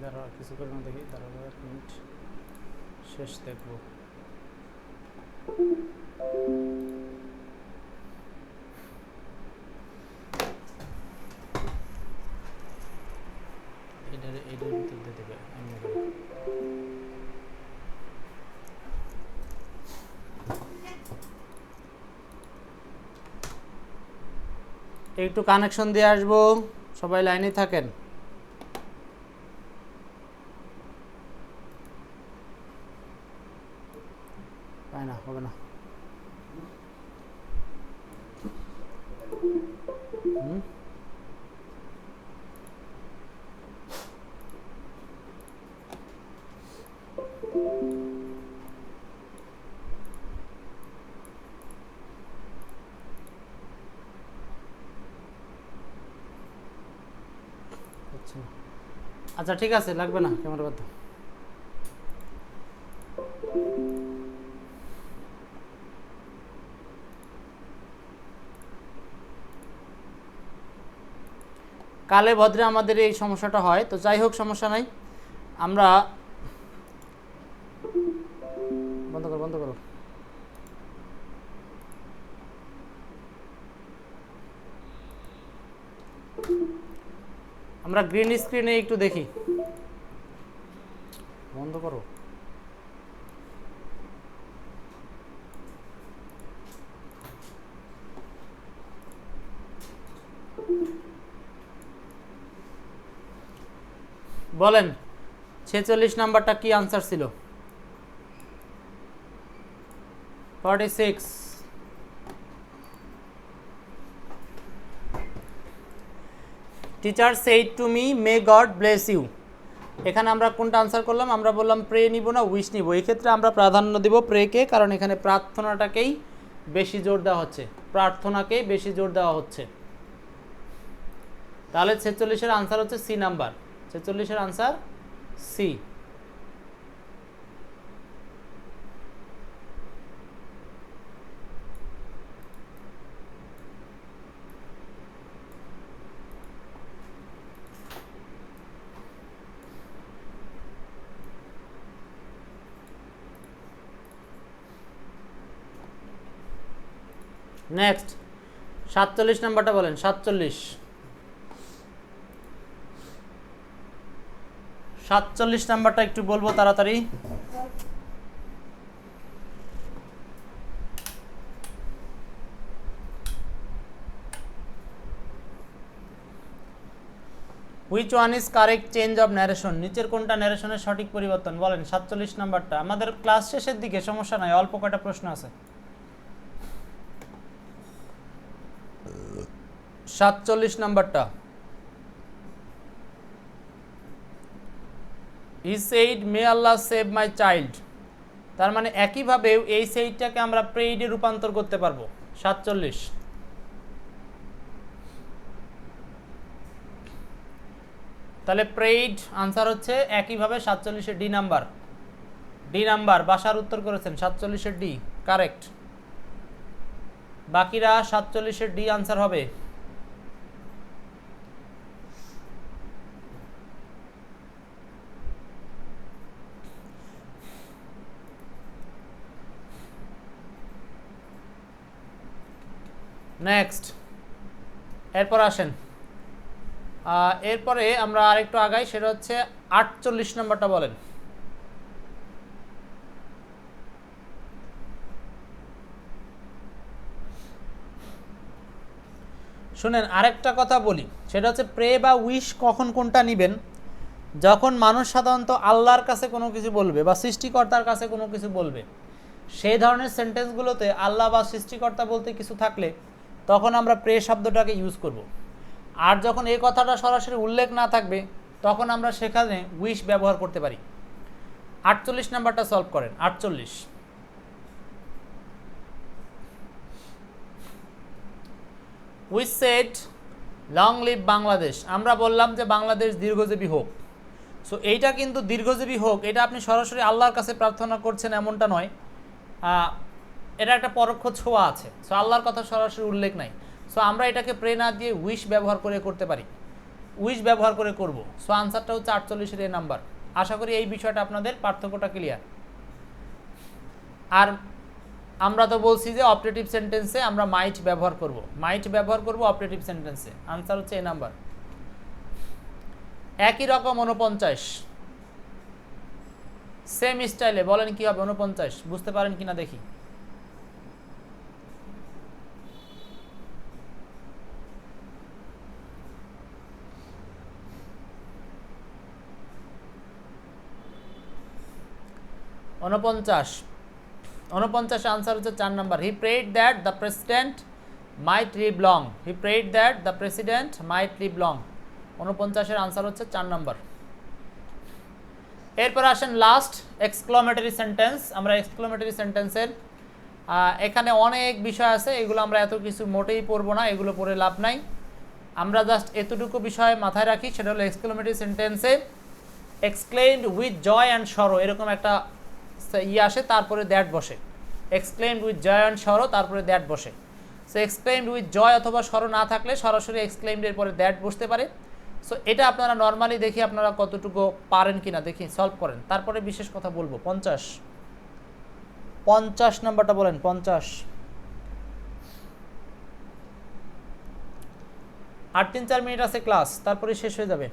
দাঁড়াও, কিছু করে না দেখি, দাঁড়াও এক মিনিট, শেষ দেখবো। এটার ভিতর দিয়ে দেবে এমনি করে। একটু কানেকশন দিয়ে আসবো, সবাই লাইনে থাকেন। পায় না, হবে না। আচ্ছা ঠিক আছে, লাগবে না ক্যামেরা বাদ। কালে ভদ্রে আমাদের এই সমস্যাটা হয়, তো যাই হোক সমস্যা নাই। আমরা বন্ধ করো, বন্ধ করো। আমরা গ্রিন স্ক্রিনে একটু দেখি, বন্ধ করো। বলেন 46 নাম্বারটা কি আনসার ছিল? 46। Teacher said to me may God bless you. এখানে আমরা কোনটা আনসার করলাম? আমরা বললাম প্রে নিব না উইশ নিব। এই ক্ষেত্রে আমরা প্রাধান্য দেব প্রেকে, কারণ এখানে প্রার্থনাটাকেই বেশি জোর দেওয়া হচ্ছে, প্রার্থনাকেই বেশি জোর দেওয়া হচ্ছে। তাহলে 46-এর আনসার হচ্ছে সি নাম্বার। 46-এর আনসার সি। নেক্সট 47 নাম্বারটা বলেন। 47 নাম্বারটা একটু বলবো তাড়াতাড়ি। Which one is correct change of narration? নিচের কোনটা ন্যারেশনের সঠিক পরিবর্তন? বলেন 47 নাম্বারটা। আমাদের ক্লাস শেষের দিকে, সমস্যা নাই, অল্প কয়টা প্রশ্ন আছে। 47 নাম্বারটা। He said May Allah save my child. তার মানে একইভাবে এই সেইডটাকে আমরা প্রেইডে রূপান্তর করতে পারবো। 47। তাহলে প্রেইড আনসার হচ্ছে একইভাবে 47-এর ডি নাম্বার। ডি নাম্বার বাসার উত্তর করেছেন 47-এর ডি কারেক্ট। বাকিরা 47-এর ডি আনসার হবে। নেক্সট এরপর আসেন, এরপরে আমরা আরেকটু আগাই, সেটা হচ্ছে 48 নম্বরটা বলেন। শুনেন আরেকটা কথা বলি, সেটা হচ্ছে প্রে বা উইশ কখন কোনটা নেবেন? যখন মানুষ সাধারণত আল্লাহর কাছে কোনো কিছু বলবে বা সৃষ্টিকর্তার কাছে কোনো কিছু বলবে, সেই ধরনের সেন্টেন্সগুলোতে আল্লাহ বা সৃষ্টিকর্তা বলতে কিছু থাকলে তখন আমরা প্রে শব্দটাকে ইউজ করব। আর যখন এই কথাটা সরাসরি উল্লেখ না থাকবে তখন আমরা সেখানে উইশ ব্যবহার করতে পারি। 48 নাম্বারটা সলভ করেন। 48। We said long live Bangladesh. আমরা বললাম যে বাংলাদেশ দীর্ঘজীবী হোক। সো এইটা কিন্তু দীর্ঘজীবী হোক, এটা আপনি সরাসরি আল্লাহর কাছে প্রার্থনা করছেন এমনটা নয়, এটা একটা পরোক্ষ ছোঁয়া আছে। সো আল্লাহর কথা সরাসরি উল্লেখ নাই। সো আমরা এটাকে প্রে না দিয়ে উইশ ব্যবহার করে করতে পারি, উইশ ব্যবহার করে করব। সো আনসারটা হচ্ছে 48-এর এ নাম্বার। আশা করি এই বিষয়টা আপনাদের পার্থক্যটা ক্লিয়ার। আর আমরা তো বলছি যে অপারেটিভ সেন্টেন্সে আমরা মাইট ব্যবহার করব, মাইট ব্যবহার করব অপারেটিভ সেন্টেন্সে। আনসার হচ্ছে এ নাম্বার। একই রকম 49, সেম স্টাইলে বলেন কি হবে 49, বুঝতে পারেন কিনা দেখি। উনপঞ্চাশ আনসার হচ্ছে 4 number. He prayed that the president might live long. He prayed that the president might live long. 49-এর আনসার হচ্ছে 4 নাম্বার। এরপর আসেন লাস্ট এক্সক্লামেটরি সেন্টেন্স। আমরা এক্সক্লামেটরি সেন্টেন্সের এখানে অনেক বিষয় আছে, এগুলো আমরা এত কিছু মোটেই পড়বো না, এগুলো পড়ে লাভ নাই। আমরা জাস্ট এতটুকু বিষয় মাথায় রাখি, সেটা হলো এক্সক্লামেটরি সেন্টেন্সে এক্সক্লেইমড উইথ জয় অ্যান্ড সরো এরকম একটা আসে, তারপরে দ্যাট বসে। এক্সক্লেইমড উইথ জয় অ্যান্ড সরো তারপরে দ্যাট বসে। সো এক্সক্লেইমড উইথ জয় অথবা সরো না থাকলে সরাসরি এক্সক্লেইমডের পরে দ্যাট বসতে পারে। সো এটা আপনারা নর্মালি দেখি আপনারা কতটুকু পারেন কিনা দেখি, সলভ করেন, তারপরে বিশেষ কথা বলবো। 50 নাম্বারটা বলেন। 50। আর 3-4 মিনিট আছে ক্লাস, তারপরে শেষ হয়ে যাবে।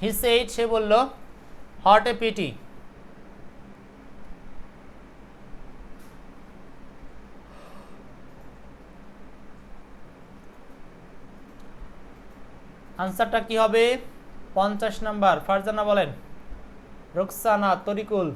হি সেইড, সে বলল, হট এ পিটি। আনসারটা কি হবে? 50 নাম্বার ফারজানা বলেন, রুকসানা, তরিকুল।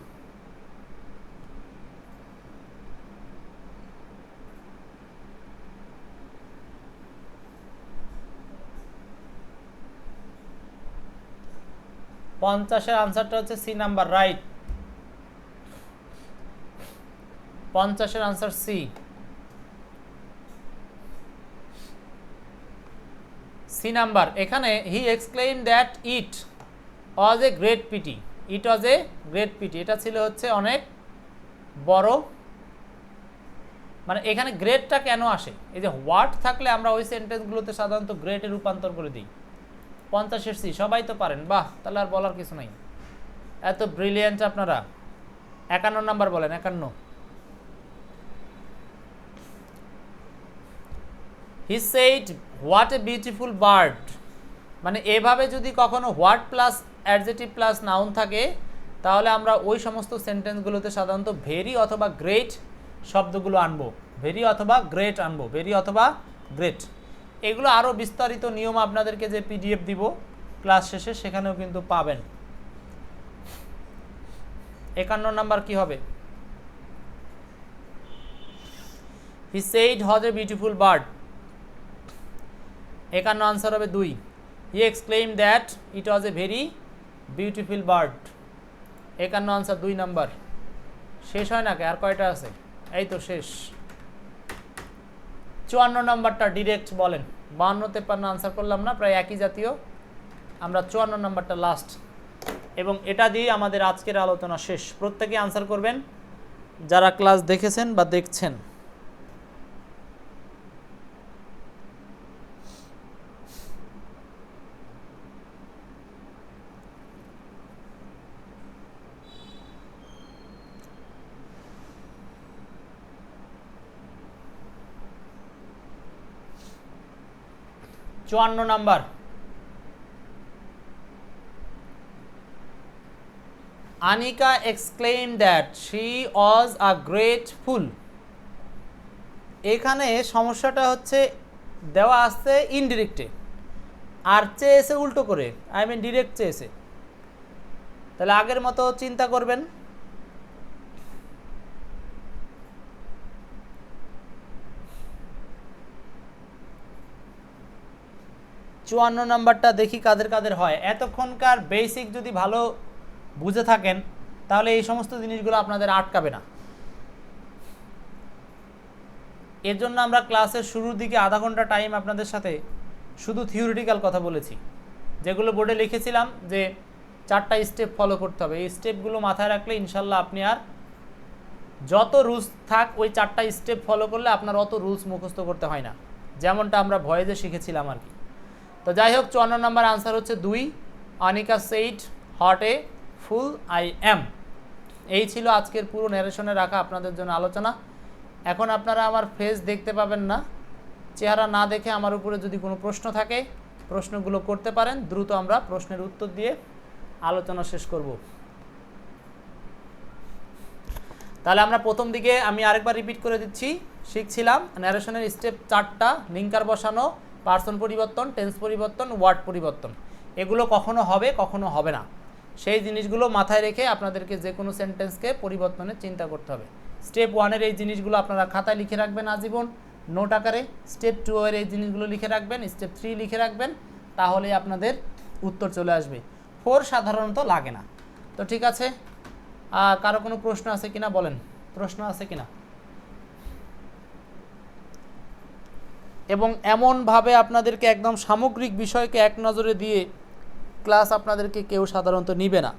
পঞ্চাশের আনসারটা হচ্ছে সি নাম্বার, রাইট। 50-এর আনসার সি। C number. এখানে he exclaim that it was a great pity, it was a great pity, এটা ছিল হচ্ছে অনেক বড়, মানে এখানে গ্রেটটা কেন আসে, এই যে হোয়াট থাকলে আমরা ওই সেন্টেন্সগুলোতে সাধারণত গ্রেটে রূপান্তর করে দিই। 50-এর সি সবাই তো পারেন, বাহ, তাহলে আর বলার কিছু নাই, এত ব্রিলিয়েন্ট আপনারা। 51 নাম্বার বলেন, 51। হি said what a beautiful bird, মানে এভাবে যদি কখনো what plus adjective plus noun থাকে তাহলে আমরা ওই সমস্ত সেন্টেন্সগুলোতে সাধারণত ভেরি অথবা গ্রেট শব্দগুলো আনবো, ভেরি অথবা গ্রেট আনবো, ভেরি অথবা গ্রেট। এগুলো আরও বিস্তারিত নিয়ম আপনাদেরকে যে পিডিএফ দিব ক্লাস শেষে সেখানেও কিন্তু পাবেন। 51 নাম্বার কি হবে? He said what a beautiful bird, 51 answer হবে 2। He exclaim that it was a very beautiful bird, 51 answer 2 number. শেষ হয় নাকি, আর কয়টা আছে? এই তো শেষ। 54 নাম্বারটা ডিরেক্ট বলেন, 52-53 আনসার করলাম না, প্রায় একই জাতীয়। আমরা 54 নাম্বারটা লাস্ট, এবং এটা দিয়ে আমাদের আজকের আলোচনা শেষ। প্রত্যেকে আনসার করবেন যারা ক্লাস দেখেছেন বা দেখছেন। Number, Anika exclaim that she was a great fool. এখানে সমস্যাটা হচ্ছে দেওয়া আসছে ইনডিরেক্টে, আর চেয়েছে উল্টো করে, আই মিন ডিরেক্ট চেয়েছে। তাহলে আগের মতো চিন্তা করবেন। নাম্বারটা দেখি কাদের কাদের হয়। এতক্ষণকার বেসিক যদি ভালো বুঝে থাকেন তাহলে এই সমস্ত জিনিসগুলো আপনাদের আটকাবে না। এর জন্য আমরা ক্লাসের শুরুর দিকে আধা ঘন্টা টাইম আপনাদের সাথে শুধু থিওরিটিক্যাল কথা বলেছি, যেগুলো বোর্ডে লিখেছিলাম যে 4টা স্টেপ ফলো করতে হবে। এই স্টেপগুলো মাথায় রাখলে ইনশাল্লাহ আপনি আর যত রুলস থাক ওই 4টা স্টেপ ফলো করলে আপনার অত রুলস মুখস্থ করতে হয় না, যেমনটা আমরা ভয়েজে শিখেছিলাম আর কি। তো যাই হোক, 54 নাম্বার আনসার হচ্ছে 2। Anika said hot A full I am. এই ছিল আজকের পুরো ন্যারেশনে রাখা আপনাদের জন্য আলোচনা। এখন আপনারা আমার ফেস দেখতে পাবেন না, চেহারা না দেখে আমার উপরে যদি কোনো প্রশ্ন থাকে প্রশ্নগুলো করতে পারেন, দ্রুত আমরা প্রশ্নের উত্তর দিয়ে আলোচনা শেষ করব। তাহলে আমরা প্রথম দিকে আমি আরেকবার রিপিট করে দিচ্ছি, শিখছিলাম ন্যারেশনের স্টেপ 4টা, লিঙ্কার বসানো, পার্সন পরিবর্তন, টেন্স পরিবর্তন, ওয়ার্ড পরিবর্তন। এগুলো কখনো হবে কখনো হবে না, সেই জিনিসগুলো মাথায় রেখে আপনাদেরকে যে কোনো সেন্টেন্সকে পরিবর্তনের চিন্তা করতে হবে। স্টেপ 1-এর এই জিনিসগুলো আপনারা খাতায় লিখে রাখবেন আজীবন নোট আকারে। স্টেপ 2-এর এই জিনিসগুলো লিখে রাখবেন, স্টেপ 3 লিখে রাখবেন, তাহলেই আপনাদের উত্তর চলে আসবে। 4 সাধারণত লাগে না। তো ঠিক আছে, কারো কোনো প্রশ্ন আছে কিনা বলেন, প্রশ্ন আছে কিনা? এবং এমনভাবে আপনাদেরকে একদম সামগ্রিক বিষয়কে এক নজরে দিয়ে ক্লাস আপনাদেরকে কেউ সাধারণত নিবে না।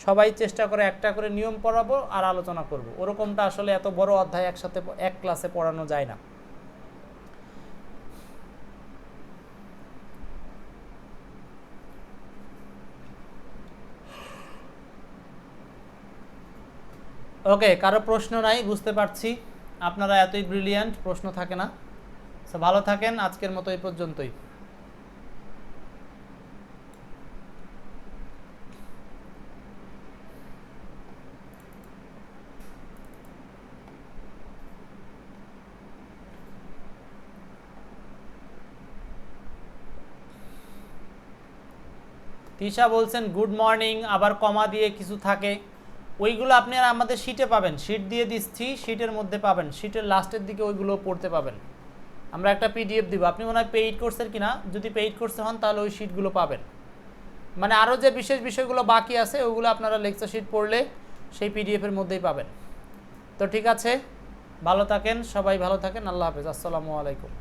সবাই চেষ্টা করে একটা করে নিয়ম পড়াবো আর আলোচনা করব, ওরকমটা আসলে এত বড় অধ্যায় একসাথে এক ক্লাসে পড়ানো যায় না। ওকে, কারো প্রশ্ন নাই, বুঝতে পারছি আপনারা এতই ব্রিলিয়ান্ট, প্রশ্ন থাকে না। সো ভালো থাকেন, আজকের মতো এই পর্যন্তই। তিশা বলছেন গুড মর্নিং, আবার কমা দিয়ে কিছু থাকে, ওইগুলো আপনি আর আমাদের শিটে পাবেন, শিট দিয়ে দিচ্ছি, শিটের মধ্যে পাবেন, শিটের লাস্টের দিকে ওইগুলো পড়তে পাবেন। আমরা একটা পিডিএফ দিব, আপনি মনে হয় পেইড কোর্সের কিনা, যদি পেইড কোর্সে হন তাহলে ওই শিটগুলো পাবেন। মানে আরও যে বিশেষ বিষয়গুলো বাকি আছে ওগুলো আপনারা লেকচার শিট পড়লে সেই পিডিএফের মধ্যেই পাবেন। তো ঠিক আছে, ভালো থাকেন, সবাই ভালো থাকেন, আল্লাহ হাফেজ, আসসালামু আলাইকুম।